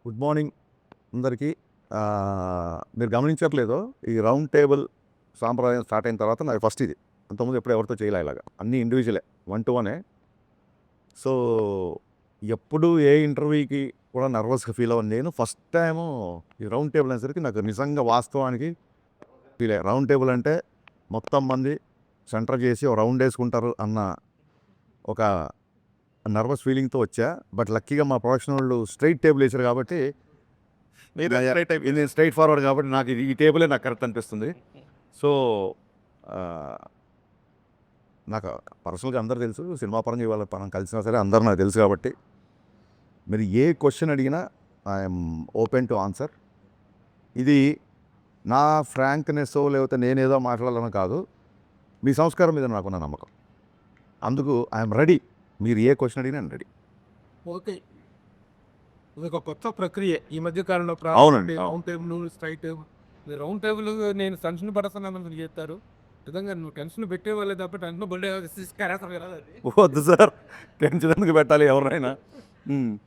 Good morning అందరికీ. మీరు గమనించట్లేదో ఈ రౌండ్ టేబుల్ సాంప్రదాయం స్టార్ట్ అయిన తర్వాత నాకు ఫస్ట్ ఇది. అంతకుముందు ఎప్పుడు ఎవరితో చేయలే ఇలాగా. అన్నీ ఇండివిజువలే, 1 to 1. సో ఎప్పుడు ఏ ఇంటర్వ్యూకి కూడా నర్వస్గా ఫీల్ అవ్వను నేను. ఫస్ట్ టైము ఈ రౌండ్ టేబుల్ అనేసరికి నాకు నిజంగా వాస్తవానికి ఫీల్ అయ్యా. రౌండ్ టేబుల్ అంటే మొత్తం మంది సెంటర్ చేసి ఒక రౌండ్ వేసుకుంటారు అన్న ఒక నర్వస్ ఫీలింగ్తో వచ్చా. బట్ లక్కీగా మా ప్రొడక్షన్ వాళ్ళు స్ట్రైట్ టేబుల్ వేసారు కాబట్టి ఇది స్ట్రైట్ ఫార్వర్డ్ కాబట్టి నాకు ఈ టేబులే నాకు కరెక్ట్ అనిపిస్తుంది. సో నాకు పర్సనల్గా అందరూ తెలుసు, సినిమా పరంగా ఇవాళ మనం కలిసినా సరే అందరూ నాకు తెలుసు కాబట్టి మీరు ఏ క్వశ్చన్ అడిగినా ఐఎమ్ ఓపెన్ టు ఆన్సర్. ఇది నా ఫ్రాంక్నెస్ లేకపోతే నేనేదో మాట్లాడాలని కాదు, మీ సంస్కారం మీద నాకున్న నమ్మకం. అందుకు ఐఎమ్ రెడీ. మీరు ఏ క్వశ్చన్ అడిగినా నేను రెడీ. ఓకే. ఇదొక కొత్త ప్రక్రియ ఈ మధ్య కాలంలో అవునండి. Round table, straight table. Round table నేను టెన్షన్ పడతానని చెప్తారు. నిజంగా నువ్వు టెన్షన్ పెట్టేవాళ్ళే తప్ప టెన్షన్ పడే వద్దు సార్, టెన్షన్ ఎందుకు పెట్టాలి ఎవరైనా.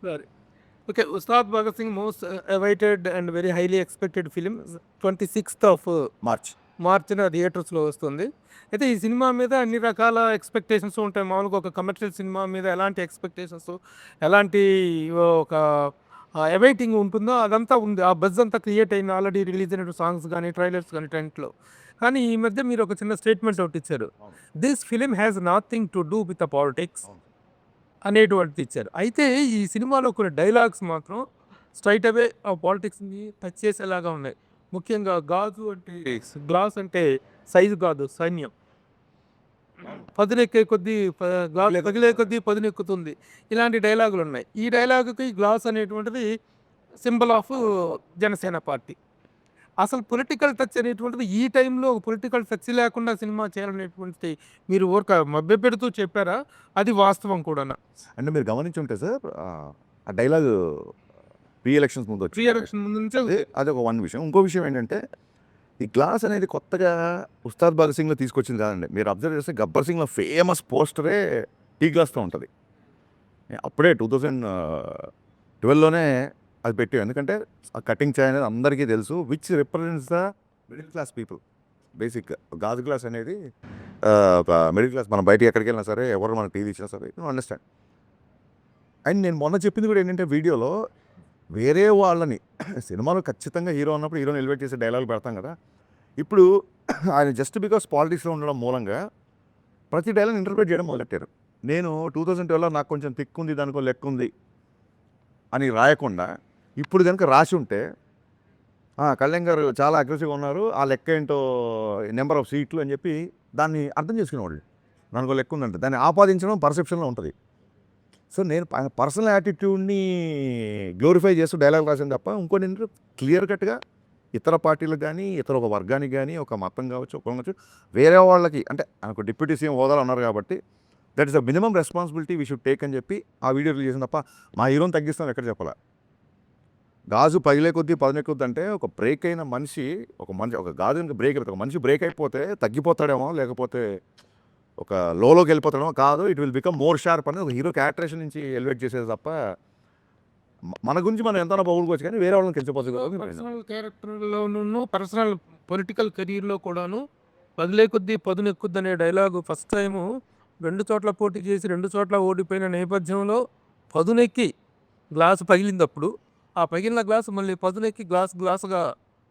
సరే. Okay. Ustaad Bhagat Singh most awaited and very highly expected film 26th మార్చిన థియేటర్స్లో వస్తుంది. అయితే ఈ సినిమా మీద అన్ని రకాల ఎక్స్పెక్టేషన్స్ ఉంటాయి. మామూలుగా ఒక కమర్షియల్ సినిమా మీద ఎలాంటి ఎక్స్పెక్టేషన్స్, ఎలాంటి ఒక అవైటింగ్ ఉంటుందో అదంతా ఉంది. ఆ బజ్ అంతా క్రియేట్ అయింది ఆల్రెడీ రిలీజ్ అయిన సాంగ్స్ కానీ, ట్రైలర్స్ కానీ, టెంట్లో. కానీ ఈ మధ్య మీరు ఒక చిన్న స్టేట్మెంట్ ఒకటి ఇచ్చారు. This film has nothing to do with the politics అనేటువంటిది ఇచ్చారు. అయితే ఈ సినిమాలో కొన్ని డైలాగ్స్ మాత్రం స్ట్రైట్ అవే ఆ పాలిటిక్స్ని టచ్ చేసేలాగా ఉన్నాయి. ముఖ్యంగా గాజు అంటే గ్లాస్ అంటే సైజు కాదు, సైన్యం. పదునెక్కే కొద్దీ గ్లాస్ పగిలే కొద్దీ పదునెక్కుతుంది. ఇలాంటి డైలాగులు ఉన్నాయి. ఈ డైలాగుకి గ్లాస్ అనేటువంటిది సింబల్ ఆఫ్ జనసేన పార్టీ. అసలు పొలిటికల్ టచ్ అనేటువంటిది ఈ టైంలో పొలిటికల్ టచ్ లేకుండా సినిమా చేయాలనేటువంటిది మీరు ఊరక మభ్యపెడుతూ చెప్పారా? అది వాస్తవం కూడానా? అంటే మీరు గమనించుంటే సార్, ఆ డైలాగ్ ప్రీ ఎలక్షన్స్ ముందు ప్రీ ఎలక్షన్ ముందు నుంచే అది ఒక విషయం. ఇంకో విషయం ఏంటంటే ఈ గ్లాస్ అనేది కొత్తగా ఉస్తాద్ భగత్ సింగ్లో తీసుకొచ్చింది కాదండి. మీరు అబ్జర్వ్ చేస్తే గబ్బర్ సింగ్లో ఫేమస్ పోస్టరే టీ గ్లాస్తో ఉంటుంది. అప్పుడే 2012లోనే అది పెట్టాం. ఎందుకంటే ఆ కటింగ్ చాయ్ అనేది అందరికీ తెలుసు, which represents the middle class people. Basic గాజు గ్లాస్ అనేది మిడిల్ క్లాస్. మనం బయటికి ఎక్కడికి వెళ్ళినా సరే, ఎవరు మనకు టీవీ ఇచ్చినా సరే, అండర్స్టాండ్. అండ్ నేను మొన్న చెప్పింది కూడా ఏంటంటే, వీడియోలో వేరే వాళ్ళని సినిమాలో ఖచ్చితంగా హీరో అన్నప్పుడు హీరోని ఎలివేట్ చేసే డైలాగులు పెడతాం కదా. ఇప్పుడు ఆయన జస్ట్ బికాస్ పాలిటిక్స్లో ఉండడం మూలంగా ప్రతి డైలాగ్ ఇంటర్ప్రిట్ చేయడం మొదలెట్టారు. నేను 2012లో నాకు కొంచెం తిక్కు ఉంది, దానికో లెక్క ఉంది అని రాయకుండా ఇప్పుడు కనుక రాసి ఉంటే కళ్యాణ్ గారు చాలా అగ్రెసివ్గా ఉన్నారు, ఆ లెక్క ఏంటో నెంబర్ ఆఫ్ సీట్లు అని చెప్పి దాన్ని అర్థం చేసుకునేవాళ్ళు. దానికో లెక్క ఉందంటే దాన్ని ఆపాదించడం పర్సెప్షన్లో ఉంటుంది. సో నేను పర్సనల్ యాటిట్యూడ్ని గ్లోరిఫై చేస్తూ డైలాగ్ రాసాను తప్ప ఇంకోటి ఏంటంటే క్లియర్ కట్గా ఇతర పార్టీలకు కానీ, ఇతర ఒక వర్గానికి కానీ, ఒక మతం కావచ్చు, ఒక కావచ్చు, వేరే వాళ్ళకి అంటే ఒక డిప్యూటీ సీఎం హోదాలో ఉన్నారు కాబట్టి that is the minimum responsibility we should take అని చెప్పి ఆ వీడియో రిలీజ్ చేసిన తప్ప మా హీరోని తగ్గిస్తాను ఎక్కడ చెప్పాలా. గాజు పగిలే కొద్దీ పదునెక్కుద్ది అంటే ఒక బ్రేక్ అయిన మనిషి, ఒక గాజు బ్రేక్ అయిపోతే, ఒక మనిషి బ్రేక్ అయిపోతే తగ్గిపోతాడేమో, లేకపోతే ఒక లోకి వెళ్ళిపోతాడేమో. కాదు, it will become more sharp అని ఒక హీరో క్యారెక్టరేషన్ నుంచి ఎలివేట్ చేసేది తప్ప మన గురించి మనం ఎంతైనా పొగుడుకోవచ్చు కానీ వేరే వాళ్ళని తెలిసిపోతుంది. పర్సనల్ క్యారెక్టర్లోనూ పర్సనల్ పొలిటికల్ కెరీర్లో కూడాను పదిలే కొద్దీ పదునెక్కుద్ది అనే డైలాగు ఫస్ట్ టైము 2 చోట్ల పోటీ చేసి 2 చోట్ల ఓడిపోయిన నేపథ్యంలో పదునెక్కి గ్లాసు పగిలినప్పుడు ఆ పగిలిన గ్లాసు మళ్ళీ పదునెక్కి గ్లాసుగా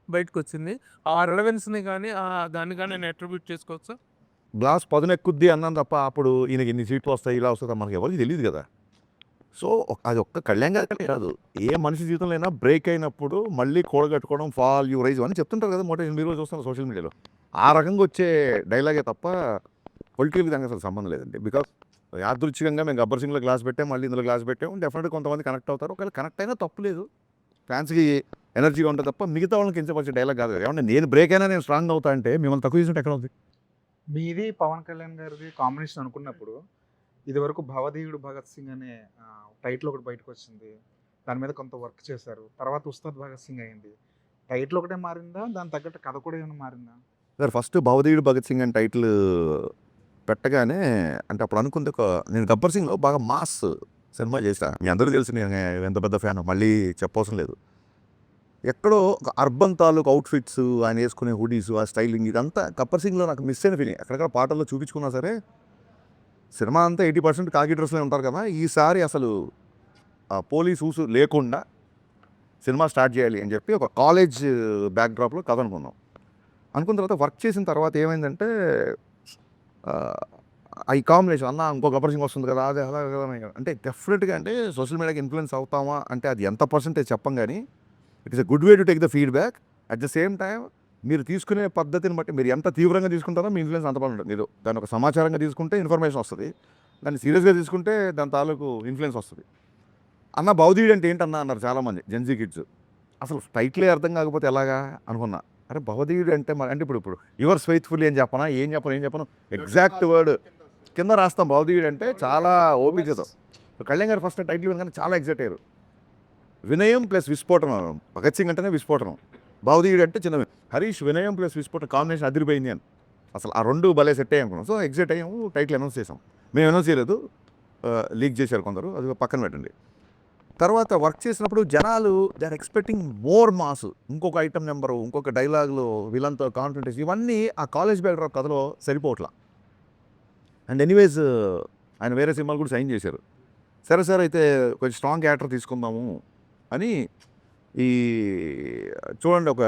బయటకు వచ్చింది. ఆ రిలవెన్స్ని కానీ దాన్ని కానీ నేను అట్రిబ్యూట్ చేసుకోవచ్చా? గ్లాస్ పదునెక్కుద్ది అన్నాను తప్ప అప్పుడు ఈయనకి ఇన్ని సీట్లు వస్తాయి, ఇలా వస్తుంది మనకి ఎవరికి తెలియదు కదా. సో అది ఒక్క కళ్యాణ్ గారికనే కాదు, ఏ మనిషి జీవితంలో అయినా బ్రేక్ అయినప్పుడు మళ్ళీ కూడగట్టుకోవడం, ఫాల్ యూ రైజ్ అని చెప్తుంటారు కదా. మీరు చూస్తున్నారు సోషల్ మీడియాలో ఆ రకంగా వచ్చే డైలాగే తప్ప పొలిటికల్ విధంగా అసలు సంబంధం లేదండి. బికాస్ యాదృచ్ఛికంగా మేము గబ్బర్ సింగ్లో గ్లాస్ పెట్టాం, మళ్ళీ ఇందులో గ్లాస్ పెట్టాం, డెఫినెట్గా కొంతమంది కనెక్ట్ అవుతారు. ఒకవేళ కనెక్ట్ అయినా తప్పు లేదు, ఫ్యాన్స్కి ఎనర్జీగా ఉంటుంది తప్ప మిగతా వాళ్ళకి కించపరిచే డైలాగ్ కాదు కదా. ఏమన్నా నేను బ్రేక్ అయినా నేను స్ట్రాంగ్ అవుతా అంటే మిమ్మల్ని తక్కువ చేసినట్టు ఎక్కడ ఉంది? మీది పవన్ కళ్యాణ్ గారిది కాంబినేషన్ అనుకున్నప్పుడు ఇదివరకు భవధీయుడు భగత్ సింగ్ అనే టైటిల్ ఒకటి బయటకు వచ్చింది. దాని మీద కొంత వర్క్ చేశారు. తర్వాత ఉస్తాద్ భగత్ సింగ్ అయింది. టైటిల్ ఒకటే మారిందా, దాని తగ్గట్టు కథ కూడా ఏమైనా మారిందా? సార్ ఫస్ట్ భవధీయుడు భగత్ సింగ్ అని టైటిల్ పెట్టగానే అంటే అప్పుడు అనుకుంది నేను గబ్బర్ సింగ్లో బాగా మాస్ సినిమా చేసా. మీ అందరూ తెలుసు నేను ఎంత పెద్ద ఫ్యాన్, మళ్ళీ చెప్పవసరం లేదు. ఎక్కడో ఒక అర్బన్ తాలూకు అవుట్ఫిట్స్, ఆయన వేసుకునే హుడీస్, ఆ స్టైలింగ్ ఇదంతా గబ్బర్ సింగ్లో నాకు మిస్ అయిన ఫీలింగ్. ఎక్కడెక్కడ పాటల్లో చూపించుకున్నా సరే సినిమా అంతా 80% కాకి డ్రెస్లో ఉంటారు కదా, ఈసారి అసలు ఆ పోలీస్ ఊసు లేకుండా సినిమా స్టార్ట్ చేయాలి అని చెప్పి ఒక కాలేజ్ బ్యాక్డ్రాప్లో కథ అనుకున్నాం. అనుకున్న తర్వాత వర్క్ చేసిన తర్వాత ఏమైందంటే ఈ కాంబినేషన్ అన్న ఇంకో గబ్బర్ సింగ్ వస్తుంది కదా, అదే అలా కదా అంటే డెఫినెట్గా అంటే సోషల్ మీడియాకి ఇన్ఫ్లుయెన్స్ అవుతామా అంటే అది ఎంత పర్సెంటేజ్ చెప్పం, కానీ it is a good way to take the feedback. At the same time మీరు తీసుకునే పద్ధతిని బట్టి మీరు ఎంత తీవ్రంగా తీసుకుంటారో మీ ఇన్ఫ్లుయెన్స్ అంత బాగుంటుంది. మీరు దాని ఒక సమాచారంగా తీసుకుంటే ఇన్ఫర్మేషన్ వస్తుంది, దాన్ని సీరియస్గా తీసుకుంటే దాని తాలూకు ఇన్ఫ్లుయెన్స్ వస్తుంది. అన్న భవదీయుడు అంటే ఏంటన్నా అన్నారు చాలామంది జెన్జీ కిడ్స్. అసలు టైటిలే అర్థం కాకపోతే ఎలాగా అనుకున్నా. అరే భవదీయుడు అంటే మరి అంటే ఇప్పుడు యువర్స్ ఫెయిత్ఫుల్లీ అని చెప్పనా, ఏం చెప్పను ఎగ్జాక్ట్ వర్డ్ కింద రాస్తాం. భవదీయుడు అంటే చాలా ఓపికతో కళ్యాణ్ గారు ఫస్ట్ టైటిల్ వినగానే చాలా ఎగ్జైట్ అయ్యారు. వినయం ప్లస్ విస్ఫోటనం, భగత్ సింగ్ అంటేనే విస్ఫోటనం, భవదీయుడు అంటే చిన్న హరీష్ వినయం ప్లస్ విస్ఫోటనం కాంబినేషన్ అదిరిపోయింది అని అసలు ఆ రెండు భలే సెట్ అయ్యాం అనుకున్నాం. సో ఎగ్జైట్ అయ్యాము, టైటిల్ అనౌన్స్ చేసాం. మేము అనౌన్స్ చేయలేదు, లీక్ చేశారు కొందరు, అది పక్కన పెట్టండి. తర్వాత వర్క్ చేసినప్పుడు జనాలు they are expecting more mass, ఇంకొక ఐటమ్ నెంబరు, ఇంకొక డైలాగులు, విలన్తో కాన్ఫిడెన్స్, ఇవన్నీ ఆ కాలేజ్ బ్యాక్డ్రాప్ కథలో సరిపోవట్లా. అండ్ ఎనీవేస్ ఆయన వేరే సినిమాలు కూడా సైన్ చేశారు. సరే సార్ అయితే కొంచెం స్ట్రాంగ్ యాక్టర్ తీసుకుందాము అని ఈ చూడండి ఒక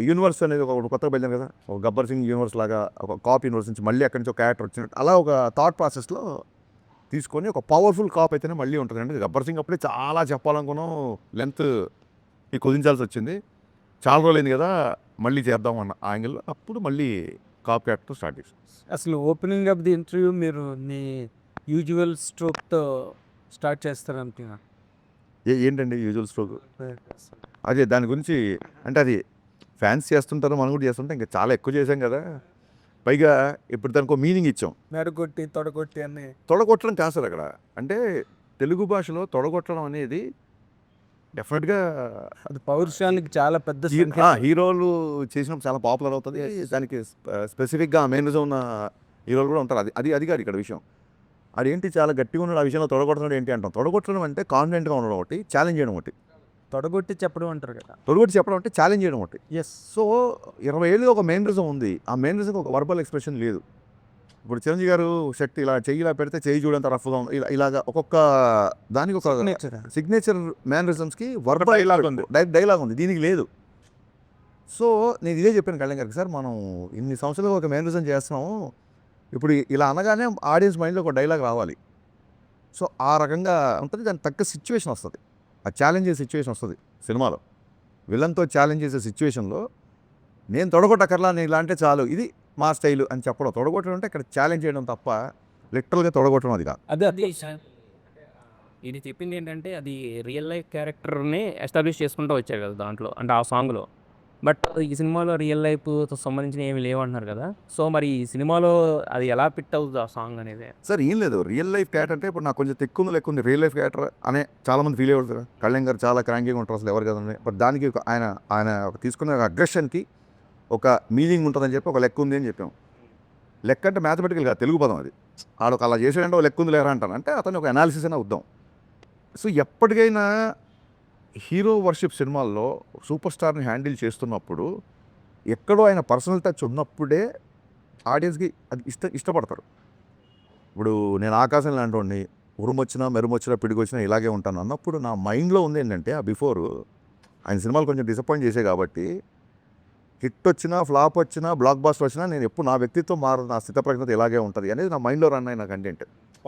యూనివర్స్ అనేది ఒక కొత్తగా వెళ్ళాను కదా, ఒక గబ్బర్ సింగ్ యూనివర్స్ లాగా ఒక కాప్ యూనివర్స్ నుంచి మళ్ళీ అక్కడి నుంచి ఒక క్యారెక్టర్ వచ్చినట్టు అలా ఒక థాట్ ప్రాసెస్లో తీసుకొని ఒక పవర్ఫుల్ కాప్ అయితేనే మళ్ళీ ఉంటుంది. అంటే గబ్బర్ సింగ్ అప్పుడే చాలా చెప్పాలనుకున్నాం, లెంత్ కుదించాల్సి వచ్చింది. చాలా రోజులైంది కదా మళ్ళీ చేద్దాం అన్న ఆ యాంగిల్లో అప్పుడు మళ్ళీ కాప్ క్యారెక్టర్ స్టార్ట్ చేసాం. అసలు ఓపెనింగ్ ఆఫ్ ది ఇంటర్వ్యూ మీరు మీ యూజువల్ స్ట్రోక్తో స్టార్ట్ చేస్తారంటున్నా. ఏంటండి యూజువల్ స్ట్రోక్? అదే దాని గురించి అంటే అది ఫ్యాన్స్ చేస్తుంటారు, మనం కూడా చేస్తుంటాం, ఇంకా చాలా ఎక్కువ చేసాం కదా. పైగా ఇప్పుడు దానికి ఒక మీనింగ్ ఇచ్చాం. మెరగొట్టి తొడగొట్టి అని. తొడగొట్టడం కాదు సార్ అక్కడ. అంటే తెలుగు భాషలో తొడగొట్టడం అనేది డెఫినెట్గా అది పౌరుషానికి చాలా పెద్ద హీరోలు చేసినప్పుడు చాలా పాపులర్ అవుతుంది. దానికి స్పెసిఫిక్గా మేనరిజం ఉన్న హీరోలు కూడా ఉంటారు. అది కాదు ఇక్కడ విషయం. అదేంటి చాలా గట్టిగా ఉన్నాడు, ఆ విషయంలో తొడగొట్టడం ఏంటి అంటాం. తొడగొట్టడం అంటే కాన్ఫిడెంట్గా ఉండడం ఒకటి, ఛాలెంజ్ చేయడం ఒకటి. తొడగొట్టి చెప్పడం అంటారు కదా, తొడగొట్టి చెప్పడం అంటే ఛాలెంజ్ చేయడం ఒకటి. ఎస్. సో 20 ఏళ్ళుగా ఒక మేనరిజం ఉంది, ఆ మేనరిజంకి ఒక వర్బల్ ఎక్స్ప్రెషన్ లేదు. ఇప్పుడు చిరంజీవి గారు శక్తి ఇలా చెయ్యి ఇలా పెడితే చెయ్యి చూడంత రఫ్గా ఉంది, ఇలాగా ఒక్కొక్క దానికి ఒక సిగ్నేచర్ మేనరిజమ్స్కి వర్బల్ డైలాగ్ ఉంది, దీనికి లేదు. సో నేను ఇదే చెప్పాను కళ్యాణ్ గారికి, సార్ మనం ఇన్ని సంవత్సరాలుగా ఒక మేనరిజం చేస్తున్నాము, ఇప్పుడు ఇలా అనగానే ఆడియన్స్ మైండ్లో ఒక డైలాగ్ రావాలి. సో ఆ రకంగా ఉంటుంది, దానికి తగ్గ సిచ్యువేషన్ వస్తుంది, ఆ ఛాలెంజ్ చేసే సిచ్యువేషన్ వస్తుంది సినిమాలో. విలన్తో ఛాలెంజ్ చేసే సిచ్యువేషన్లో నేను తొడగొట్టకర్లా, నేను ఇలా అంటే చాలు, ఇది మా స్టైలు అని చెప్పడం. తొడగొట్టడం అంటే ఇక్కడ ఛాలెంజ్ చేయడం తప్ప లిటరల్గా తొడగొట్టడం అది కాదు. అది ఇది చెప్పింది ఏంటంటే అది రియల్ లైఫ్ క్యారెక్టర్ని ఎస్టాబ్లిష్ చేసుకుంటూ వచ్చారు కదా దాంట్లో, అంటే ఆ సాంగ్లో. బట్ ఈ సినిమాలో రియల్ లైఫ్తో సంబంధించిన ఏమి లేవంటున్నారు కదా. సో మరి ఈ సినిమాలో అది ఎలా ఫిట్ అవుతుంది ఆ సాంగ్ అనేది? సార్ ఏం లేదు, రియల్ లైఫ్ క్యారెక్టర్ అంటే ఇప్పుడు నాకు కొంచెం లెక్క ఉంది రియల్ లైఫ్ క్యారెక్టర్ అనే చాలామంది ఫీల్ అయ్యారు. కళ్యాణ్ గారు చాలా క్రాంకీగా ఉంటారు అసలు ఎవరు కదండి. బట్ దానికి ఆయన తీసుకున్న అగ్రెషన్కి ఒక మీనింగ్ ఉంటుందని చెప్పి ఒక లెక్క ఉంది అని చెప్పాం. లెక్క అంటే మ్యాథమెటికల్గా తెలుగు పదం, అది ఆడొక అలా చేసాడంటే ఒక లెక్క ఉంది లేరా అంటాను, అంటే అతను ఒక అనాలిసిస్ అయినా వద్దాం. సో ఎప్పటికైనా హీరో వర్షిప్ సినిమాల్లో సూపర్ స్టార్ని హ్యాండిల్ చేస్తున్నప్పుడు ఎక్కడో ఆయన పర్సనల్ టచ్ ఉన్నప్పుడే ఆడియన్స్కి అది ఇష్టపడతారు. ఇప్పుడు నేను ఆకాశం లాంటి ఉరుమొచ్చినా మెరుమొచ్చినా పిడిగొచ్చినా ఇలాగే ఉంటాను అన్నప్పుడు నా మైండ్లో ఉంది ఏంటంటే ఆ బిఫోర్ ఆయన సినిమాలు కొంచెం డిసప్పాయింట్ చేసే కాబట్టి హిట్ వచ్చినా ఫ్లాప్ వచ్చినా బ్లాక్ బాస్టర్ వచ్చినా నేను ఎప్పుడు నా వ్యక్తిత్వం మారు, నా స్థితప్రజ్ఞత ఇలాగే ఉంటుంది అనేది నా మైండ్లో రన్ అయిన కంటెంట్.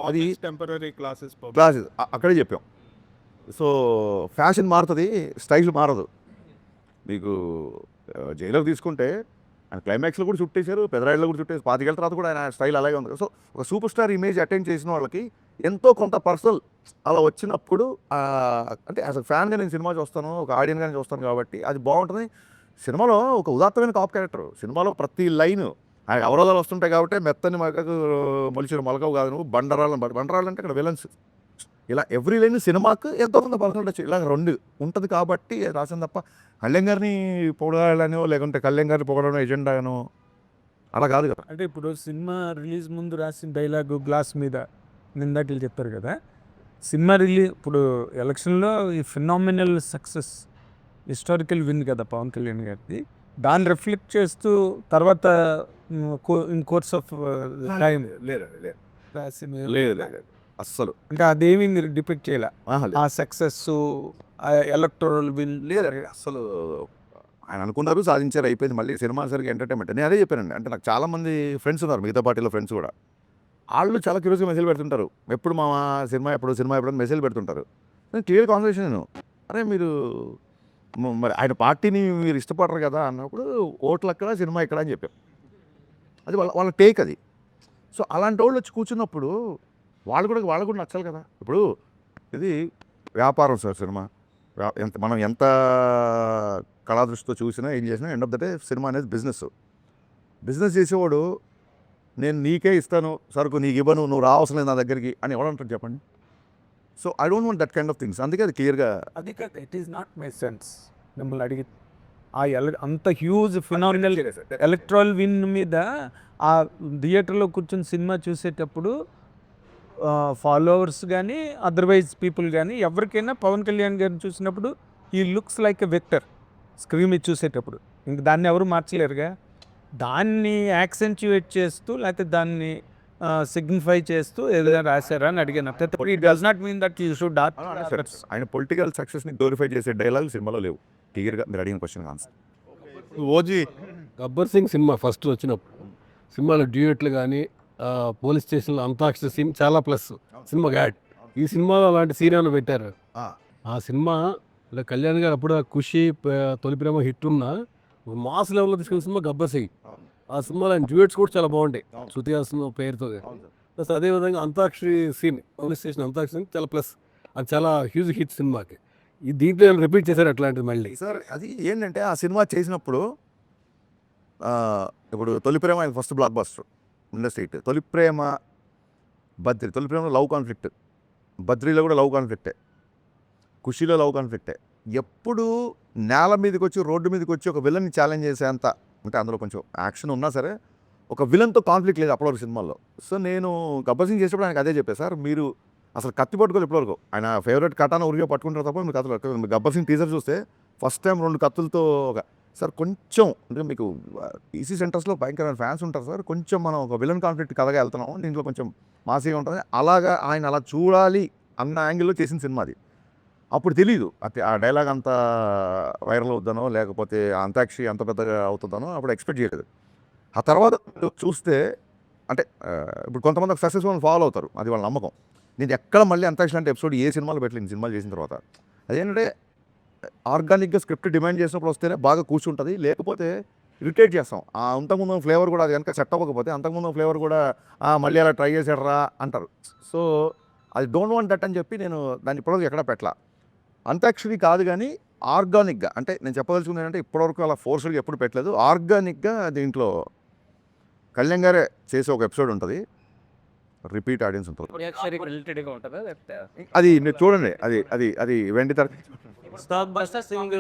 అది టెంపరీ క్లాసెస్ అక్కడే చెప్పాం. సో ఫ్యాషన్ మారుతుంది, స్టైల్ మారదు. మీకు జైలర్ తీసుకుంటే ఆయన క్లైమాక్స్లో కూడా చుట్టేశారు, పెదరాయిలో కూడా చుట్టేసి 25 ఏళ్ళ తర్వాత కూడా ఆయన స్టైల్ అలాగే ఉంది. సో ఒక సూపర్ స్టార్ ఇమేజ్ అటెండ్ చేసిన వాళ్ళకి ఎంతో కొంత పర్సనల్ అలా వచ్చినప్పుడు అంటే యాజ్ అ ఫ్యాన్గా నేను సినిమా చూస్తాను, ఒక ఆడియన్గానే చూస్తాను కాబట్టి అది బాగుంటుంది. సినిమాలో ఒక ఉదాత్తమైన కాప్ క్యారెక్టర్, సినిమాలో ప్రతి లైన్ ఆయన అవరోధాలు వస్తుంటాయి కాబట్టి మెత్తని మగకు మొలిచిన మొలకవు కాదు నువ్వు, బండరాళ్ళంటే ఇక్కడ విలన్స్, ఇలా ఎవ్రీ లైన్ సినిమాకు ఎంతో కొంత పర్సనల్ టచ్ ఇలా రెండు ఉంటుంది కాబట్టి రాసింది తప్ప కళ్యాణ్ గారిని పొగడాలనో లేకుంటే కళ్యాణ్ గారిని పొగడనో ఎజెండానో అలా కాదు కదా. అంటే ఇప్పుడు సినిమా రిలీజ్ ముందు రాసిన డైలాగు గ్లాస్ మీద నిందాటిలు చెప్పారు కదా, సినిమా ఇప్పుడు ఎలక్షన్లో ఈ ఫినామినల్ సక్సెస్ హిస్టారికల్ విన్ కదా పవన్ కళ్యాణ్ గారిది, దాన్ని రిఫ్లెక్ట్ చేస్తూ తర్వాత ఇన్ కోర్స్ ఆఫ్ టైం లేదు లేదు అస్సలు అంటే అదేమి మీరు డిపెక్ట్ చేయాల ఆహా, లేదు. ఆ సక్సెస్ ఎలక్టోరల్ విన్ లేదండి అసలు ఆయన అనుకున్నారు సాధించారు అయిపోయింది. మళ్ళీ సినిమా సరిగ్గా ఎంటర్టైన్మెంట్ నేను అదే చెప్పానండి. అంటే నాకు చాలామంది ఫ్రెండ్స్ ఉన్నారు మిగతా పార్టీలో ఫ్రెండ్స్ కూడా, వాళ్ళు చాలా క్యూరియస్గా మెసేజ్ పెడుతుంటారు, ఎప్పుడు మా సినిమా ఎప్పుడు మెసేజ్ పెడుతుంటారు. నేను క్లియర్ కాన్వర్సేషన్ నేను, అరే మీరు మరి ఆయన పార్టీని మీరు ఇష్టపడరు కదా అన్నప్పుడు ఓట్లు అక్కడ సినిమా ఇక్కడ అని చెప్పాం. అది వాళ్ళ టేక్ అది. సో అలాంటి వాళ్ళు వచ్చి కూర్చున్నప్పుడు వాళ్ళకు కూడా నచ్చాలి కదా. ఇప్పుడు ఇది వ్యాపారం సార్ సినిమా. మనం ఎంత కళాదృష్టితో చూసినా ఏం చేసినా end of the day cinema అనేది బిజినెస్ చేసేవాడు నేను నీకే ఇస్తాను సరుకు, నీకు ఇవ్వను, నువ్వు రావసరం లేదు నా దగ్గరికి అని ఎవడంటారు చెప్పండి. So I don't want that kind of things. అందుకే అది క్లియర్గా అది కాదు, it is not my sense. మిమ్మల్ని అడిగి ఆ అంత హ్యూజ్ ఫినామినల్ ఎలక్ట్రల్ విన్ మీద ఆ థియేటర్లో కూర్చొని సినిమా చూసేటప్పుడు ఫాలోవర్స్ కానీ అదర్వైజ్ పీపుల్ కానీ ఎవరికైనా పవన్ కళ్యాణ్ గారిని చూసినప్పుడు ఈ looks like a vector screen మీద చూసేటప్పుడు. ఇంక దాన్ని ఎవరు మార్చలేరుగా. దాన్ని యాక్సెంచుయేట్ చేస్తూ లేకపోతే దాన్ని సిగ్నిఫై చేస్తూ ఏదైనా రాశారా అని అడిగాను. It does not mean that you should ఆయన పొలిటికల్ సక్సెస్ని గ్లోరిఫై చేసే డైలాగ్ సినిమాలో లేవు. క్లియర్గా మీరు అడిగిన question answer. OG Gabbar Singh cinema first వచ్చినప్పుడు సినిమాలో డ్యూయెట్లు కానీ పోలీస్ స్టేషన్లో అంతాక్షరి సీన్ చాలా ప్లస్ సినిమా యాడ్. ఈ సినిమాలో అలాంటి సీన్ ఏమైనా పెట్టారు? ఆ సినిమా కళ్యాణ్ గారు అప్పుడు ఖుషి తొలి ప్రేమ హిట్ ఉన్న మాస్ లెవెల్లో తీసుకున్న సినిమా గబ్బర్ సింగ్. ఆ సినిమాలో ఆయన డ్యూయెట్స్ కూడా చాలా బాగుంటాయి శృతి హాసన్ పేరుతో. ప్లస్ అదేవిధంగా antakshari scene police station antakshari scene చాలా ప్లస్, అది చాలా హ్యూజ్ హిట్ సినిమాకి. ఈ దీంట్లో రిపీట్ చేశారు అట్లాంటిది మళ్ళీ. సార్ అది ఏంటంటే ఆ సినిమా చేసినప్పుడు ఇప్పుడు తొలి ప్రేమ ఆయన first block buster industry hit. తొలి ప్రేమలో లవ్ కాన్ఫ్లిక్ట్, బద్రీలో కూడా లవ్ కాన్ఫ్లిక్టే, ఖుషీలో లవ్ కాన్ఫ్లిక్టే. ఎప్పుడు నేల మీదకి వచ్చి రోడ్డు మీదకి వచ్చి ఒక విలన్ని ఛాలెంజ్ చేసేంత, అంటే అందులో కొంచెం యాక్షన్ ఉన్నా సరే ఒక విలన్తో కాన్ఫ్లిక్ట్ లేదు అప్పటివరకు సినిమాల్లో. సో నేను గబ్బర్ సింగ్ చేసేప్పుడు ఆయనకు అదే చెప్పాను, సార్ మీరు అసలు కత్తి పట్టుకోలేదు ఇప్పటివరకు. ఆయన ఫేవరెట్ కటాన ఉరిగా పట్టుకుంటారు తప్ప మీకు కథలు. గబ్బర్ సింగ్ టీజర్ చూస్తే ఫస్ట్ టైం 2 కత్తులతో సార్ కొంచెం అంటే మీకు ఈసీ సెంటర్స్లో భయంకరమైన ఫ్యాన్స్ ఉంటారు సార్, కొంచెం మనం ఒక విలన్ కాన్ఫ్లిక్ట్ కథగా వెళ్తున్నాం, దీంట్లో కొంచెం మాసీగా ఉంటుంది, అలాగా ఆయన అలా చూడాలి అన్న యాంగిల్లో చేసిన సినిమా అది. అప్పుడు తెలియదు ఆ డైలాగ్ అంత వైరల్ అవుతానో లేకపోతే అంతాక్షరి అంత పెద్దగా అవుతుందనో అప్పుడు ఎక్స్పెక్ట్ చేయలేదు. ఆ తర్వాత చూస్తే అంటే ఇప్పుడు కొంతమంది ఒక సక్సెస్ఫుల్ ఫాలో అవుతారు, అది వాళ్ళ నమ్మకం. నేను ఎక్కడ మళ్ళీ అంతాక్షరి అంటే ఎపిసోడ్ ఏ సినిమాలో పెట్టలేదు సినిమాలు చేసిన తర్వాత. అదేంటంటే ఆర్గానిక్గా స్క్రిప్ట్ డిమాండ్ చేసినప్పుడు వస్తేనే బాగా కూర్చుంటుంది, లేకపోతే ఇరిటేట్ చేస్తాం. అంతకుముందు ఫ్లేవర్ కూడా అది కనుక సెట్ అవ్వకపోతే అంతకుముందు ఫ్లేవర్ కూడా మళ్ళీ అలా ట్రై చేసాడరా అంటారు. సో అది డోంట్ వాంట్ దట్ అని చెప్పి నేను దాన్ని ఇప్పటివరకు ఎక్కడ పెట్టలా. అంతాక్షరి కాదు కానీ ఆర్గానిక్గా, అంటే నేను చెప్పదలుచుకుంది ఏంటంటే ఇప్పటివరకు అలా ఫోర్స్గా ఎప్పుడు పెట్టలేదు. ఆర్గానిక్గా దీంట్లో కళ్యాణ్ గారే చేసే ఒక ఎపిసోడ్ ఉంటుంది, రిపీట్ ఆడియన్స్ ఉంటుంది. రిలేటెడ్గా ఉంటుందా లేకపోతే అది మీరు చూడండి, అది వెండి తర ఉస్తాద్ భగత్ సింగ్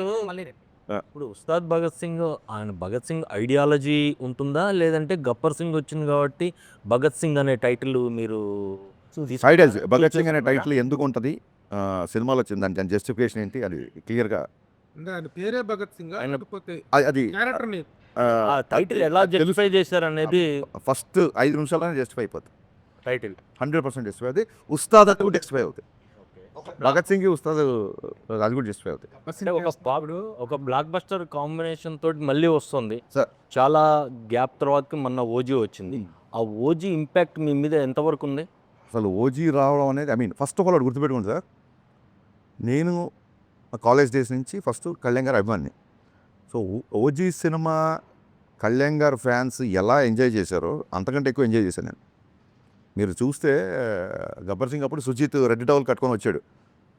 ఇప్పుడు ఉస్తాద్ భగత్ సింగ్ ఆయన భగత్ సింగ్ ఐడియాలజీ ఉంటుందా లేదంటే గబ్బర్ సింగ్ వచ్చింది కాబట్టి భగత్ సింగ్ అనే టైటిల్ మీరు ఐడియాస్ భగత్ సింగ్ అనే టైటిల్ ఎందుకు ఉంటుంది సినిమాలో వచ్చింది, దాని జస్టిఫికేషన్ ఏంటి అది క్లియర్గా అంటే ఆయన పేరే భగత్ సింగ్ లేకపోతే అది క్యారెక్టర్ నేమ్ ఆ టైటిల్ ఎలా జస్టిఫై చేశారు అనేది ఫస్ట్ 5 నిమిషాల్లోనే జస్టిఫై అయిపోతుంది. టైటిల్ 100% జస్టిఫై అవుతుంది. ఉస్తాద్ అది కూడా జస్టిఫై అవుతుంది. భగత్ సింగ్ ఉస్తాద్ అది కూడా జస్టిఫై అవుతుంది. అంటే ఒక బ్లాక్ బస్టర్ కాంబినేషన్ తోటి మళ్ళీ వస్తుంది సార్. చాలా గ్యాప్ తర్వాత మొన్న ఓజీ వచ్చింది. ఆ ఓజీ ఇంపాక్ట్ మీ మీద ఎంతవరకు ఉంది? అసలు ఓజీ రావడం అనేది ఫస్ట్ ఆఫ్ ఆల్ గుర్తుపెట్టుకోండి సార్, నేను కాలేజ్ డేస్ నుంచి ఫస్ట్ కళ్యాణ్ గారు అభిమాని. సో ఓజీ సినిమా కళ్యాణ్ గారు ఫ్యాన్స్ ఎలా ఎంజాయ్ చేశారో అంతకంటే ఎక్కువ ఎంజాయ్ చేశాను నేను. మీరు చూస్తే గబ్బర్ సింగ్ అప్పుడు సుజిత్ రెడ్ టవల్ కట్టుకొని వచ్చాడు.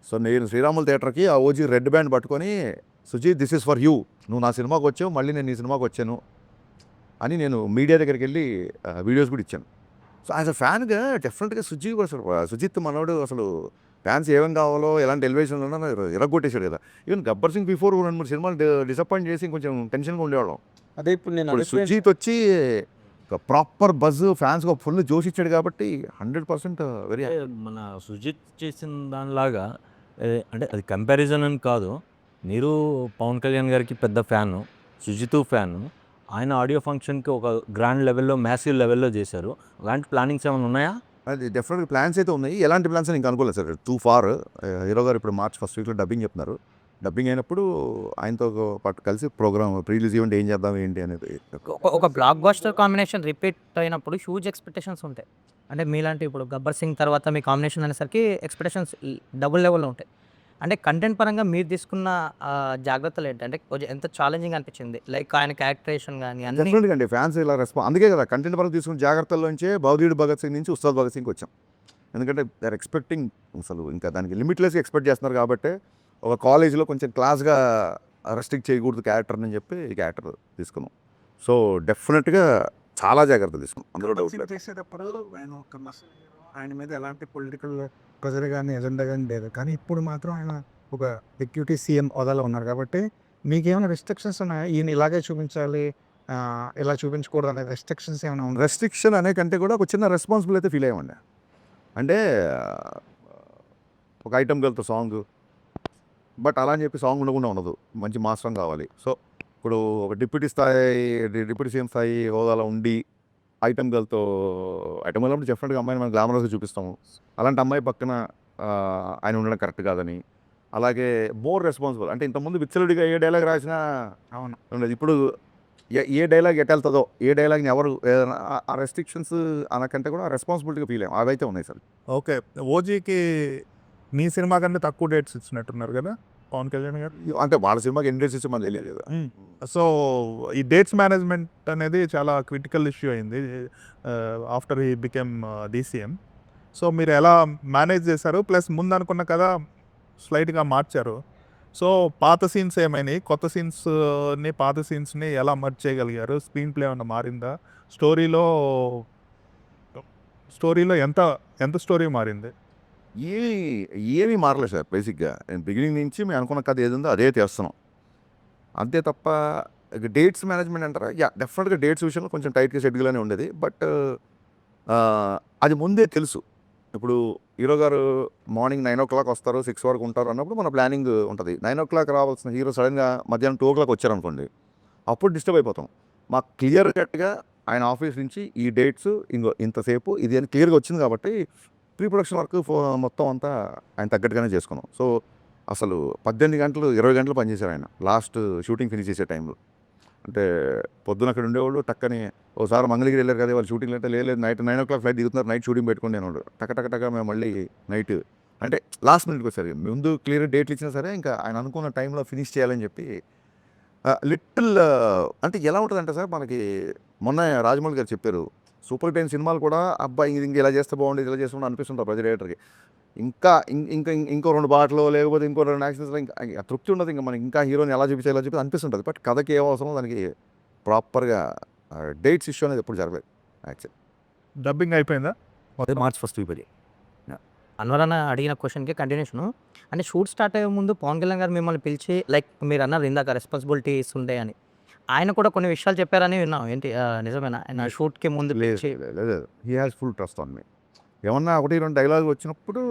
సో నేను శ్రీరాములు థియేటర్కి ఆ ఓజీ రెడ్ బ్యాండ్ పట్టుకొని Sujeeth this is for you, నువ్వు నా సినిమాకి వచ్చావు, మళ్ళీ నేను నీ సినిమాకి వచ్చాను అని నేను మీడియా దగ్గరికి వెళ్ళి వీడియోస్ కూడా ఇచ్చాను. సో యాజ్ అ ఫ్యాన్గా డెఫినెట్గా సుజిత్ మనోడు అసలు ఫ్యాన్స్ ఏమేమి కావాలో ఎలాంటి ఎలివేషన్లు ఉన్నా ఇరగొట్టేశాడు కదా. ఈవెన్ గబ్బర్ సింగ్ బిఫోర్ 2-3 సినిమాలు డిసప్పాయింట్ చేసి కొంచెం టెన్షన్గా ఉండేవాళ్ళం. అదే ఇప్పుడు నేను ఇప్పుడు సుజిత్ వచ్చి ఒక ప్రాపర్ బజ్ ఫ్యాన్స్కి ఫుల్ జోష్ ఇచ్చాడు కాబట్టి 100% వెరీ అంటే మన సుజిత్ చేసిన దానిలాగా అంటే అది కంపారిజన్ అని కాదు. మీరు పవన్ కళ్యాణ్ గారికి పెద్ద ఫ్యాను, సుజిత్ ఫ్యాను. ఆయన ఆడియో ఫంక్షన్‌కి ఒక గ్రాండ్ లెవెల్‌లో, మ్యాసివ్ లెవెల్‌లో చేశారు. అలాంటి ప్లానింగ్స్ ఏమైనా ఉన్నాయా? అది డెఫినెట్గా ప్లాన్స్ అయితే ఉన్నాయి. ఎలాంటి ప్లాన్స్ అని ఇంకా అనుకోలేదు సార్. Two far. హీరో గారు ఇప్పుడు మార్చ్ ఫస్ట్ వీక్లో డబ్బింగ్ చెప్తున్నారు. డబ్బింగ్ అయినప్పుడు ఆయనతో పాటు కలిసి ప్రోగ్రామ్ ప్రీ రిలీజ్ ఈవెంట్ ఏం చేద్దాం ఏంటి అనేది. ఒక బ్లాక్ బస్టర్ కాంబినేషన్ రిపీట్ అయినప్పుడు హ్యూజ్ ఎక్స్పెక్టేషన్స్ ఉంటాయి. అంటే మీలాంటి ఇప్పుడు 'గబ్బర్ సింగ్' తర్వాత మీ కాంబినేషన్ అనేసరికి ఎక్స్పెక్టేషన్స్ డబుల్ లెవెల్‌లో ఉంటాయి. అంటే కంటెంట్ పరంగా మీరు తీసుకున్న జాగ్రత్తలు ఏంటి? అంటే కొంచెం ఎంత ఛాలెంజింగ్ అనిపించింది? లైక్ ఆయన క్యారెక్టరేషన్ గాని అన్నీ డెఫినెట్గా అండి ఫ్యాన్స్ ఇలా అందుకే కదా కంటెంట్ పరంగా తీసుకున్న జాగ్రత్తల్లోంచే భవదీయుడు భగత్ సింగ్ నుంచి ఉస్తాద్ భగత్ సింగ్కి వచ్చాం. ఎందుకంటే దే ఆర్ ఎక్స్పెక్టింగ్ అసలు ఇంకా దానికి లిమిట్లెస్గా ఎక్స్పెక్ట్ చేస్తున్నారు కాబట్టి ఒక కాలేజీలో కొంచెం క్లాస్గా రెస్ట్రిక్ట్ చేయకూడదు క్యారెక్టర్ అని చెప్పి ఈ క్యారెక్టర్ తీసుకున్నాం. సో డెఫినెట్గా చాలా జాగ్రత్తలు తీసుకున్నాం, అందులో డౌట్ లేదు. చేసేటప్పుడు ఆయన మీద ఎలాంటి పొలిటికల్ ప్రెజర్ కానీ ఎజెండా కానీ లేదు. కానీ ఇప్పుడు మాత్రం ఆయన ఒక డిప్యూటీ సీఎం హోదాలో ఉన్నారు కాబట్టి మీకేమైనా రెస్ట్రిక్షన్స్ ఉన్నాయా? ఈయన ఇలాగే చూపించాలి, ఇలా చూపించకూడదు అనే రెస్ట్రిక్షన్స్ ఏమైనా ఉన్నాయి? రెస్ట్రిక్షన్ అనే కంటే కూడా ఒక చిన్న రెస్పాన్సిబుల్ అయితే ఫీల్ అయ్యామండి. అంటే ఒక ఐటమ్ గర్ల్తో సాంగ్, బట్ అలా అని చెప్పి సాంగ్ ఉండకుండా ఉండదు, మంచి మాస్ సాంగ్ కావాలి. సో ఇప్పుడు ఒక డిప్యూటీ సీఎం స్థాయి హోదాలో ఉండి ఐటమ్ గర్ల్తో ఐటమ్ గర్ల్ డెఫినెట్గా అమ్మాయిని మనం గ్లామరస్గా చూపిస్తాము. అలాంటి అమ్మాయి పక్కన ఆయన ఉండడం కరెక్ట్ కాదని. అలాగే మోర్ రెస్పాన్సిబుల్ అంటే ఇంతకుముందు విచ్చలుడిగా ఏ డైలాగ్ రాసినా అవును. ఉండదు. ఇప్పుడు ఏ డైలాగ్ ఎటెళ్తుందో, ఏ డైలాగ్ని ఎవరు ఆ రెస్ట్రిక్షన్స్ అనకంటే కూడా రెస్పాన్సిబిలిటీగా ఫీల్ అయ్యాం. అవైతే ఉన్నాయి సార్. ఓకే. ఓజీకి మీ సినిమా కంటే తక్కువ డేట్స్ ఇచ్చినట్టున్నారు కదా పవన్ కళ్యాణ్ గారు. అంటే వాళ్ళ సినిమాకి ఎన్ని డేట్స్ ఇచ్చి మనకు తెలియదు కదా. సో ఈ డేట్స్ మేనేజ్మెంట్ అనేది చాలా క్రిటికల్ ఇష్యూ అయింది ఆఫ్టర్ ఈ బికెమ్ డీసీఎం. సో మీరు ఎలా మేనేజ్ చేశారు? ప్లస్ ముందు అనుకున్న కదా స్లైట్గా మార్చారు. సో పాత సీన్స్ ఏమైనాయి, కొత్త సీన్స్ని పాత సీన్స్ని ఎలా మర్జ్ చేయగలిగారు? స్క్రీన్ ప్లే ఏమన్నా మారిందా? స్టోరీలో ఎంత స్టోరీ మారింది? ఏమీ మారలేదు సార్. బేసిక్గా బిగినింగ్ నుంచి మేము అనుకున్న కథ ఏది ఉందో అదే చేస్తున్నాం అంతే తప్ప డేట్స్ మేనేజ్మెంట్ అంటారా, డెఫినెట్గా డేట్స్ విషయంలో కొంచెం టైట్గా షెడ్యూల్గానే ఉండేది. బట్ అది ముందే తెలుసు. ఇప్పుడు హీరో గారు మార్నింగ్ 9 o'clock వస్తారు, 6 వరకు ఉంటారు అన్నప్పుడు మన ప్లానింగ్ ఉంటుంది. 9 o'clock రావాల్సిన హీరో సడన్గా మధ్యాహ్నం 2 o'clock వచ్చారనుకోండి, అప్పుడు డిస్టర్బ్ అయిపోతాం. మాకు క్లియర్ కట్గా ఆయన ఆఫీస్ నుంచి ఈ డేట్స్ ఇంతసేపు ఇది అని క్లియర్గా వచ్చింది కాబట్టి ప్రీ ప్రొడక్షన్ వర్క్ మొత్తం అంతా ఆయన తగ్గట్టుగానే చేసుకున్నాం. సో అసలు 18 గంటలు 20 గంటలు పనిచేశారు ఆయన లాస్ట్ షూటింగ్ ఫినిష్ చేసే టైంలో. అంటే పొద్దున అక్కడ ఉండేవాళ్ళు టక్కని ఓసారి మంగళగిరి వెళ్ళారు కదా వాళ్ళు షూటింగ్ అంటే లేదు నైట్ 9 o'clock ఫ్లైట్ దిగుతున్నారు, నైట్ షూటింగ్ పెట్టుకుని నేను టక్క మేము మళ్ళీ నైట్ అంటే లాస్ట్ మినిట్కి వచ్చారు. ముందు క్లియర్ డేట్లు ఇచ్చినా సరే ఇంకా ఆయన అనుకున్న టైంలో ఫినిష్ చేయాలని చెప్పి లిటిల్ అంటే ఎలా ఉంటుందంటే సార్ మనకి మొన్న రాజమౌళి గారు చెప్పారు సూపర్ 10 సినిమాలు కూడా అబ్బాయి ఇంక ఇలా చేస్తే బాగుండేది ఇలా చేస్తే అనిపిస్తుంటారు ప్రతి డైరెక్టర్కి. ఇంకో 2 పాటలు లేకపోతే ఇంకో 2 యాక్షన్స్లో ఇంకా తృప్తి ఉండదు. ఇంకా మనకి ఇంకా హీరోని ఎలా చూపించాలి ఎలా చూపించి అనిపిస్తుంటుంది. బట్ కథకి ఏం అవసరం దానికి ప్రాపర్గా డేట్స్ ఇష్యూ అనేది ఎప్పుడు జరగలేదు. యాక్చువల్లీ డబ్బింగ్ అయిపోయిందా? అదే మార్చ్ ఫస్ట్ వీక్ అది. అన్వర్ అన్న అడిగిన క్వశ్చన్కి కంటిన్యూషను. అంటే షూట్ స్టార్ట్ అయ్యే ముందు పవన్ కళ్యాణ్ గారు మిమ్మల్ని పిలిచి లైక్ మీరు అన్నారు ఇందాక రెస్పాన్సిబిలిటీస్ ఉంటాయి అని, ఆయన కూడా కొన్ని విషయాలు చెప్పారని విన్నాం. ఏంటి నిజమేనా? ఆయన షూట్కి ముందు పిలిచి లేదు he has full trust on me. ఏమన్నా 1-2 డైలాగ్ వచ్చినప్పుడు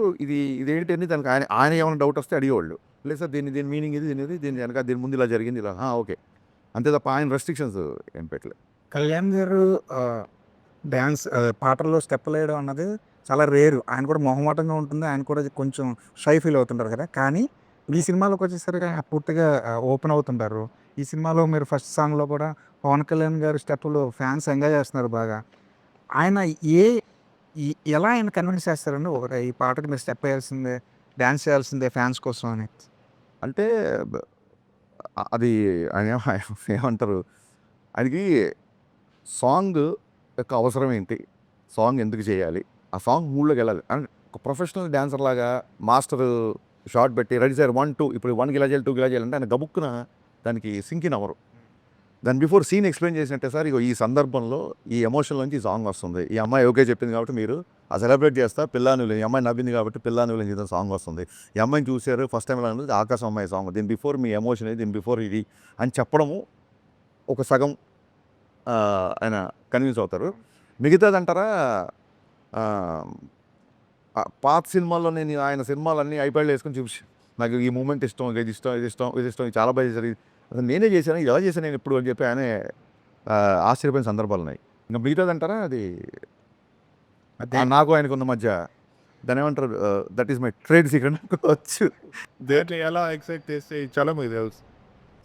ఇదేంటి అని దానికి ఆయన ఏమైనా డౌట్ వస్తే అడిగేవాళ్ళు. లేదు సార్ దీని మీనింగ్ దీని వెనక దీని ముందు ఇలా జరిగింది ఇలా ఓకే అంతే తప్ప ఆయన రెస్ట్రిక్షన్స్ ఏం పెట్టలేదు. కళ్యాణ్ గారు డ్యాన్స్ పాటల్లో స్టెప్పులు వేయడం అన్నది చాలా రేరు. ఆయన కూడా మొహమాటంగా ఉంటుంది, ఆయన కూడా కొంచెం షై ఫీల్ అవుతుంటారు కదా. కానీ ఈ సినిమాలోకి వచ్చేసరికి ఆయన పూర్తిగా ఓపెన్ అవుతుంటారు. ఈ సినిమాలో మీరు ఫస్ట్ సాంగ్లో కూడా పవన్ కళ్యాణ్ గారి స్టెప్పులు ఫ్యాన్స్ ఎంజాయ్ చేస్తున్నారు బాగా. ఆయన ఎలా ఆయన కన్విన్స్ చేస్తారండి ఒకటి ఈ పాటకి మీరు స్టెప్ వేయాల్సిందే, డ్యాన్స్ చేయాల్సిందే ఫ్యాన్స్ కోసం అని? అంటే అది ఆయన ఏమంటారు ఆయనకి సాంగ్ యొక్క అవసరం ఏంటి, సాంగ్ ఎందుకు చేయాలి, ఆ సాంగ్ మూడ్లోకి వెళ్ళాలి. అండ్ ఒక ప్రొఫెషనల్ డ్యాన్సర్ లాగా మాస్టర్ షార్ట్ పెట్టి రెడీ సార్ 1 2 ఇప్పుడు 1 గిలా చేయాలి 2 గిలా చేయాలంటే ఆయన గబుక్కున దానికి సింకిన్ అవ్వరు. దాని బిఫోర్ సీన్ ఎక్స్ప్లెయిన్ చేసినట్టే సార్ ఇగో ఈ సందర్భంలో ఈ ఎమోషన్ నుంచి ఈ సాంగ్ వస్తుంది, ఈ అమ్మాయి ఓకే చెప్పింది కాబట్టి మీరు ఆ సెలబ్రేట్ చేస్తా పిల్లానులు, ఈ అమ్మాయి నవ్వింది కాబట్టి పిల్లానులు చేసిన సాంగ్ వస్తుంది, ఈ అమ్మాయిని చూశారు ఫస్ట్ టైం ఎలా ఉంది ఆకాశం అమ్మాయి సాంగ్, దీని బిఫోర్ మీ ఎమోషన్ దీని బిఫోర్ ఇది అని చెప్పడము ఒక సగం ఆయన కన్విన్స్ అవుతారు. మిగతాదంటారా పాత సినిమాల్లో నేను ఆయన సినిమాలన్నీ ఐప్యాడ్లో వేసుకొని చూపించి నాకు ఈ మూమెంట్ ఇష్టం, ఇది ఇష్టం, ఇది ఇష్టం, ఇది ఇష్టం, ఇది చాలా బాగా చేశారు, అసలు నేనే చేశాను, ఇది ఎలా చేశాను నేను ఇప్పుడు అని చెప్పి ఆయనే ఆశ్చర్యపోయిన సందర్భాలు ఉన్నాయి. ఇంకా మిగతాదంటారా అది నాకు ఆయనకు ఉన్న మధ్య దాని ఏమంటారు, that is my trade secret అనుకోవచ్చు. దేంట్లో ఎలా ఎక్సైట్ చేస్తే చాలా మీకు తెలుసు.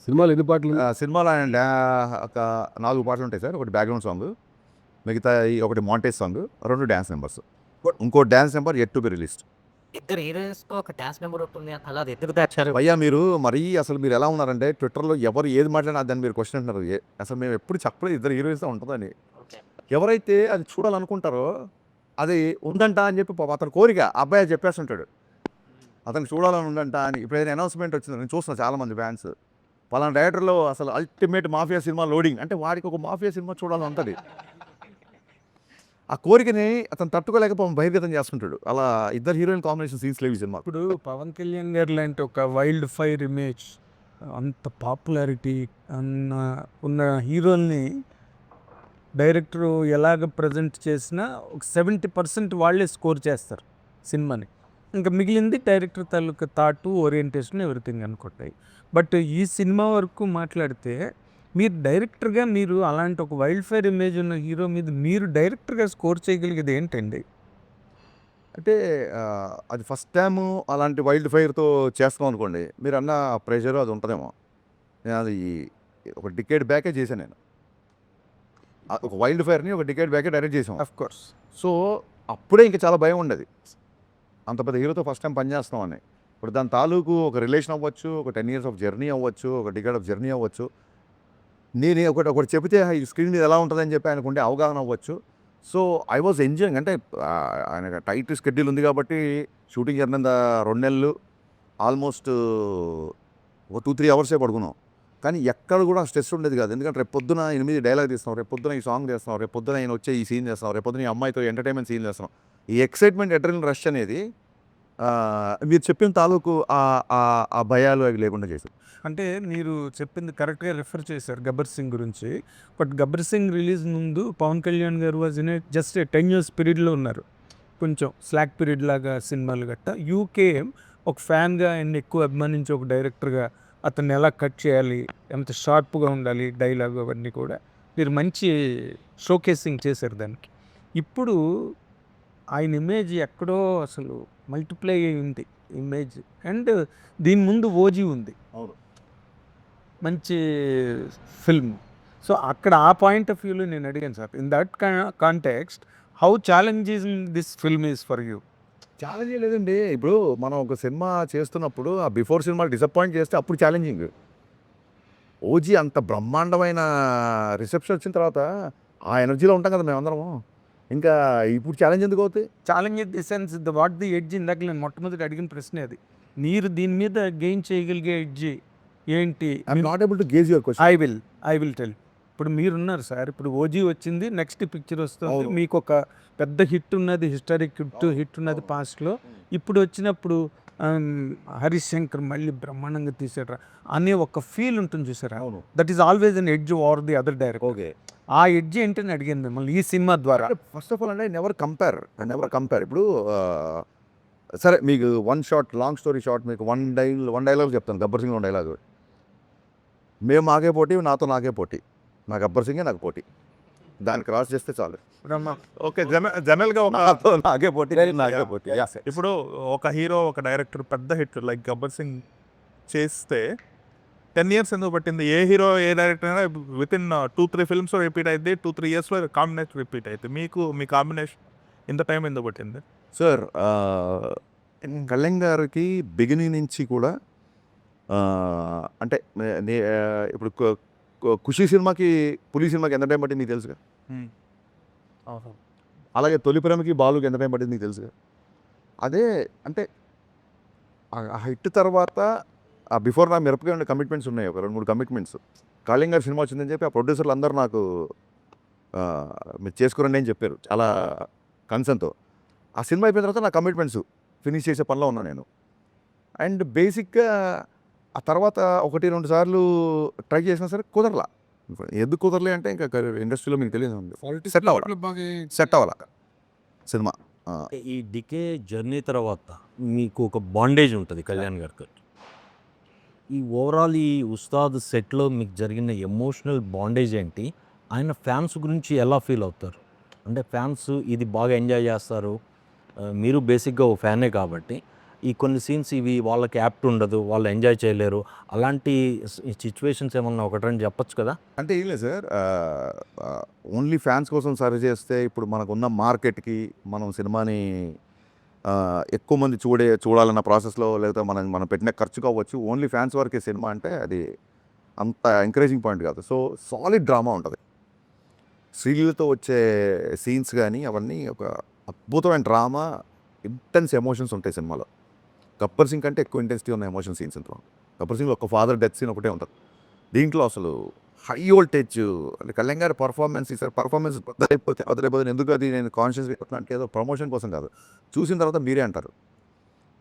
సినిమాలు ఎన్ని పాటలు సినిమాలో ఆయన ఒక 4 పాటలు ఉంటాయి సార్. ఒకటి బ్యాక్గ్రౌండ్ సాంగ్, మిగతా ఒకటి మాంటేజ్ సాంగ్, 2 డ్యాన్స్ నెంబర్స్, ఇంకో dance number yet to be released. ఇద్దరు హీరోయిన్స్తో ఒక డాన్స్ నెంబర్ ఉంటుంది అలా అది ఎదురు దాచారు. భయ్యా మీరు మరీ అసలు మీరు ఎలా ఉన్నారంటే ట్విట్టర్లో ఎవరు ఏది మాట్లాడినా దాన్ని మీరు క్వశ్చన్ అంటున్నారు. అసలు మేము ఎప్పుడు చెప్పలేదు ఇద్దరు హీరోయిన్స్తో ఉంటుందని. ఎవరైతే అది చూడాలనుకుంటారో అది ఉందంట అని చెప్పి అతని కోరిక అబ్బాయి చెప్పేస్తుంటాడు, అతనికి చూడాలని ఉందంట అని. ఇప్పుడు ఏదైనా అనౌన్స్మెంట్ వచ్చింది, నేను చూస్తున్నా చాలామంది ఫ్యాన్స్ పలానా డైరెక్టర్లో అసలు అల్టిమేట్ మాఫియా సినిమా లోడింగ్ అంటే వాడికి ఒక మాఫియా సినిమా చూడాలని ఉంటుంది. ఆ కోరికని అతను తట్టుకోలేకపోవడం బహిర్గతం చేస్తుంటాడు. అలా ఇద్దరు హీరోయిన్ కాంబినేషన్ సీన్స్ లేవు ఈ సినిమా. ఇప్పుడు పవన్ కళ్యాణ్ గారు లాంటి ఒక వైల్డ్ ఫైర్ ఇమేజ్, అంత పాపులారిటీ ఉన్న హీరోల్ని డైరెక్టర్ ఎలాగ ప్రజెంట్ చేసినా ఒక 70% వాళ్ళే స్కోర్ చేస్తారు సినిమాని. ఇంకా మిగిలింది డైరెక్టర్ తాలూకా థాటు, ఓరియంటేషన్, ఎవ్రీథింగ్ అనుకుంటాయి. బట్ ఈ సినిమా వరకు మాట్లాడితే మీరు డైరెక్టర్గా మీరు అలాంటి ఒక వైల్డ్ ఫైర్ ఇమేజ్ ఉన్న హీరో మీద మీరు డైరెక్టర్గా స్కోర్ చేయగలిగేది ఏంటండి? అంటే అది ఫస్ట్ టైము అలాంటి వైల్డ్ ఫైర్తో చేస్తాం అనుకోండి, మీరు అన్న ప్రెషర్ అది ఉంటుందేమో. నేను అది ఒక డికేడ్ బ్యాకే చేశాను నేను. ఒక వైల్డ్ ఫైర్ని ఒక డికేడ్ బ్యాకే డైరెక్ట్ చేసాం. Of course. సో అప్పుడే ఇంకా చాలా భయం ఉండేది, అంత పెద్ద హీరోతో ఫస్ట్ టైం పనిచేస్తామని. ఇప్పుడు దాని తాలూకు ఒక రిలేషన్ అవ్వచ్చు, ఒక 10 years ఆఫ్ జర్నీ అవ్వచ్చు, ఒక డికేడ్ ఆఫ్ జర్నీ అవ్వచ్చు. నేను ఒకటి చెబితే ఈ స్క్రీన్ మీద ఎలా ఉంటుందని చెప్పి ఆయనకు ఉండే అవగాహన అవ్వచ్చు. So I was enjoying. అంటే ఆయన టైట్ షెడ్యూల్ ఉంది కాబట్టి షూటింగ్ జరిగిన 2 నెలలు ఆల్మోస్ట్ ఒక 2-3 అవర్సే పడుకున్నాం. కానీ ఎక్కడ కూడా స్ట్రెస్ ఉండేది కాదు. ఎందుకంటే రేపు పొద్దున 8 డైలాగ్ తీస్తాం, రేపు పొద్దున ఈ సాంగ్ చేస్తాం, రేపు పొద్దున ఆయన వచ్చే ఈ సీన్ చేస్తాం, రేపు పొద్దున ఈ అమ్మాయితో ఎంటర్టైన్మెంట్ సీన్ చేస్తాం. ఈ ఎక్సైట్మెంట్, అడ్రినల్ రష్ అనేది మీరు చెప్పిన తాలూకు ఆ భయాలు అవి లేకుండా చేశారు. అంటే మీరు చెప్పింది కరెక్ట్గా రిఫర్ చేశారు గబ్బర్ సింగ్ గురించి. బట్ గబ్బర్ సింగ్ రిలీజ్ ముందు పవన్ కళ్యాణ్ గారు వాజ్ ఇన్ జస్ట్ 10 years పీరియడ్లో ఉన్నారు. కొంచెం స్లాక్ పీరియడ్ లాగా సినిమాలు గట్ట. యూకే ఒక ఫ్యాన్గా ఆయన్ని ఎక్కువ అభిమానించి ఒక డైరెక్టర్గా అతన్ని ఎలా కట్ చేయాలి, ఎంత షార్ప్గా ఉండాలి డైలాగ్, అవన్నీ కూడా మీరు మంచి షోకేసింగ్ చేశారు దానికి. ఇప్పుడు ఆయన ఇమేజ్ ఎక్కడో అసలు మల్టిప్లై అయి ఉంది ఇమేజ్. అండ్ దీని ముందు ఓజీ ఉంది, అవును, మంచి ఫిల్మ్. సో అక్కడ ఆ పాయింట్ ఆఫ్ వ్యూలో నేను అడిగాను sir, in that context how challenging this film is for you? Challenge లేదండి. ఇప్పుడు మనం ఒక సినిమా చేస్తున్నప్పుడు ఆ బిఫోర్ సినిమా డిసప్పాయింట్ చేస్తే అప్పుడు ఛాలెంజింగ్. ఓజీ అంత బ్రహ్మాండమైన రిసెప్షన్ వచ్చిన తర్వాత ఆ ఎనర్జీలో ఉంటాం కదా మేమందరము. ఇంకా ఇప్పుడు ఛాలెంజ్ ఎందుకు అవుతాయి? Challenge in the sense what the edge, ఇందాక నేను మొట్టమొదటి అడిగిన ప్రశ్నే అది. మీరు దీని మీద గెయిన్ చేయగలిగే ఎడ్జ్ ఏంటి? I'm not able to gauge your question. I will tell. ఇప్పుడు మీరున్నారు సార్, ఇప్పుడు ఓజీ వచ్చింది, నెక్స్ట్ పిక్చర్ వస్తుంది, అవును. మీకు ఒక పెద్ద హిట్ ఉన్నది, హిస్టారిక్ హిట్ ఉన్నది పాస్ట్లో. ఇప్పుడు వచ్చినప్పుడు హరీష్ శంకర్ మళ్ళీ బ్రహ్మాండంగా తీసారా అనే ఒక ఫీల్ ఉంటుంది చూసారా, అవును, that is always an edge over the other director. Okay. ఆ ఎడ్జ్ ఏంటని అడిగాను మిమ్మల్ని ఈ సినిమా ద్వారా. ఫస్ట్ ఆఫ్ ఆల్ అంటే నెవర్ కంపేర్. ఇప్పుడు సరే మీకు one shot, long story short, మీకు వన్ డైలాగ్ చెప్తాను. గబ్బర్ సింగ్ 1 డైలాగ్. మేము మాకే పోటీ, నాతో నాకే పోటీ, నా గబ్బర్ సింగే నాకు పోటీ, దాన్ని క్రాస్ చేస్తే చాలు. ఓకే, జనరల్గా ఒక నాతో నాకే పోటీ, నాకే పోటీ. ఇప్పుడు ఒక హీరో, ఒక డైరెక్టర్ పెద్ద హిట్ లైక్ గబ్బర్ సింగ్ చేస్తే 10 years ఎందుకు పట్టింది? ఏ హీరో, ఏ డైరెక్టర్ అయినా విత్ ఇన్ 2-3 films రిపీట్ అయితే 2-3 yearsలో కాంబినేషన్ రిపీట్ అయితే మీ కాంబినేషన్ ఇంత టైం ఎందుకు పట్టింది? సార్ కళ్యాణ్ గారికి బిగినింగ్ నుంచి కూడా అంటే ఇప్పుడు ఖుషి సినిమాకి, పులి సినిమాకి ఎంత టైం పట్టింది నీకు తెలుసుగా. అలాగే తొలి ప్రేమకి, బాలుకి ఎంత టైం పట్టింది నీకు తెలుసుగా. అదే అంటే ఆ హిట్ తర్వాత ఆ బిఫోర్ నా మిరపకాయ ఉండే కమిట్మెంట్స్ ఉన్నాయి, ఒక 2-3 కమిట్మెంట్స్. కళ్యాణ్ గారి సినిమా వచ్చిందని చెప్పి ఆ ప్రొడ్యూసర్లు అందరూ నాకు మీరు చేసుకురండి అని చెప్పారు చాలా కన్సర్న్తో. ఆ సినిమా అయిపోయిన తర్వాత నా కమిట్మెంట్స్ ఫినిష్ చేసే పనిలో ఉన్నాను నేను. అండ్ బేసిక్గా ఆ తర్వాత 1-2 సార్లు ట్రై చేసినా సరే కుదరలా. ఎందుకు కుదరలే అంటే ఇంకా ఇండస్ట్రీలో మీకు తెలియదు ఉంది సెట్ అవ్వాల సినిమా. ఈ డికే జర్నీ తర్వాత మీకు ఒక బాండేజ్ ఉంటుంది కళ్యాణ్ గారికి. ఈ ఓవరాల్ ఈ ఉస్తాద్ సెట్లో మీకు జరిగిన ఎమోషనల్ బాండేజ్ ఏంటి? ఆయన ఫ్యాన్స్ గురించి ఎలా ఫీల్ అవుతారు? అంటే ఫ్యాన్స్ ఇది బాగా ఎంజాయ్ చేస్తారు, మీరు బేసిక్గా ఓ ఫ్యానే కాబట్టి ఈ కొన్ని సీన్స్ ఇవి వాళ్ళకి యాప్ట్ ఉండదు, వాళ్ళు ఎంజాయ్ చేయలేరు, అలాంటి సిచ్యువేషన్స్ ఏమన్నా ఒకటి రెండు చెప్పొచ్చు కదా? అంటే ఏం లేదు సార్, ఓన్లీ ఫ్యాన్స్ కోసం సర్వ్ చేస్తే ఇప్పుడు మనకున్న మార్కెట్కి మనం సినిమాని ఎక్కువ మంది చూడాలన్న ప్రాసెస్లో, లేదా మనం పెట్టిన ఖర్చు కావచ్చు, ఓన్లీ ఫ్యాన్స్ వరకే సినిమా అంటే అది అంత ఎంకరేజింగ్ పాయింట్ కాదు. సో సాలిడ్ డ్రామా ఉంటుంది, స్త్రీలతో వచ్చే సీన్స్ కానీ అవన్నీ ఒక అద్భుతమైన డ్రామా, ఇంటెన్స్ ఎమోషన్స్ ఉంటాయి సినిమాలో. గబ్బర్ సింగ్ కంటే ఎక్కువ ఇంటెన్సిటీ ఉన్న ఎమోషన్ సీన్స్ ఇంట్లో. గబ్బర్ సింగ్ ఒక ఫాదర్ డెత్ సీన్ ఒకటే ఉంటుంది, దీంట్లో అసలు హై వోల్టేజ్. అంటే కళ్యాణ్ గారి పర్ఫార్మెన్స్ ఈసారి పర్ఫార్మెన్స్ వదిలేకపోతే ఎందుకు అది నేను కాన్షియస్ అంటే ఏదో ప్రమోషన్ కోసం కాదు, చూసిన తర్వాత మీరే అంటారు.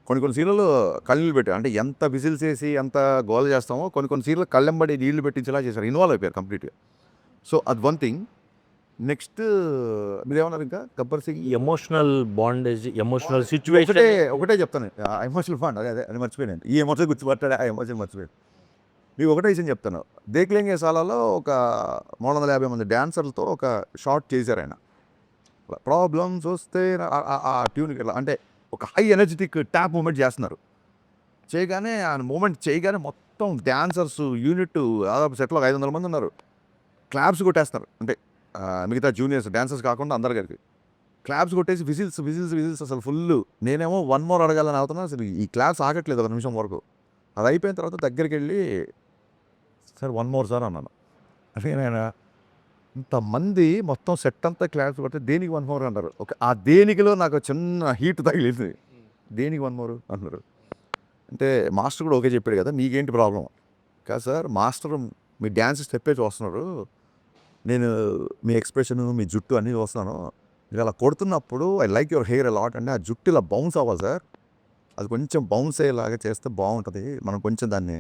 కొన్ని సీన్లలో కళ్ళు పెట్టి, అంటే ఎంత విజిల్స్ వేసి ఎంత గోల్ చేస్తామో కొన్ని సీన్లు కళ్ళెంబడి నీళ్లు పెట్టించేలా చేశారు, ఇన్వాల్వ్ అయిపోయారు కంప్లీట్గా. సో అది వన్ థింగ్. నెక్స్ట్ మీరేమన్నారు ఇంకా Gabbar Singh emotional bondage, emotional situation ఒకటే చెప్తాను, ఎమోషనల్ ఫండ్ అది మర్చిపోయాను, ఈ ఎమోషన్ గుర్తుపట్టాడు, ఆ ఎమోషన్ మర్చిపోయాను. మీకు ఒకటే విషయం చెప్తాను, దేక్లేంగే సాలాలో ఒక 350 మంది డ్యాన్సర్లతో ఒక షార్ట్ చేశారు ఆయన. ప్రాబ్లమ్స్ వస్తే ఆ ట్యూన్కి ఎలా అంటే ఒక హై ఎనర్జెటిక్ ట్యాప్ మూమెంట్ చేస్తున్నారు, చేయగానే ఆ మూమెంట్ చేయగానే మొత్తం డ్యాన్సర్స్ యూనిట్ దాదాపు సెట్లో 500 మంది ఉన్నారు, క్లాప్స్ కొట్టేస్తున్నారు. అంటే మిగతా జూనియర్స్ డ్యాన్సర్స్ కాకుండా అందరు కలిపి క్లాప్స్ కొట్టేసి విజిల్స్ అసలు ఫుల్. నేనేమో 1 more అడగాలని అవుతున్నా, అసలు ఈ క్లాప్స్ ఆగట్లేదు ఒక నిమిషం వరకు. అది అయిపోయిన తర్వాత దగ్గరికి వెళ్ళి సార్ 1 more సార్ అన్నాను. అంటే నేను ఇంతమంది మొత్తం సెట్ అంతా క్లాప్స్ కొడితే దేనికి 1 more అన్నారు. ఓకే, ఆ దేనికిలో నాకు చిన్న హీట్ తగిలింది, దేనికి 1 more అన్నారు. అంటే మాస్టర్ కూడా ఓకే చెప్పాడు కదా, నీకేంటి ప్రాబ్లం కాదు సార్, మాస్టర్ మీ డ్యాన్స్ స్టెప్పే చూస్తున్నారు, నేను మీ ఎక్స్ప్రెషన్ మీ జుట్టు అన్నీ చూస్తున్నాను, మీరు అలా కొడుతున్నప్పుడు I like your hair a lot అంటే ఆ జుట్టు ఇలా బౌన్స్ అవ్వాలి సార్, అది కొంచెం బౌన్స్ అయ్యేలాగా చేస్తే బాగుంటుంది, మనం కొంచెం దాన్ని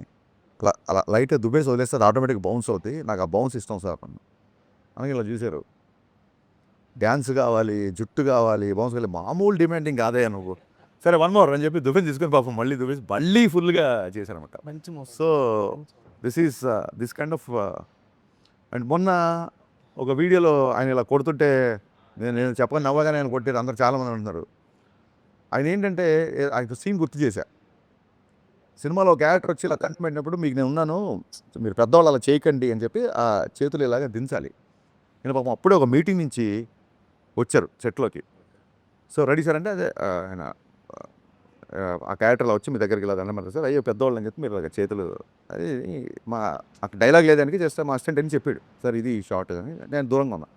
అలా లైట్గా దుబ్బేసి వదిలేస్తే అది ఆటోమేటిక్ బౌన్స్ అవుతుంది, నాకు ఆ బౌన్స్ ఇష్టం సార్ మనకి ఇలా చూశారు. డ్యాన్స్ కావాలి, జుట్టు కావాలి, బౌన్స్ కావాలి, మామూలు డిమాండింగ్ కాదే నువ్వు, సరే 1 more అని చెప్పి దుబ్బేసి తీసుకొని పాపం మళ్ళీ ఫుల్గా చేశారనమాట. మంచి so this kind of. And మొన్న ఒక వీడియోలో ఆయన ఇలా కొడుతుంటే నేను చెప్పని నవ్వగానే ఆయన కొట్టారు, అందరు చాలామంది అంటున్నారు. ఆయన ఏంటంటే ఆయన సీన్ గుర్తు చేశా, సినిమాలో క్యారెక్టర్ వచ్చి ఇలా కంటి పెట్టినప్పుడు మీకు నేను ఉన్నాను, మీరు పెద్దవాళ్ళు అలా చేయకండి అని చెప్పి ఆ చేతులు ఇలాగ దించాలి. నేను పాపం అప్పుడే ఒక మీటింగ్ నుంచి వచ్చారు సెట్లోకి. సో రెడీ సార్ అంటే అదే ఆయన ఆ క్యారెక్టర్లో వచ్చి మీ దగ్గరికి ఇలా దండం పెడతారు సార్, అయ్యో పెద్దవాళ్ళు అని చెప్పి మీరు ఇలాగ చేతులు, అది మా అక్కడ డైలాగ్ లేదానికి చేస్తే మా అసిస్టెంట్ అని చెప్పాడు సార్ ఇది షార్ట్ అని. నేను దూరంగా ఉన్నా,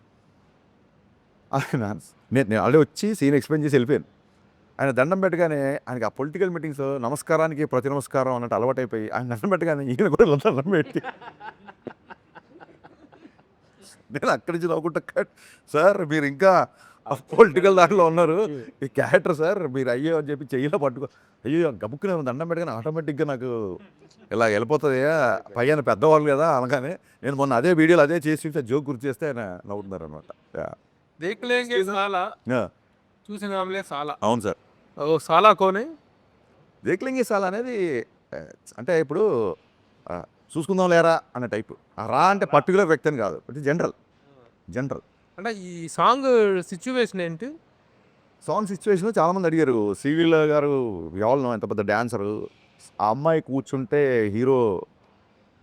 నేను ఆల్రెడీ వచ్చి సీన్ ఎక్స్ప్లెయిన్ చేసి వెళ్ళిపోయాను. ఆయన దండం పెట్టగానే ఆయనకి ఆ పొలిటికల్ మీటింగ్స్ నమస్కారానికి ప్రతి నమస్కారం అన్నట్టు అలవాటైపోయి ఆయన దండం పెట్టగానే ఈయన కూడా దండం పెట్టి నేను అక్కడి నుంచి నవ్వుకుంటా, సార్ మీరు ఇంకా పొలిటికల్ దాంట్లో ఉన్నారు, ఈ క్యారెక్టర్ సార్ మీరు అయ్యో అని చెప్పి చెయ్యిలో పట్టుకో, అయ్యో గబుక్కునే దండం పెట్టగానే ఆటోమేటిక్గా నాకు ఇలా వెళ్ళిపోతుంది, పైన పెద్దవాళ్ళు కదా అనగానే. నేను మొన్న అదే వీడియోలో అదే చేసి జోక్ గుర్తు చేస్తే ఆయన నవ్వుతున్నారు అనమాట. దేక్లేంగే సాలా చూసిన సాలా. అవును సార్, ఓ సాలా కోనే దేక్లేంగే సాలా అనేది అంటే ఇప్పుడు చూసుకుందాం లేరా అనే టైపు. ఆ రా అంటే పర్టికులర్ వ్యక్తి అని కాదు, ఇది జనరల్. అంటే ఈ సాంగ్ సిచ్యువేషన్ ఏంటి? సాంగ్ సిచ్యువేషన్ చాలామంది అడిగారు, శ్రీలీల గారు ఎవరు ఎంత పెద్ద డ్యాన్సరు, ఆ అమ్మాయి కూర్చుంటే హీరో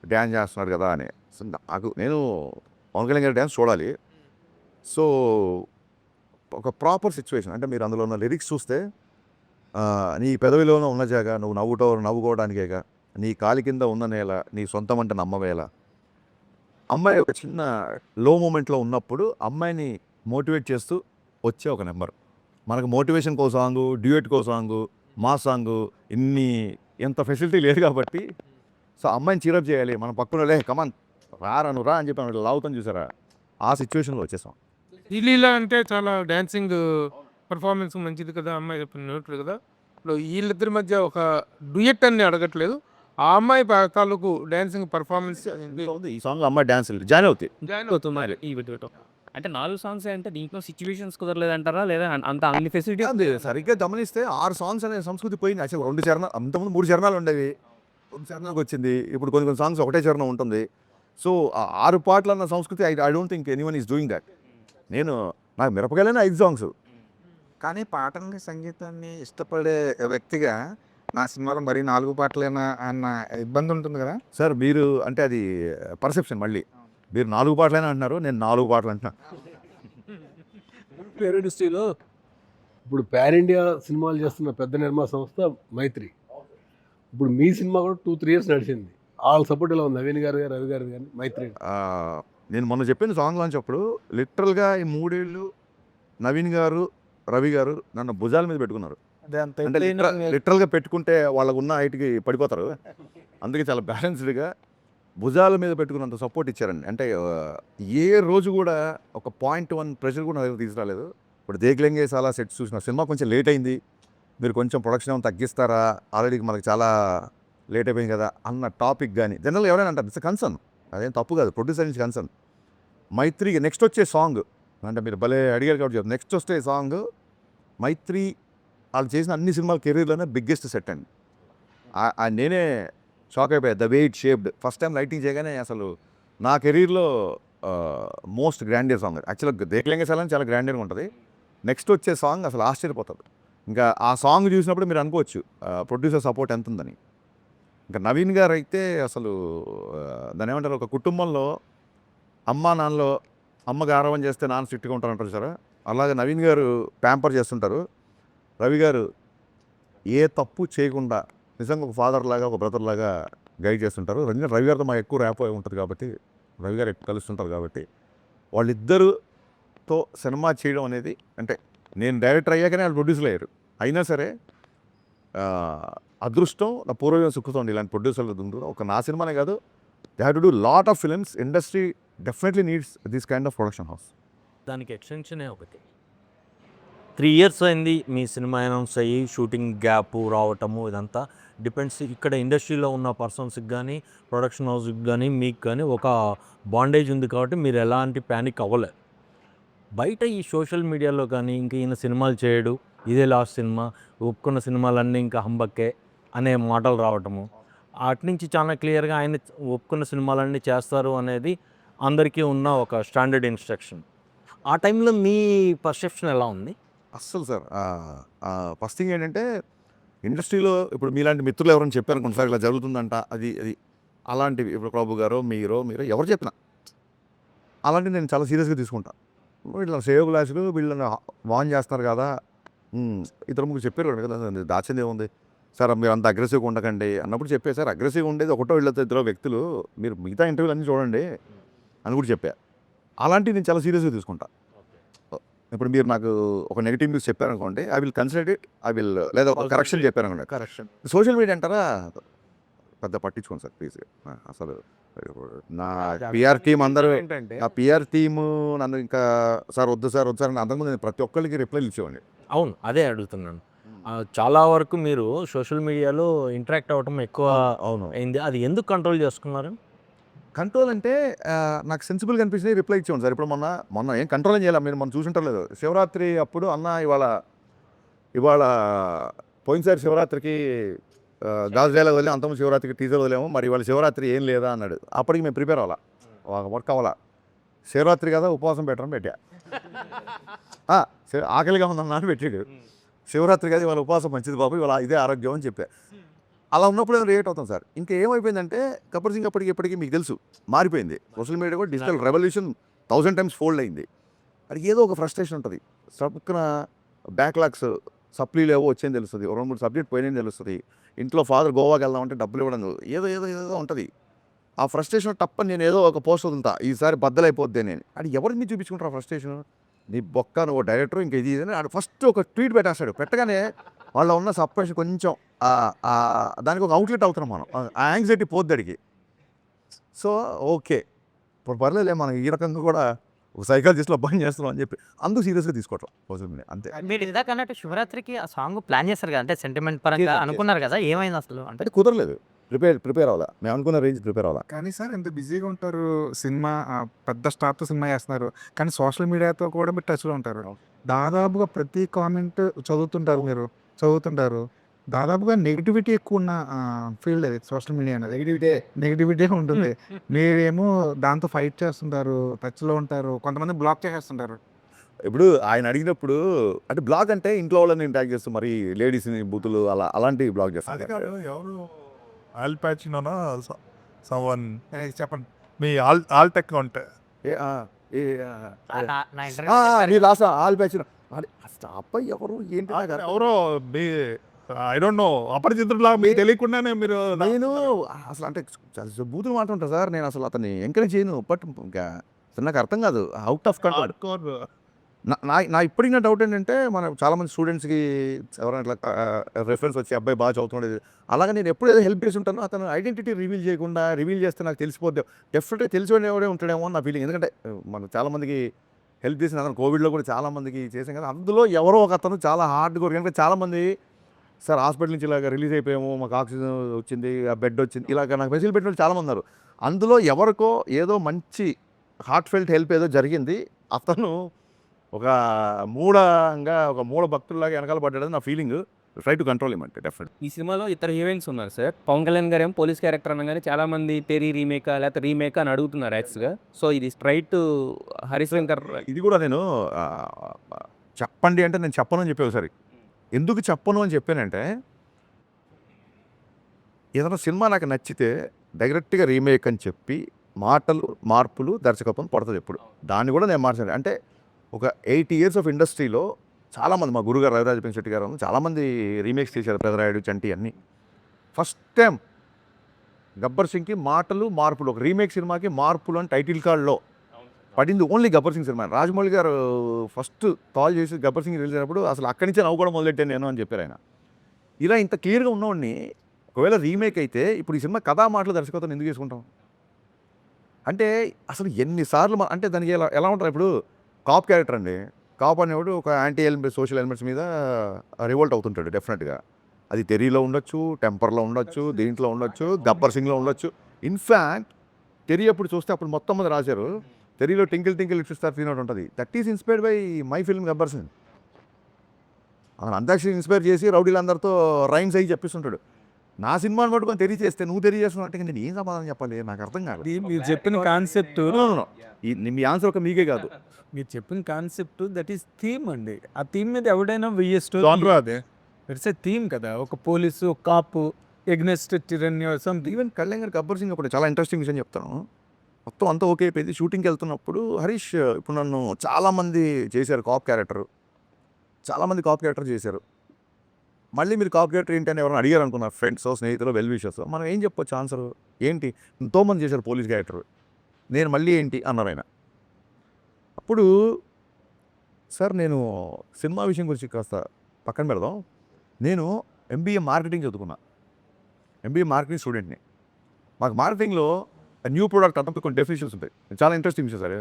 డ్యాన్స్ చేస్తున్నాడు కదా అని. సో నేను పవన్ కళ్యాణ్ గారి డ్యాన్స్ చూడాలి. సో ఒక ప్రాపర్ సిచ్యువేషన్ అంటే మీరు అందులో ఉన్న లిరిక్స్ చూస్తే నీ పెదవిలోనే ఉన్న జాగా నువ్వు నవ్వుకోవడానికేగా, నీ కాలి కింద ఉన్న నేల నీ సొంతం అంటే నమ్మవేళ. అమ్మాయి ఒక చిన్న లో మూమెంట్లో ఉన్నప్పుడు అమ్మాయిని మోటివేట్ చేస్తూ వచ్చే ఒక నెంబర్. మనకు మోటివేషన్ కో సాంగు, డ్యూయెట్ కో సాంగు, మా సాంగు ఎంత ఫెసిలిటీ లేదు కాబట్టి సో అమ్మాయిని చీరప్ చేయాలి, మన పక్కన లే కమాన్ నువ్వు రా అని చెప్పి లావుతాం చూసారా, ఆ సిచ్యువేషన్లో వచ్చేసాం. శ్రీలీల అంటే చాలా డాన్సింగ్ పర్ఫార్మెన్స్ మంచిది కదా, అమ్మాయి చెప్పినట్లు కదా. ఇప్పుడు వీళ్ళిద్దరి మధ్య ఒక డ్యూయెట్ అని అడగట్లేదు, ఆ అమ్మాయి తాలూకు డాన్సింగ్ పర్ఫార్మెన్స్ ఈ సాంగ్ అమ్మాయి డాన్స్ జాయిన్ అవుతాయి. జాయిన్ అవుతున్నారు. ఈ వీటితో అంటే 4 సాంగ్స్ అంటే దీంట్లో సిచ్యువేషన్స్ కుదరలేదంటారా? లేదా అంత అన్ని ఫెసిలిటీ అది సరిగ్గా గమనిస్తే 6 సాంగ్స్ అనే సంస్కృతి పోయింది. అసలు 2 చరణాలు, అంతకుముందు 3 చరణాలు ఉండేవి, 2 చరణాలకు వచ్చింది. ఇప్పుడు కొన్ని కొన్ని సాంగ్స్ ఒకటే చరణం ఉంటుంది. సో 6 పాటలు అన్న సంస్కృతి I don't think anyone is doing that. నాకు మిరపకాయలైనా 5 సాంగ్స్. కానీ పాటల్ని సంగీతాన్ని ఇష్టపడే వ్యక్తిగా నా సినిమాలో మరీ 4 పాటలేనా అన్న ఇబ్బంది ఉంటుంది కదా. సార్ మీరు అంటే అది పర్సెప్షన్. మళ్ళీ మీరు 4 పాటలైనా అంటున్నారు, నేను 4 పాటలు అంటున్నాను. ఇండస్ట్రీలో ఇప్పుడు పాన్ ఇండియా సినిమాలు చేస్తున్న పెద్ద నిర్మాణ సంస్థ మైత్రి. ఇప్పుడు మీ సినిమా కూడా 2-3 ఇయర్స్ నడిచింది. వాళ్ళ సపోర్ట్ ఎలా ఉంది? నవీన్ గారు, రవి గారు కానీ మైత్రి. నేను మొన్న చెప్పిన సాంగ్ లాంచ్ అప్పుడు లిటరల్గా ఈ 3 ఏళ్ళు నవీన్ గారు, రవి గారు నన్ను భుజాల మీద పెట్టుకున్నారు. అదే అంత అంటే లిటరల్గా పెట్టుకుంటే వాళ్ళకు ఉన్న హైట్కి పడిపోతారు. అందుకే చాలా బ్యాలెన్స్డ్గా భుజాల మీద పెట్టుకున్నంత సపోర్ట్ ఇచ్చారండి. అంటే ఏ రోజు కూడా ఒక 0.1 ప్రెషర్ కూడా నా దగ్గర తీసుకురాలేదు. ఇప్పుడు దేక్లెంగే చాలా సెట్స్ చూసిన సినిమా కొంచెం లేట్ అయింది, మీరు కొంచెం ప్రొడక్షన్ ఏమైనా తగ్గిస్తారా, ఆల్రెడీ మనకి చాలా లేట్ అయిపోయింది కదా అన్న టాపిక్ కానీ జనరల్గా ఎవరైనా అంటారు. ఇట్స్ కన్సర్న్, అదేం తప్పు కాదు, ప్రొడ్యూసర్ నుంచి కన్సర్న్. మైత్రికి నెక్స్ట్ వచ్చే సాంగ్ అంటే మీరు భలే అడిగారు కాబట్టి చెప్తాను. నెక్స్ట్ వచ్చే సాంగ్ మైత్రి వాళ్ళు చేసిన అన్ని సినిమాల కెరీర్లోనే బిగ్గెస్ట్ సెట్ అండి. నేనే షాక్ అయిపోయాయి. The way it shaped. First time lighting చేయగానే అసలు నా కెరీర్లో మోస్ట్ గ్రాండియర్ సాంగ్. యాక్చువల్గా దేక్లెంగే సాలని చాలా గ్రాండియర్గా ఉంటుంది. నెక్స్ట్ వచ్చే సాంగ్ అసలు ఆశ్చర్యపోతుంది. ఇంకా ఆ సాంగ్ చూసినప్పుడు మీరు అనుకోవచ్చు ప్రొడ్యూసర్ సపోర్ట్ ఎంత ఉందని. ఇంకా నవీన్ గారు అయితే అసలు దాని ఏమంటారు, ఒక కుటుంబంలో అమ్మ నాన్నలో అమ్మకి ఆరోపణ చేస్తే నాన్న స్ట్రిక్ట్గా ఉంటారంటారు సార్, అలాగే నవీన్ గారు ప్యాంపర్ చేస్తుంటారు. రవి గారు ఏ తప్పు చేయకుండా నిజంగా ఒక ఫాదర్ లాగా, ఒక బ్రదర్ లాగా గైడ్ చేస్తుంటారు. రవి గారితో మాకు ఎక్కువ ర్యాప్ ఉంటుంది కాబట్టి, రవి గారు ఎక్కువ కలుస్తుంటారు కాబట్టి వాళ్ళిద్దరుతో సినిమా చేయడం అనేది, అంటే నేను డైరెక్టర్ అయ్యాకనే వాళ్ళు ప్రొడ్యూసర్ అయ్యారు. అయినా సరే అదృష్టం నా పూర్వజం సుఖుతోండి ఇలాంటి ప్రొడ్యూసర్లు ఉంటుంది. ఒక నా సినిమానే కాదు, they have to do lot of films. Industry definitely needs this kind of production house. దానికి ఎక్స్టెన్షనే ఒకటి. 3 ఇయర్స్ అయింది మీ సినిమా అనౌన్స్ అయ్యి, షూటింగ్ గ్యాప్ రావటము, ఇదంతా డిపెండ్స్ ఇక్కడ ఇండస్ట్రీలో ఉన్న పర్సన్స్కి కానీ, ప్రొడక్షన్ హౌస్కి కానీ, మీకు కానీ ఒక బాండేజ్ ఉంది కాబట్టి మీరు ఎలాంటి ప్యానిక్ అవ్వలేదు. బయట ఈ సోషల్ మీడియాలో కానీ ఇంకా ఈయన సినిమాలు చేయడు, ఇదే లాస్ట్ సినిమా, ఒప్పుకున్న సినిమాలన్నీ ఇంకా హంబక్కే అనే మాటలు రావటము, అటు నుంచి చాలా క్లియర్గా ఆయన ఒప్పుకున్న సినిమాలన్నీ చేస్తారు అనేది అందరికీ ఉన్న ఒక స్టాండర్డ్ ఇన్స్ట్రక్షన్. ఆ టైంలో మీ పర్సెప్షన్ ఎలా ఉంది? అస్సలు సార్ ఫస్ట్ థింగ్ ఏంటంటే ఇండస్ట్రీలో ఇప్పుడు మీలాంటి మిత్రులు ఎవరైనా చెప్పారు అనుకోండి సార్ ఇలా జరుగుతుందంట, అది అది అలాంటివి ఇప్పుడు ప్రభు గారో మీరు ఎవరు చెప్పినా అలాంటివి నేను చాలా సీరియస్గా తీసుకుంటాను. వీళ్ళ సేవ్ గ్లాసులు వీళ్ళని వాన్ చేస్తున్నారు కదా, ఇద్దరు ముగ్గురు చెప్పారు కదా, దాచింది ఏముంది సార్, మీరు అంత అగ్రెసివ్గా ఉండకండి అన్నప్పుడు చెప్పే సార్, అగ్రెసివ్గా ఉండేది ఒకటో వీళ్ళతో ఇద్దరు వ్యక్తులు, మీరు మిగతా ఇంటర్వ్యూలు అన్నీ చూడండి అని కూడా చెప్పా. అలాంటివి నేను చాలా సీరియస్గా తీసుకుంటా. ఇప్పుడు మీరు నాకు ఒక నెగిటివ్ న్యూస్ చెప్పారనుకోండి, ఐ విల్ కన్సిడర్ ఇట్, లేదా ఒక కరెక్షన్ చెప్పారనుకోండి, కరెక్షన్. సోషల్ మీడియా అంటారా పెద్ద పట్టించుకోండి సార్ ప్లీజ్. అసలు నా పిఆర్ టీం అందరూ, ఏంటంటే ఆ పిఆర్ టీము నన్ను ఇంకా సార్ వద్దు సార్ వద్దు సార్ అని అంతకుముందు నేను ప్రతి ఒక్కరికి రిప్లైలు ఇచ్చేవాడిని. అవును, అదే అడుగుతున్నాను. చాలా వరకు మీరు సోషల్ మీడియాలో ఇంటరాక్ట్ అవ్వటం ఎక్కువ అవును, అయింది. అది ఎందుకు కంట్రోల్ చేసుకున్నారు? కంట్రోల్ అంటే నాకు సెన్సిబుల్గా అనిపించినవి రిప్లై ఇచ్చేవాడు సార్. ఇప్పుడు మొన్న ఏం కంట్రోల్ చేయాలి, మీరు మనం చూసుంటారు లేదు, శివరాత్రి అప్పుడు అన్న ఇవాళ పోయినసారి శివరాత్రికి గాజు డైలాగ్ వదిలేము, అంతకుముందు శివరాత్రికి టీజర్ వదిలేము, మరి ఇవాళ శివరాత్రి ఏం లేదా అన్నాడు. అప్పటికి మేము ప్రిపేర్ అవ్వాలా, వర్క్ అవ్వాలా. శివరాత్రి కదా ఉపవాసం పెట్టడం పెట్టా, ఆకలిగా ఉందన్నా అని పెట్టాడు. శివరాత్రి కదా ఇవాళ ఉపవాసం మంచిది బాబు, ఇవాళ ఇదే ఆరోగ్యం అని చెప్పా. అలా ఉన్నప్పుడు ఏమైనా రియాక్ట్ అవుతాం సార్. ఇంకా ఏమైపోయిందంటే గబ్బర్ సింగ్ ఇప్పటికి మీకు తెలుసు మారిపోయింది. సోషల్ మీడియా కూడా డిజిటల్ రెవల్యూషన్ 1000 times ఫోల్డ్ అయింది. అది ఏదో ఒక ఫ్రస్ట్రేషన్ ఉంటుంది. పక్కన బ్యాక్లాగ్స్ సప్లీలు ఏవో వచ్చేది తెలుస్తుంది, 2-3 సబ్జెక్ట్ పోయినని తెలుస్తుంది, ఇంట్లో ఫాదర్ గోవాకి వెళ్దామంటే డబ్బులు ఇవ్వడం ఏదో ఉంటుంది. ఆ ఫ్రస్ట్రేషన్ తప్ప నేను ఏదో ఒక పోస్ట్ వదులుతా, ఈసారి బద్దలైపోద్ది నేను. అది ఎవరికి మీరు చూపించుకుంటారు ఆ ఫ్రస్ట్రేషన్? నీ బొక్క నువ్వు డైరెక్టర్ ఇంకా ఇది అని ఆడు ఫస్ట్ ఒక ట్వీట్ పెట్టేస్తాడు. పెట్టగానే వాళ్ళ ఉన్న సప్రెషన్ కొంచెం దానికి ఒక అవుట్లెట్ అవుతున్నాం మనం, ఆ యాంగ్జైటీ పోద్ది అడిగి. సో ఓకే ఇప్పుడు పర్లేదులే, మనం ఈ రకంగా కూడా ఒక సైకాలజిస్ట్లో బంద్ చేస్తున్నాం అని చెప్పి అందుకు సీరియస్గా తీసుకోవటం సోషల్ మీడియా అంతే. మీరు ఇందాక అన్నట్టు శివరాత్రికి ఆ సాంగ్ ప్లాన్ చేస్తారు కదా, అంటే సెంటిమెంట్ పరంగా అనుకున్నారు కదా, ఏమైంది అసలు? అంటే అంటే కుదరలేదు. ప్రిపేర్ అవ్వాలా. మేము అనుకున్న రేంజ్ ప్రిపేర్ అవ్వాలా. కానీ సార్ ఎంత బిజీగా ఉంటారు, సినిమా పెద్ద స్టార్తో సినిమా చేస్తున్నారు, కానీ సోషల్ మీడియాతో కూడా మీరు టచ్లో ఉంటారు. దాదాపుగా ప్రతి కామెంట్ చదువుతుంటారు. దాదాపుగా నెగిటివిటీ ఎక్కువ ఉన్న ఫీల్డ్ అది సోషల్ మీడియా అనేది. నెగిటివిటీ ఉంటుంది. మీరేమో దాంతో ఫైట్ చేస్తుంటారు, టచ్లో ఉంటారు, కొంతమంది బ్లాక్ చేసేస్తుంటారు. ఇప్పుడు ఆయన అడిగినప్పుడు అంటే బ్లాగ్ అంటే ఇంట్లో వాళ్ళని ట్యాగ్ చేస్తూ మరి లేడీస్ని బూతులు అలాంటి బ్లాగ్ అది చేస్తారు. కాదు, ఎవరు ఆల్ ప్యాచినోనా సమ్వన్ చెప్పండి. మీ ఆల్ టెక్ ఉంటే మీరు లాస్ట్ ఆల్ బ్యాచ్ స్టాప్ ఎవరు ఏంటి నాకు అర్థం ఎవరో మీ ఐ డోంట్ నో అపరిచితులా మీకు తెలియకుండానే మీరు నేను అసలు అంటే బూతులు మాట్లాడుంటా సార్. నేను అసలు అతన్ని ఎంకరేజ్ చేయను. బట్ ఇంకా అసలు నాకు అర్థం కాదు. Out of control. hardcore. నా ఇప్పటికి నా డౌట్ ఏంటంటే మన చాలామంది స్టూడెంట్స్కి ఎవరైనా ఇట్లా రెఫరెన్స్ వచ్చి అబ్బాయి బాగా చదువుతున్నాడు అలాగే నేను ఎప్పుడు ఏదో హెల్ప్ చేసి ఉంటానో అతను ఐడెంటిటీ రివీల్ చేస్తే నాకు తెలిసిపోద్ది. డెఫినెట్గా తెలిసిపోయిన ఎవడే ఉంటాడేమో అని నా ఫీలింగ్. ఎందుకంటే మనం చాలామందికి హెల్ప్ చేసిన అతను కోవిడ్లో కూడా చాలామందికి చేసాం కదా. అందులో ఎవరో ఒక అతను చాలా హార్డ్ కోర్. కనుక చాలామంది సార్ హాస్పిటల్ నుంచి ఇలాగ రిలీజ్ అయిపోయాము, మాకు ఆక్సిజన్ వచ్చింది, ఆ బెడ్ వచ్చింది, ఇలాగ నాకు మెసేజ్ పెట్టిన వాళ్ళు చాలామంది ఉన్నారు. అందులో ఎవరికో ఏదో మంచి హార్ట్ ఫెల్ట్ హెల్ప్ ఏదో జరిగింది. అతను ఒక మూఢ భక్తుల్లాగా వెనకాల పడ్డాడని నా ఫీలింగ్. ట్రై టు కంట్రోల్ ఇమంటే డెఫినెట్. ఈ సినిమాలో ఇతర హీరోయిన్స్ ఉన్నారు సార్. పవన్ కళ్యాణ్ గారు ఏమో పోలీస్ క్యారెక్టర్ అనగానే చాలా మంది తెరీ రీమేకా లేకపోతే రీమేకా అని అడుగుతున్నారు యాక్చువల్గా. సో ఇది స్ట్రైట్ హరిశంకర్. ఇది కూడా నేను చెప్పండి అంటే నేను చెప్పను అని చెప్పే ఒకసారి. ఎందుకు చెప్పను అని చెప్పానంటే ఏదైనా సినిమా నాకు నచ్చితే డైరెక్ట్గా రీమేక్ అని చెప్పి మాటలు మార్పులు దర్శకత్వం పడుతుంది ఎప్పుడు. దాన్ని కూడా నేను మార్చాను. అంటే ఒక 8 years ఆఫ్ ఇండస్ట్రీలో చాలామంది మా గురుగారు రవిరాజ పెంశెట్టి గారు చాలామంది రీమేక్స్ చేశారు. పెదరాయుడు, చంటి అన్నీ. ఫస్ట్ టైం గబ్బర్ సింగ్కి మాటలు మార్పులు ఒక రీమేక్ సినిమాకి మార్పులు అని టైటిల్ కార్డ్లో పడింది ఓన్లీ గబ్బర్ సింగ్ సినిమా. రాజమౌళి గారు ఫస్ట్ కాల్ చేసి గబ్బర్ సింగ్ రిలీజ్ అయినప్పుడు అసలు అక్కడి నుంచే నవ్వు కూడా మొదలెట్టాను నేను అని చెప్పారు ఆయన. ఇలా ఇంత క్లియర్గా ఉన్నవాడిని ఒకవేళ రీమేక్ అయితే ఇప్పుడు ఈ సినిమా కథా మాటలు దర్శకత్వం ఎందుకు చేసుకుంటాం అంటే అసలు ఎన్నిసార్లు అంటే దానికి ఎలా ఉంటారు. ఇప్పుడు కాప్ క్యారెక్టర్ అండి. కాప్ అనేవాడు ఒక యాంటీ ఎలిమెంట్ సోషల్ ఎలిమెంట్స్ మీద రివోల్ట్ అవుతుంటాడు డెఫినెట్గా. అది తెరీలో ఉండొచ్చు, టెంపర్లో ఉండొచ్చు, దీంట్లో ఉండొచ్చు, గబ్బర్ సింగ్లో ఉండొచ్చు. ఇన్ఫ్యాక్ట్ తెరీ అప్పుడు చూస్తే అప్పుడు మొత్తం మంది రాశారు. తెరీలో twinkle twinkle little star scene ఉంటుంది. That is inspired by my film Gabbar Singh. అతను అంతాక్షరి ఇన్స్పైర్ చేసి రౌడీలందరితో రైమ్స్ అయ్యి చెప్పిస్తుంటాడు. నా సినిమాని పట్టుకొని తెరీ చేస్తే నువ్వు తెరీ చేస్తున్నావు అంటే నేను ఏం సమాధానం చెప్పాలి నాకు అర్థం కాదు. మీరు చెప్పిన కాన్సెప్ట్ మీ ఆన్సర్ ఒక మీకే కాదు. మీరు చెప్పిన కాన్సెప్ట్ దట్ ఈస్ థీమ్ అండి. ఆ థీమ్ మీద ఎవడైనా Genre అదే. ఇట్స్ ఏ థీమ్ కదా. ఒక పోలీసు, ఒక కాపు, ఎగ్నెస్ట్ టిరన్నీ సంథింగ్. ఈవెన్ కళ్యాణ్ గారు గబ్బర్ సింగ్ అప్పుడు చాలా ఇంట్రెస్టింగ్ విషయం చెప్తాను. మొత్తం అంతా ఓకే అయిపోయింది. షూటింగ్కి వెళ్తున్నప్పుడు హరీష్ ఇప్పుడు నన్ను చాలామంది చేశారు కాప్ క్యారెక్టర్. చాలామంది కాప్ క్యారెక్టర్ చేశారు. మళ్ళీ మీరు కాప్ క్యారెక్టర్ ఏంటి అని ఎవరైనా అడిగారు అనుకున్నారు ఫ్రెండ్స్, స్నేహితులు, వెల్ విషర్స్. మనం ఏం చెప్పొచ్చు ఆన్సర్? ఏంటి ఎంతోమంది చేశారు పోలీస్ క్యారెక్టర్, నేను మళ్ళీ ఏంటి అన్నారు ఆయన. అప్పుడు సార్ నేను సినిమా విషయం గురించి కాస్త పక్కన పెడదాం. నేను MBA మార్కెటింగ్ చదువుకున్నా. MBA మార్కెటింగ్ స్టూడెంట్ని. మాకు మార్కెటింగ్లో న్యూ ప్రోడక్ట్ అన్నప్పుడు కొన్ని డెఫినేషన్స్ ఉంటాయి. చాలా ఇంట్రెస్టింగ్ విషయం సార్.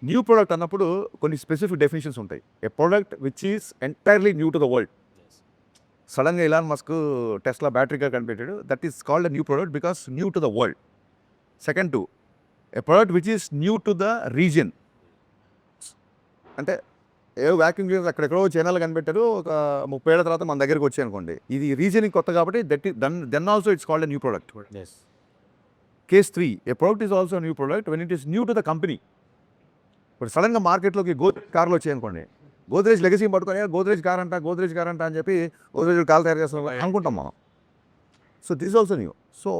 న్యూ ప్రోడక్ట్ అన్నప్పుడు కొన్ని స్పెసిఫిక్ డెఫినేషన్స్ ఉంటాయి. A product which is entirely new to the world. సడన్గా Elon Musk Tesla battery car కనిపెట్టాడు. That is called a new product because new to the world. Second a product which is new to the region. అంటే ఏవో vacuum cleaners అక్కడెక్కడో చైనాలో కనిపెట్టారు. ఒక 30 ఏళ్ళ తర్వాత మన దగ్గరికి వచ్చాయి అనుకోండి. ఇది రీజియన్కి కొత్త కాబట్టి then also it's called a new product. Case 3 a product is also new product when it is new to the company. ఇప్పుడు సడన్గా మార్కెట్లోకి గోద్రేజ్ కార్లు వచ్చాయి అనుకోండి. గోద్రేజ్ లెగసీ పట్టుకొని గోద్రేజ్ కార్ అంట అని చెప్పి గోద్రేజ్ కార్ తయారు చేస్తాం అనుకుంటాం మనం. So this also new. So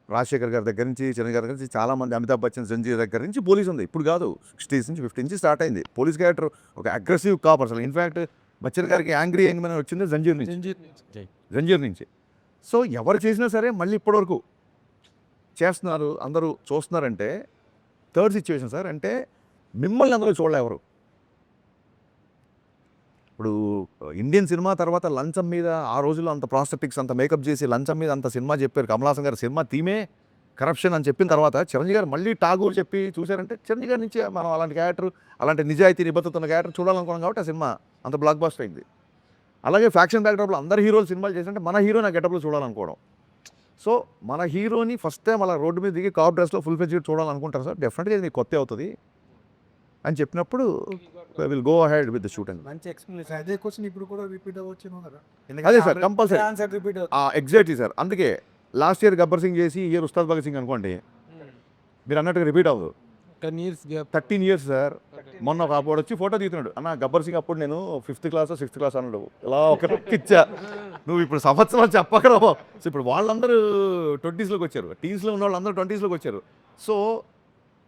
Rajasekhar గారి దగ్గర నుంచి, చిరంజీవి గారి దగ్గర నుంచి చాలామంది, అమితాబ్ బచ్చన్, సంజయ్ దగ్గర నుంచి పోలీస్ ఉంది. ఇప్పుడు కాదు, 60s నుంచి 50 నుంచి స్టార్ట్ అయింది పోలీస్ క్యారెక్టర్. ఒక అగ్రెసివ్ కాప్ అసలు. ఇన్ఫ్యాక్ట్ బచ్చన్ గారికి యాంగ్రీ యంగ్మెన్ వచ్చింది జంజీర్ నుంచి. సో ఎవరు చేసినా సరే మళ్ళీ ఇప్పటివరకు చేస్తున్నారు, అందరూ చూస్తున్నారంటే థర్డ్ సిచ్యువేషన్ సార్. అంటే మిమ్మల్ని అందరూ చూడలే ఎవరు. ఇప్పుడు ఇండియన్ సినిమా తర్వాత లంచం మీద ఆ రోజుల్లో అంత ప్రాస్టెటిక్స్ అంత మేకప్ చేసి లంచం మీద అంత సినిమా చెప్పారు. కమల్ హాసన్ గారు సినిమా థీమే కరప్షన్ అని చెప్పిన తర్వాత చిరంజీవి గారు మళ్ళీ ఠాగూర్ చెప్పి చూశారంటే చిరంజీవి గారి నుంచి మనం అలాంటి క్యారెక్టర్, అలాంటి నిజాయితీ నిబద్ధతున్న క్యారెక్టర్ చూడాలనుకున్నాం కాబట్టి ఆ సినిమా అంత బ్లాక్ బస్టర్ అయింది. అలాగే ఫ్యాక్షన్ బ్యాక్డ్రాప్లో అందరు హీరోలు సినిమాలు చేసినట్టే మన హీరో నా గెటప్లో చూడాలనుకోవడం. సో మన హీరోని ఫస్ట్ టైం అలా రోడ్డు మీద దిగి కాప్ డ్రెస్లో ఫుల్ ఫెజ్ చూడాలనుకుంటారు సార్, డెఫినెట్గా ఇది మీకు కొత్త అవుతుంది అని చెప్పినప్పుడు will go ahead with the shooting. మంచి ఎక్స్ప్లెనేషన్. అదే క్వశ్చన్ ఇప్పుడు కూడా రిపీట్ అవ్వచ్చు కదా. అదే sir compulsory answer repeat exactly sir. అందుకే లాస్ట్ ఇయర్ గబ్బర్ సింగ్ చేసి ఈ ఇయర్ ఉస్తాద్ భగత్ సింగ్ అనుకోండి, మీరు అన్నట్టుగా రిపీట్ అవ్వదు. 10 years గ్యాప్. 13 years sir. మొన్న ఒక అప్పుడు వచ్చి ఫోటో తీస్తున్నాడు, అన్న గబ్బర్ సింగ్ అప్పుడు నేను 5th క్లాస్ 6th క్లాస్ అన్నాడు. ఇలా ఒక ఇచ్చా, నువ్వు ఇప్పుడు సంవత్సరాలు చెప్పకరా. సో ఇప్పుడు వాళ్ళందరూ 20sలోకి వచ్చారు, టీన్స్లో ఉన్న వాళ్ళందరూ 20sలోకి వచ్చారు. సో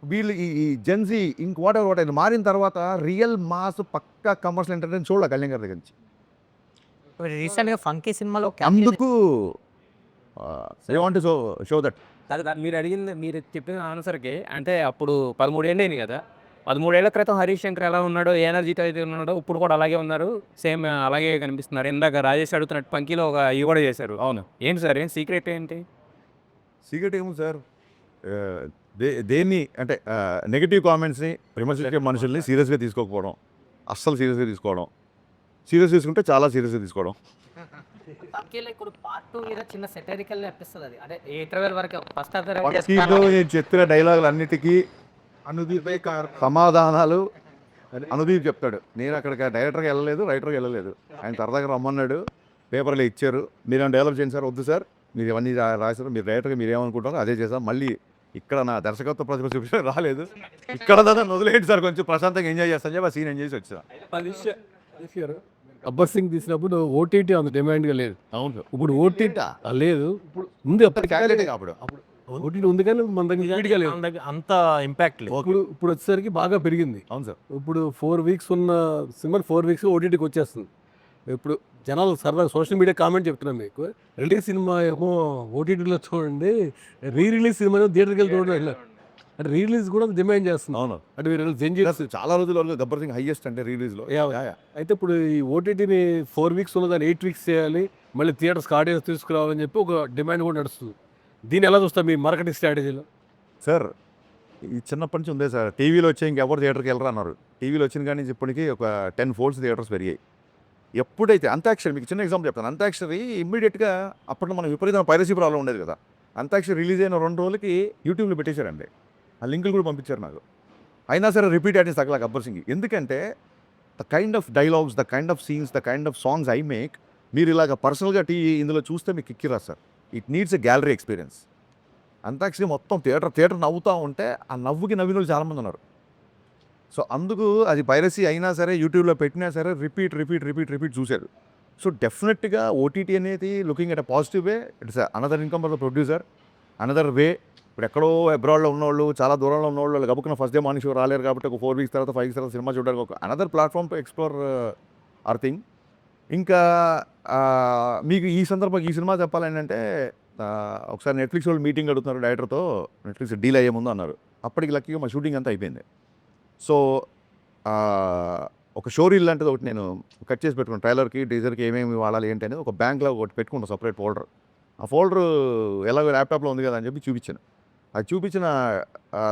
వీళ్ళు ఈ జెన్జీ ఇంక వాట్ ఎవర్ మారిన తర్వాత రియల్ మాస్ పక్కా కమర్షియల్ ఎంటర్టైన్ చూడాలి కళ్యాణ్ గారి దగ్గర నుంచి. రీసెంట్గా ఫంకీ సినిమాలో అందుకు I want to show that. మీరు అడిగింది, మీరు చెప్పిన ఆన్సర్కి అంటే అప్పుడు 13 ఏళ్ళు అయింది కదా, 13 ఏళ్ల క్రితం హరీష్ శంకర్ ఎలా ఉన్నాడో, ఏ ఎనర్జీతో అయితే ఉన్నాడో ఇప్పుడు కూడా అలాగే ఉన్నారు, సేమ్ అలాగే కనిపిస్తున్నారు. ఇందాక రాజేష్ అడుగుతున్నట్టు పంకీలో ఒక ఇవి కూడా చేశారు. అవును. ఏంటి సార్, ఏం సీక్రెట్ ఏంటి? సీక్రెట్ ఏముంది సార్, దేన్ని అంటే నెగిటివ్ కామెంట్స్ని విమర్శించే మనుషుల్ని సీరియస్గా తీసుకోకపోవడం, అస్సలు సీరియస్గా తీసుకోవడం, సీరియస్ తీసుకుంటే చాలా సీరియస్గా తీసుకోవడం. పంకీలో ఇప్పుడు పార్ట్ 2 మీద చిన్న సెటరికల్ అనిపిస్తుంది. అది అదే ఇంటర్వెల్ వరకు ఫస్ట్ పక్కీలో నేను చెప్పిన డైలాగులు అన్నిటికీ అనుదీపే సమాధానాలు అనుదీప్ చెప్తాడు. నేను అక్కడికి డైరెక్టర్గా వెళ్ళలేదు, రైటర్గా వెళ్ళలేదు, ఆయన సరదాగా రమ్మన్నాడు, పేపర్లో ఇచ్చారు, మీరు డెవలప్ చేయండి సార్. వద్దు సార్, మీరు ఇవన్నీ రాశారు, మీరు డైరెక్టర్గా మీరు ఏమనుకుంటారో అదే చేస్తాం. మళ్ళీ ఇక్కడ నా దర్శకత్వ ప్రతిభ చూపించడం రాలేదు, ఇక్కడ దాకా వదిలేండి సార్, కొంచెం ప్రశాంతంగా ఎంజాయ్ చేస్తాను చెప్పి ఆ సీన్ ఎంజాయ్ చేసి వచ్చా. గబ్బర్ సింగ్ తీసినప్పుడు ఓటీటీ అంత డిమాండ్గా లేదు. అవును, ఇప్పుడు ఓటీటీ లేదు, ఇప్పుడు ఉంది. అప్పుడు ఓటీటీ ఉంది కానీ మన దగ్గర speed గా లేదు. అంత ఇంపాక్ట్ లేదు. ఇప్పుడు వచ్చేసరికి బాగా పెరిగింది. అవును సార్. ఇప్పుడు 4 weeks ఉన్న సినిమా 4 weeks ఓటీటీకి వచ్చేస్తుంది. ఇప్పుడు జనాలు సరదాగా సోషల్ మీడియా కామెంట్ చెప్తున్నాను మీకు, రిలీజ్ సినిమా ఏమో ఓటీటీలో చూడండి, రిలీజ్ సినిమా థియేటర్కి వెళ్ళి చూడండి అంటే రిలీజ్ కూడా డిమాండ్ చేస్తుంది. అవును, అంటే మీరు జెంజీ చాలా రోజుల వరకు గబ్బర్ సింగ్ హైయెస్ట్ అంటే రిలీజ్లో. అయితే ఇప్పుడు ఈ ఓటీటీని 4 weeks ఉన్నదాన్ని 8 weeks చేయాలి, మళ్ళీ థియేటర్స్కి ఆడియన్స్ తీసుకురావాలని చెప్పి ఒక డిమాండ్ కూడా నడుస్తుంది. దీన్ని ఎలా చూస్తారు మీ మార్కెటింగ్ స్ట్రాటజీలో? సార్ ఈ చిన్నప్పటి నుంచి ఉందే సార్, టీవీలో వచ్చే ఇంకెవరు థియేటర్కి వెళ్ళరా అన్నారు, టీవీలో వచ్చిన కానీ నుంచి ఇప్పటికీ ఒక 10 folds థియేటర్స్ పెరిగాయి. ఎప్పుడైతే అంతాక్షరి, మీకు చిన్న ఎగ్జాంపుల్ చెప్తాను, అంతాక్షరి ఇమ్మీడియట్గా అప్పట్లో మనం విపరీతమైన పైరసీ ప్రాబ్లం ఉండేది కదా, అంతాక్షరి రిలీజ్ అయిన 2 రోజులకి యూట్యూబ్లో పెట్టేశారండి, ఆ లింకులు కూడా పంపించారు నాకు. అయినా సరే రిపీట్ ఆడియన్స్ తగ్గల గబ్బర్ సింగ్. ఎందుకంటే the kind of dialogues, the kind of scenes, the kind of songs I make, మీరు ఇలాగ పర్సనల్గా ఇందులో చూస్తే మీకు ఎక్కిరా sir. It needs a gallery experience. Antakshari మొత్తం థియేటర్ నవ్వుతూ ఉంటే ఆ నవ్వుకి నవ్విన వాళ్ళు చాలామంది ఉన్నారు. సో అందుకు అది పైరసీ అయినా సరే యూట్యూబ్లో పెట్టినా సరే రిపీట్ చూశారు. సో డెఫినెట్గా ఓటీటీ అనేది looking at a positive way, it's another income for the producer, another way. ఇప్పుడు ఎక్కడో అబ్రాడ్లో ఉన్నవాళ్ళు, చాలా దూరంలో ఉన్నవాళ్ళు గబుక్కున ఫస్ట్ డే మార్నింగ్ షో రాలేరు కాబట్టి ఒక 4 weeks తర్వాత 5 weeks తర్వాత సినిమా చూడడానికి ఒక another platform to explore hour thing. ఇంకా మీకు ఈ సందర్భంగా ఈ సినిమా చెప్పాలంటే ఒకసారి నెట్ఫ్లిక్స్ వాళ్ళు మీటింగ్ అడుగుతున్నారు డైరెక్టర్తో, నెట్ఫ్లిక్స్ డీల్ అయ్యే ముందు అన్నారు. అప్పటికి లక్కీగా మా షూటింగ్ అంతా అయిపోయింది. సో ఒక షో రీల్ లాంటిది ఒకటి నేను కట్ చేసి పెట్టుకున్నాను, ట్రైలర్కి టీజర్కి ఏమేమి వాడాలి ఏంటి అనేది ఒక బ్యాంక్లో ఒకటి పెట్టుకుంటాను, సపరేట్ ఫోల్డర్. ఆ ఫోల్డర్ ఎలాగో ల్యాప్టాప్లో ఉంది కదా అని చెప్పి చూపించాను. అది చూపించిన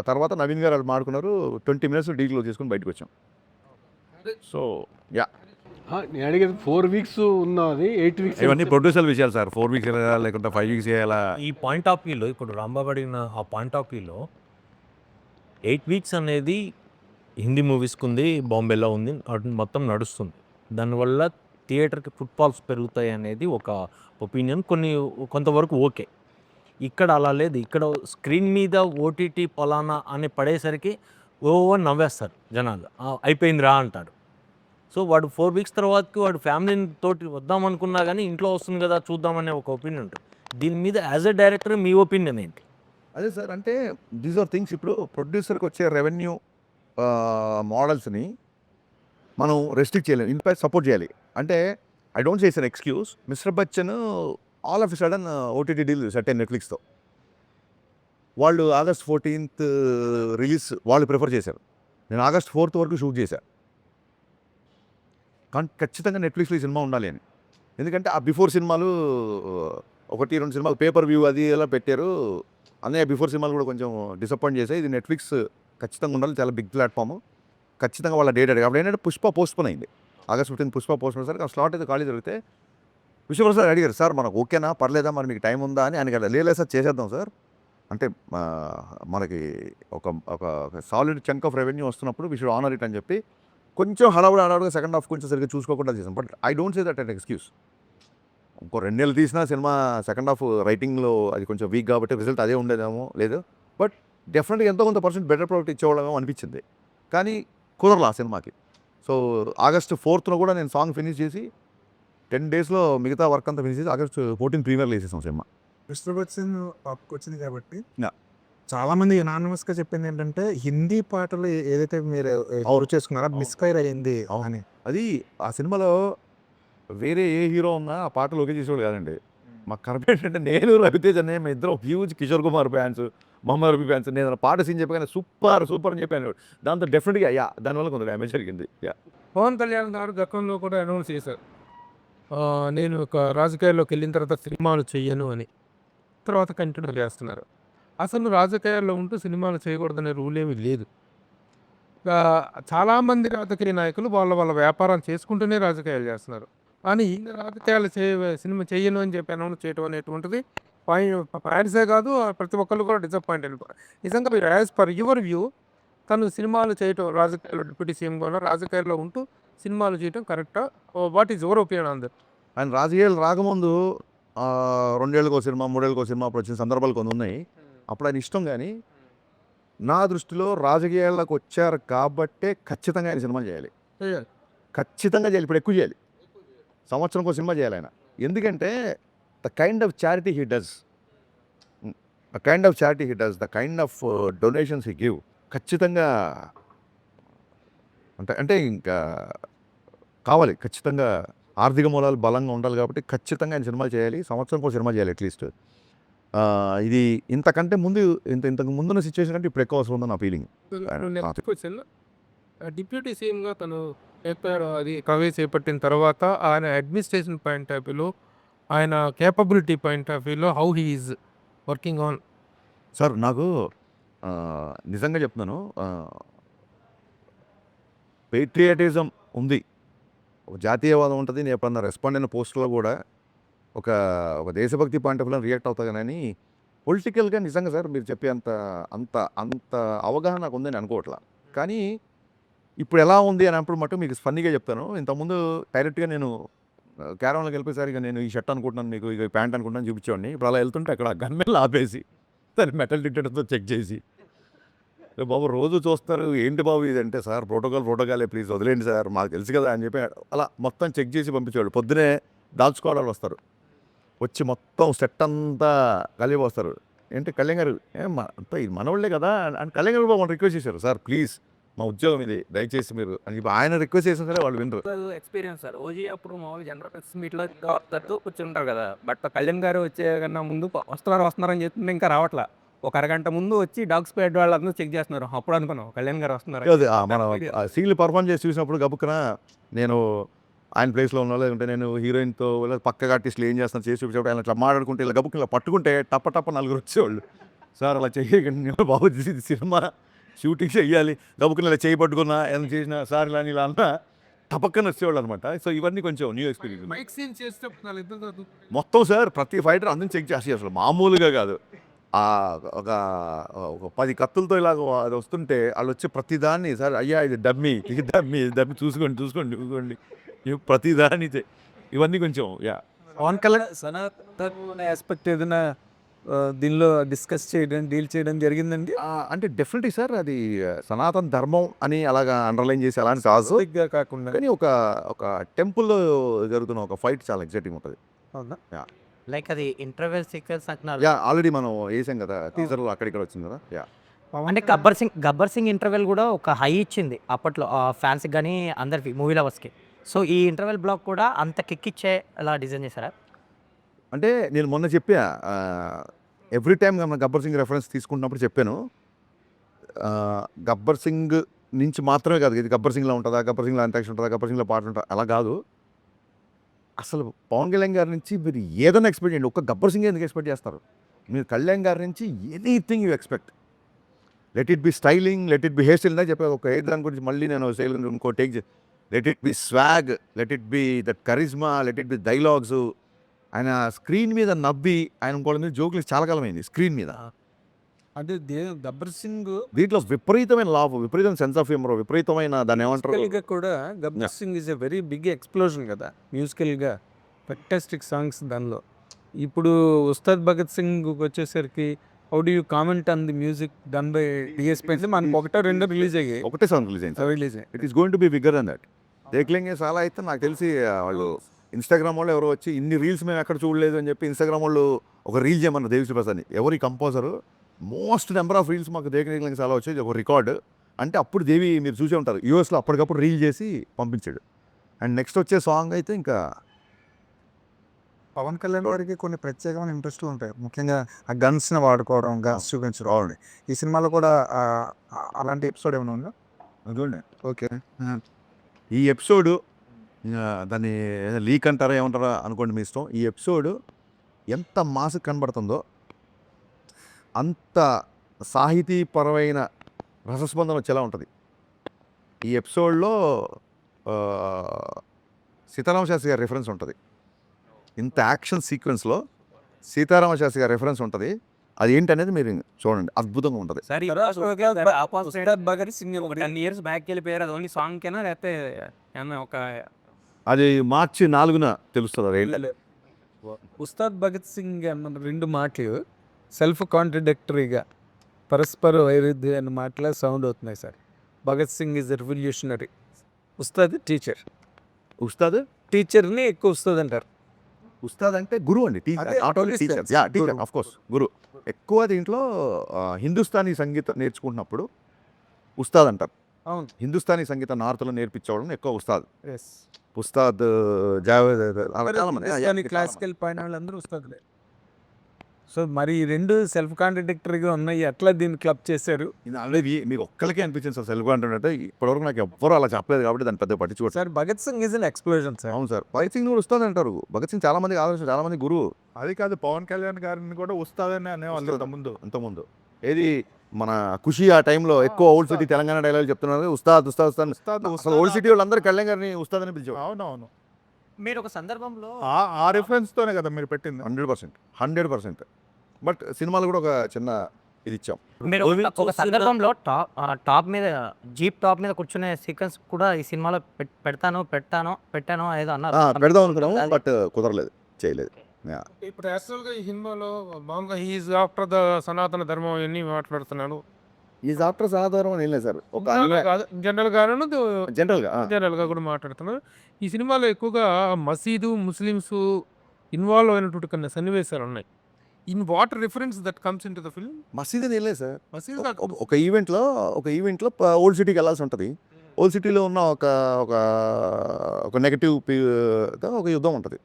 తర్వాత నవీన్ గారు వాళ్ళు మాడుకున్నారు, 20 minutes డీల్ క్లోజ్ చేసుకుని బయటకు వచ్చాం. సో యా, నేను అడిగేది 4 weeks ఉన్నది 8 weeks. ఇవన్నీ ప్రొడ్యూసర్ విషయాలు సార్. 4 weeks చేయాలా లేకుంటే 5 weeks చేయాలా? ఈ పాయింట్ ఆఫ్ వ్యూలో ఇప్పుడు రాంబాబు అడిగిన ఆ పాయింట్ ఆఫ్ వ్యూలో 8 weeks అనేది హిందీ మూవీస్కి ఉంది, బాంబేలో ఉంది, మొత్తం నడుస్తుంది. దానివల్ల థియేటర్కి ఫుట్ఫాల్స్ పెరుగుతాయి అనేది ఒక ఒపీనియన్, కొంతవరకు ఓకే. ఇక్కడ అలా లేదు. ఇక్కడ స్క్రీన్ మీద ఓటీటీ పలానా అని పడేసరికి నవ్వేస్తారు జనాలు, అయిపోయిందిరా అంటారు. సో వాడు 4 weeks తర్వాతకి వాడు ఫ్యామిలీ తోటి వద్దామనుకున్నా కానీ ఇంట్లో వస్తుంది కదా చూద్దామనే ఒక ఒపీనియన్ ఉంటుంది. దీని మీద as a director me opinion ఏంటి? అదే సార్, అంటే దీస్ ఆర్ థింగ్స్. ఇప్పుడు ప్రొడ్యూసర్కి వచ్చే రెవెన్యూ మోడల్స్ని మనం రెస్ట్రిక్ట్ చేయలేము, ఇన్ఫాక్ట్ సపోర్ట్ చేయాలి. అంటే I don't say it's an excuse. Mister Bachchan all of a sudden OTT deal set అయ్యి నెట్ఫ్లిక్స్తో, వాళ్ళు August 14th రిలీజ్ వాళ్ళు ప్రిఫర్ చేశారు. నేను August 4th వరకు షూట్ చేశాను. కానీ ఖచ్చితంగా నెట్ఫ్లిక్స్లో ఈ సినిమా ఉండాలి అని. ఎందుకంటే ఆ బిఫోర్ సినిమాలు 1-2 సినిమాలు పేపర్ వ్యూ అది ఎలా పెట్టారు, అన్నయ్య బిఫోర్ సినిమాలు కూడా కొంచెం డిసప్పాయింట్ చేశాయి. ఇది నెట్ఫ్లిక్స్ ఖచ్చితంగా ఉండాలి, చాలా బిగ్ ప్లాట్ఫామ్, ఖచ్చితంగా వాళ్ళ డేట్ అడిగి. అప్పుడు ఏంటంటే పుష్ప పోస్ట్పోన్ అయింది, August 15th పుష్ప పోస్ట్పోన్ సరికి ఆ స్లాట్ అయితే ఖాళీ దొరికితే విశ్వప్రసాద్ అడిగారు, సార్ మనకు ఓకేనా పర్లేదా మరి మీకు టైం ఉందా అని ఆయన లేదు సార్ చేసేద్దాం సార్ అంటే మనకి ఒక ఒక సాలిడ్ చంక్ ఆఫ్ రెవెన్యూ వస్తున్నప్పుడు వి షుడ్ ఆనర్ ఇట్ అని చెప్పి కొంచెం హడావుడిగా సెకండ్ హాఫ్ కొంచెం సరిగ్గా చూసుకోకుండా చేసాం. But I don't say that and excuse. ఇంకో 2 నెలలు తీసినా సినిమా సెకండ్ హాఫ్ రైటింగ్లో అది కొంచెం వీక్ కాబట్టి రిజల్ట్ అదే ఉండేదేమో లేదు. బట్ డెఫినెట్గా ఎంతో కొంత % బెటర్ ప్రోడక్ట్ ఇచ్చేవాళ్ళమేమో అనిపించింది. కానీ కుదరలా ఆ సినిమాకి. సో ఆగస్ట్ 4th కూడా నేను సాంగ్ ఫినిష్ చేసి 10 daysలో మిగతా వర్క్ అంతా ఫినిష్ చేసి ఆగస్ట్ 14 ప్రీమియర్లో వేసేసాం సినిమా. మిస్టర్ బచ్చన్ టాప్కి వచ్చింది కాబట్టి Yeah. చాలా మంది యునానిమస్గా చెప్పింది ఏంటంటే హిందీ పాటలు ఏదైతే మీరు కవర్ చేసుకున్నారో అది మిస్ఫైర్ అయ్యింది అని. అది ఆ సినిమాలో వేరే ఏ హీరో ఉన్నా ఆ పాటలు ఓకే చేసేవాడు కాదండి. మాకు కరెక్ట్ ఏంటంటే నేను రవితేజ్ అనే మేము ఇద్దరం huge Kishore Kumar fans, Mohammed Rafi fans. నేను ఆ పాట సీన్ చెప్పగానే సూపర్ అని చెప్పాను. దాంతో డెఫినెట్గా దానివల్ల కొంత డ్యామేజ్ జరిగింది. పవన్ కళ్యాణ్ గారు గతంలో కూడా అనౌన్స్ చేశారు, నేను ఒక రాజకీయాల్లోకి వెళ్ళిన తర్వాత సినిమాలు చెయ్యను అని. తర్వాత కంటిన్యూ చేస్తున్నారు. అసలు రాజకీయాల్లో ఉంటూ సినిమాలు చేయకూడదనే రూల్ ఏమీ లేదు. చాలామంది రాజకీయ నాయకులు వాళ్ళ వ్యాపారాలు చేసుకుంటూనే రాజకీయాలు చేస్తున్నారు. కానీ ఈయన రాజకీయాలు సినిమా చెయ్యను అని చెప్పి అనౌన్స్ చేయడం అనేటువంటిది ఫ్యాన్సే కాదు ప్రతి ఒక్కళ్ళు కూడా డిసప్పాయింట్ అయిపోయారు. నిజంగా మీరు యాజ్ పర్ యువర్ వ్యూ తను సినిమాలు చేయటం, రాజకీయాల్లో డిప్యూటీ సీఎం కూడా రాజకీయాల్లో ఉంటూ సినిమాలు చేయటం కరెక్టా? What is your opinion on that? ఆయన రాజకీయాలు రాకముందు 2 ఏళ్ళకో సినిమా 3 ఏళ్ళకో సినిమా అప్పుడు వచ్చిన సందర్భాలు కొన్ని ఉన్నాయి. అప్పుడు ఆయన ఇష్టం. కానీ నా దృష్టిలో రాజకీయాల్లోకి వచ్చారు కాబట్టే ఖచ్చితంగా ఆయన సినిమా చేయాలి. ఖచ్చితంగా చేయాలి. ఇప్పుడు ఎక్కువ చేయాలి. సంవత్సరంకో సినిమా చేయాలి ఆయన. ఎందుకంటే the kind of charity he does, the kind of donations he give ఖచ్చితంగా అంటే ఇంకా కావాలి. ఖచ్చితంగా ఆర్థిక మూలాలు బలంగా ఉండాలి కాబట్టి ఖచ్చితంగా ఆయన సినిమాలు చేయాలి. సంవత్సరంకో సినిమా చేయాలి అట్లీస్ట్. ఇది ఇంతకంటే ముందు ఇంతకు ముందున్న సిచ్యువేషన్ అంటే ఇప్పుడు ఎక్కువ అవసరం ఉందని నా ఫీలింగ్. నెక్స్ట్ క్వశ్చన్, డిప్యూటీ సీఎంగా తను అది కవే చేపట్టిన తర్వాత ఆయన అడ్మినిస్ట్రేషన్ పాయింట్ ఆఫ్ వ్యూలో, ఆయన కేపబిలిటీ పాయింట్ ఆఫ్ వ్యూలో how he is working on? Sir నాకు నిజంగా చెప్తున్నాను, పేట్రియాటిజం ఉంది, ఒక జాతీయవాదం ఉంటుంది. నేను ఎప్పుడన్నా రెస్పాండ్ అయిన పోస్టులో కూడా ఒక దేశభక్తి పాయింట్ ఆఫ్ వ్యూలో రియాక్ట్ అవుతా. కానీ పొలిటికల్గా నిజంగా సార్ మీరు చెప్పే అంత అవగాహన నాకు ఉందని అనుకోవట్లా. కానీ ఇప్పుడు ఎలా ఉంది అని అప్పుడు మటు మీకు ఫన్నీగా చెప్తాను. ఇంతకుముందు డైరెక్ట్గా నేను క్యారవాన్లోకి వెళ్ళిపోయేసరి ఇక నేను ఈ షర్ట్ అనుకుంటున్నాను, మీకు ఇక ప్యాంట్ అనుకుంటున్నాను చూపించేవాడిని. ఇప్పుడు అలా వెళ్తుంటే అక్కడ గన్మెన్లు ఆపేసి దాన్ని మెటల్ డిటెక్టర్తో చెక్ చేసి, బాబు రోజు చూస్తారు ఏంటి బాబు ఇదంటే, సార్ ప్రోటోకాలే ప్లీజ్ వదిలేండి సార్ మాకు తెలుసు కదా అని చెప్పి అలా మొత్తం చెక్ చేసి పంపించేవాళ్ళు. పొద్దునే దాల్చుకోవడాలు వస్తారు, వచ్చి మొత్తం సెట్ అంతా కలిపి వస్తారు. ఏంటి కళ్యాణ్ గారు అంతా ఇది మనవాళ్ళే కదా అని కళ్యాణ్ గారు బాబు రిక్వెస్ట్ చేశారు, సార్ ప్లీజ్ మా ఉద్యోగం ఇది దయచేసి మీరు అని చెప్పి ఆయన రిక్వెస్ట్ చేసిన సరే వాళ్ళు వినరు. Experience sir. ఓజీ అప్పుడు మామూలు జనరల్ ప్రెస్ మీట్లో తట్టు కూర్చుంటారు కదా. బట్ కళ్యాణ్ గారు వచ్చే కన్నా ముందు వస్తున్నారని చెప్తుంటే ఇంకా రావట్లా. ఒక అరగంట ముందు వచ్చి డాగ్ స్క్వాడ్ వాళ్ళందరూ చెక్ చేస్తున్నారు. అప్పుడు అనుకున్నాం కళ్యాణ్ గారు వస్తున్నారు. మన సీన్లు పర్ఫామ్ చేసి చూసినప్పుడు గబుక్కున నేను ఆయన ప్లేస్లో ఉన్నా, లేదంటే నేను హీరోయిన్తో పక్కగా ఆర్టిస్టులు ఏం చేస్తాను చేసి చూపించేప్పుడు ఆయన ఇట్లా మాట్లాడుకుంటే ఇలా గబుక్కున ఇలా పట్టుకుంటే టప్ప నలుగురు వచ్చేవాళ్ళు. సార్ అలా చేయకండి బాబు, ఇది సినిమా షూటింగ్ చెయ్యాలి, గబుక్కున ఇలా చేయి పట్టుకున్నా ఏమైనా చేసినా సార్ ఇలా అన్నా టపక్కన వచ్చేవాళ్ళు అనమాట. సో ఇవన్నీ కొంచెం న్యూ ఎక్స్పీరియన్స్. మైక్ సీన్ చేసేటప్పుడు మొత్తం సార్ ప్రతి ఫైటర్ అందరిని చెక్ చేసి అసలు మామూలుగా కాదు. ఒక 10 కత్తులతో ఇలాగ అది వస్తుంటే వాళ్ళు వచ్చి ప్రతిదాన్ని, సార్ అయ్యా ఇది డమ్మీ చూసుకోండి ప్రతిదాన్ని ఇవన్నీ కొంచెం పవన్ కళ్యాణ్ సనాతన ఆస్పెక్ట్ ఏదైనా దీనిలో డిస్కస్ చేయడం డీల్ చేయడం జరిగిందండి? అంటే డెఫినెట్లీ సార్ అది సనాతన ధర్మం అని అలాగా అండర్లైన్ చేసి అలాంటి కాదు కాకుండా కానీ ఒక టెంపుల్లో జరుగుతున్న ఒక ఫైట్ చాలా ఎగ్జైటింగ్ ఉంటుంది. అవునా? లైక్ అది ఇంటర్వెల్ సీక్వెన్స్ అంటున్నారు. ఆల్రెడీ మనం వేసాం కదా టీజర్లో, అక్కడిక్కడ వచ్చింది కదా. అంటే గబ్బర్ సింగ్ ఇంటర్వెల్ కూడా ఒక హై ఇచ్చింది అప్పట్లో ఫ్యాన్స్కి కానీ అందరికి మూవీ లవర్స్కి. సో ఈ ఇంటర్వెల్ బ్లాక్ కూడా అంత కిక్ ఇచ్చే అలా డిజైన్ చేశారా? అంటే నేను మొన్న చెప్పా, ఎవ్రీ టైం మనం గబ్బర్ సింగ్ రెఫరెన్స్ తీసుకుంటున్నప్పుడు చెప్పాను, గబ్బర్ సింగ్ నుంచి మాత్రమే కాదు ఇది గబ్బర్ సింగ్లో ఉంటుందా, గబ్బర్ సింగ్లో అంటాక్షన్ ఉంటుందా, గబ్బర్ సింగ్లో పాట ఉంటుందా, అలా కాదు. అసలు పవన్ కళ్యాణ్ గారి నుంచి మీరు ఏదైనా ఎక్స్పెక్ట్ చేయండి. ఒక్క గబ్బర్ సింగ్ ఎందుకు ఎక్స్పెక్ట్ చేస్తారు మీరు? కళ్యాణ్ గారి నుంచి anything you expect. Let it be styling, let it be hair style. చెప్పే ఒక హెయిర్ దాని గురించి మళ్ళీ నేను స్టైల్ ఇంకో take. Let it be swag, let it be that charisma, let it be dialogues, ఆయన స్క్రీన్ మీద నవ్వి ఆయన ఇంకోళ్ళ మీద జోకులు చాలా కాలమైంది స్క్రీన్ మీద. అంటే గబ్బర్ సింగ్ దీంట్లో విపరీతమైన లాభ, విపరీతమైన సెన్స్ ఆఫ్ హ్యూమర్, విపరీతమైన దాన్ని ఏమంటారు గా కూడా Gabbar Singh is a very big explosion కదా మ్యూజికల్గా, ఫెంటాస్టిక్ సాంగ్స్ దానిలో. ఇప్పుడు ఉస్తాద్ భగత్ సింగ్ వచ్చేసరికి how do you comment on the music done by DSP? మనకు ఒకటో రెండో రిలీజ్ అయ్యాయి. ఒకటే సాంగ్ రిలీజ్ అయింది. Release it is going to be bigger than that. దేఖ్లేంగే సాలా అయితే నాకు తెలిసి వాళ్ళు ఇన్స్టాగ్రామ్ వాళ్ళు ఎవరో వచ్చి ఇన్ని రీల్స్ మేము ఎక్కడ చూడలేదు అని చెప్పి ఇన్స్టాగ్రామ్ వాళ్ళు ఒక రీల్ చేయమన్నారు దేవిశ్రీ ప్రసాద్ని. ఎవరి composer most number of reels మాకు దేఖ్లేంగే చాలా వచ్చేది ఒక రికార్డు. అంటే అప్పుడు దేవి మీరు చూసే ఉంటారు యూఎస్లో అప్పటికప్పుడు రీల్ చేసి పంపించాడు. అండ్ నెక్స్ట్ వచ్చే సాంగ్ అయితే ఇంకా పవన్ కళ్యాణ్ గారికి కొన్ని ప్రత్యేకమైన ఇంట్రెస్ట్ ఉంటాయి, ముఖ్యంగా ఆ గన్స్ని వాడుకోవడం, గన్స్ చూపించడం. ఈ సినిమాలో కూడా అలాంటి ఎపిసోడ్ ఏమైనా ఉందా? చూడండి. ఓకే, ఈ ఎపిసోడు దాన్ని లీక్ అంటారా ఏమంటారా అనుకోండి మీ ఇష్టం. ఈ ఎపిసోడ్ ఎంత మాస్ కనబడుతుందో అంత సాహితీపరమైన రసస్పందన వచ్చేలా ఉంటుంది. ఈ ఎపిసోడ్లో సీతారామ శాస్త్రి గారి రెఫరెన్స్ ఉంటుంది. ఇంత యాక్షన్ సీక్వెన్స్లో సీతారామ శాస్త్రి గారి రెఫరెన్స్ ఉంటుంది. అది ఏంటనేది మీరు చూడండి, అద్భుతంగా ఉంటుంది. సరే భగత్ సింగ్ ఒక 10 years బ్యాక్ వెళ్ళిపోయారు. అది ఓన్లీ సాంగ్ కేనా లేకపోతే ఏమన్నా ఒక అది మార్చి 4న తెలుస్తుంది. అది ఏంటి? ఉస్తాద్ భగత్ సింగ్ అన్న రెండు మాటలు సెల్ఫ్ కాంట్రడిక్టరీగా పరస్పర వైరుధ్యమైన మాటలే సౌండ్ అవుతున్నాయి sir. Bhagat Singh is revolutionary, Ustaad teacher. Ustaad టీచర్ని ఎక్కువ ఉస్తాద్ అంటారు. ఉస్తాద్ అంటే గురువు అండి, టీచర్, అదే, not only teacher. Yeah, teacher of course, guru. ఎక్కువ దీంట్లో హిందుస్థానీ సంగీతం నేర్చుకుంటున్నప్పుడు ఉస్తాద్ అంటారు. అవును, హిందుస్థానీ సంగీతం నార్త్లో నేర్పించడం ఎక్కువ ఉస్తాద్. ఎస్. ఉస్తాద్ జావేద్ అలా చాలా మంది. యా, యా, క్లాసికల్ పైన వాళ్ళందరూ ఉస్తాదులే. సో మరి ఈ రెండు సెల్ఫ్ కాంట్రడిక్టరీగా ఉన్నాయి, ఎట్లా దీన్ని క్లబ్ చేశారు? ఇది ఆల్రెడీ మీకు ఒక్కరికే అనిపించింది సార్ సెల్ఫ్ అంటే. ఇప్పటివరకు నాకు ఎవ్వరూ అలా చెప్పలేదు కాబట్టి దాన్ని పెద్ద పట్టించుకోవచ్చు. Sir Bhagat Singh is an explosion sir. అవును సార్, భగత్ సింగ్ కూడా ఉస్తాద్ అంటారు. భగత్ సింగ్ చాలా మంది ఆలోచన, చాలా మంది గురువు. అది కాదు, పవన్ కళ్యాణ్ గారిని కూడా ఉస్తాదనే అనేవాళ్ళు ఉస్తాద్. ముందు. అంతకుముందు ఏది మన ఖుషి ఆ టైంలో ఎక్కువ ఓల్డ్ సిటీ తెలంగాణ డైలాగ్ చెప్తున్నారు, ఉస్తాద్ ఉస్తాద్ ఉస్తాద్. అసలు ఓల్డ్ సిటీ వాళ్ళందరూ కళ్యాణ్ గారిని ఉస్తాద్ అని పిలిచేవారు. అవునవును, మీరు ఒక సందర్భంలో ఆ రిఫరెన్స్ తోనే కదా మీరు పెట్టింది. 100%. బట్ సినిమాలు కూడా ఒక చిన్న ఇది ఇచ్చాం. మీరు ఒక సందర్భంలో టాప్ మీద జీప్ టాప్ మీద కూర్చునే సీక్వెన్స్ కూడా ఈ సినిమాలో పెట్టాను ఏదో అన్నారు. పెడదాం అనుకున్నాము బట్ కుదరలేదు, చేయలేదు. ఇప్పుడు యాక్చువల్గా ఈ సినిమాలో మామూలుగా హీఈస్ ఆఫ్టర్ ద సనాతన ధర్మం ఇవన్నీ మాట్లాడుతున్నాను. ఈ ఆఫ్టర్ సాధారణ ఏం లేదు సార్, ఒక జనరల్గా కూడా మాట్లాడుతున్నాను. ఈ సినిమాలో ఎక్కువగా మసీదు, ముస్లిమ్స్ ఇన్వాల్వ్ అయినటువంటి కొన్ని సన్నివేశాలు ఉన్నాయి. In what reference that comes in to the film? మసీద్ అని ఏం లేదు సార్. మసీద్ ఒక ఈవెంట్లో ఓల్డ్ సిటీకి వెళ్ళాల్సి ఉంటుంది. ఓల్డ్ సిటీలో ఉన్న ఒక నెగటివ్ ఒక యుద్ధం ఉంటుంది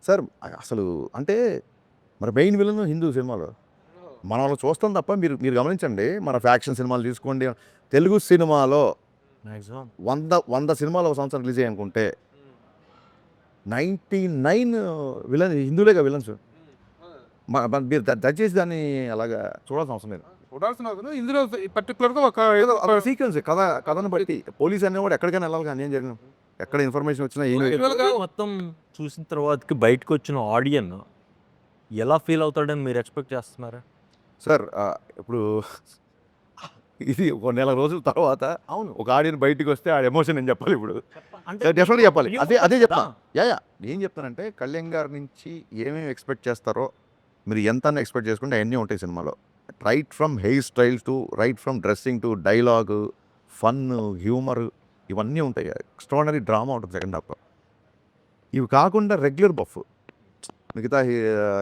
సార్. అసలు అంటే మరి మెయిన్ విలన్ హిందూ సినిమాలో మనం అలా చూస్తాం తప్ప మీరు గమనించండి, మన ఫ్యాక్షన్ సినిమాలు తీసుకోండి, తెలుగు సినిమాలో 100 సినిమాలు ఒక సంవత్సరం రిలీజ్ అయ్యి అనుకుంటే 99 విలన్ హిందువులేగా విలన్స్. మీరు దయచేసి దాన్ని అలాగా చూడాల్సిన అవసరం లేదు. చూడాల్సిన ఇందులో పర్టికులర్గా ఒక సీక్వెన్స్ కథను బట్టి పోలీస్ అనేవాడు ఎక్కడికైనా వెళ్ళాలి, కానీ ఏం జరిగిన ఎక్కడ ఇన్ఫర్మేషన్ వచ్చినా ఏం మొత్తం చూసిన తర్వాతకి బయటకు వచ్చిన ఆడియన్ ఎలా ఫీల్ అవుతాడని మీరు ఎక్స్పెక్ట్ చేస్తున్నారా సార్? ఇప్పుడు ఇది ఒక నెల రోజుల తర్వాత అవును ఒక ఆడియన్ బయటికి వస్తే ఆ ఎమోషన్ నేను చెప్పాలి. ఇప్పుడు డెఫినెట్గా చెప్పాలి. అదే చెప్తాను. ఏం చెప్తానంటే కళ్యాణ్ గారి నుంచి ఏమేమి ఎక్స్పెక్ట్ చేస్తారో మీరు ఎంత ఎక్స్పెక్ట్ చేసుకుంటే అవన్నీ ఉంటాయి సినిమాలో. Right from hair style to right from dressing to dialogue, fun, humour ఇవన్నీ ఉంటాయి. ఎక్స్ట్రాడనరీ డ్రామా ఉంటుంది సెకండ్ హాఫ్లో. ఇవి కాకుండా రెగ్యులర్ బఫ్ మిగతా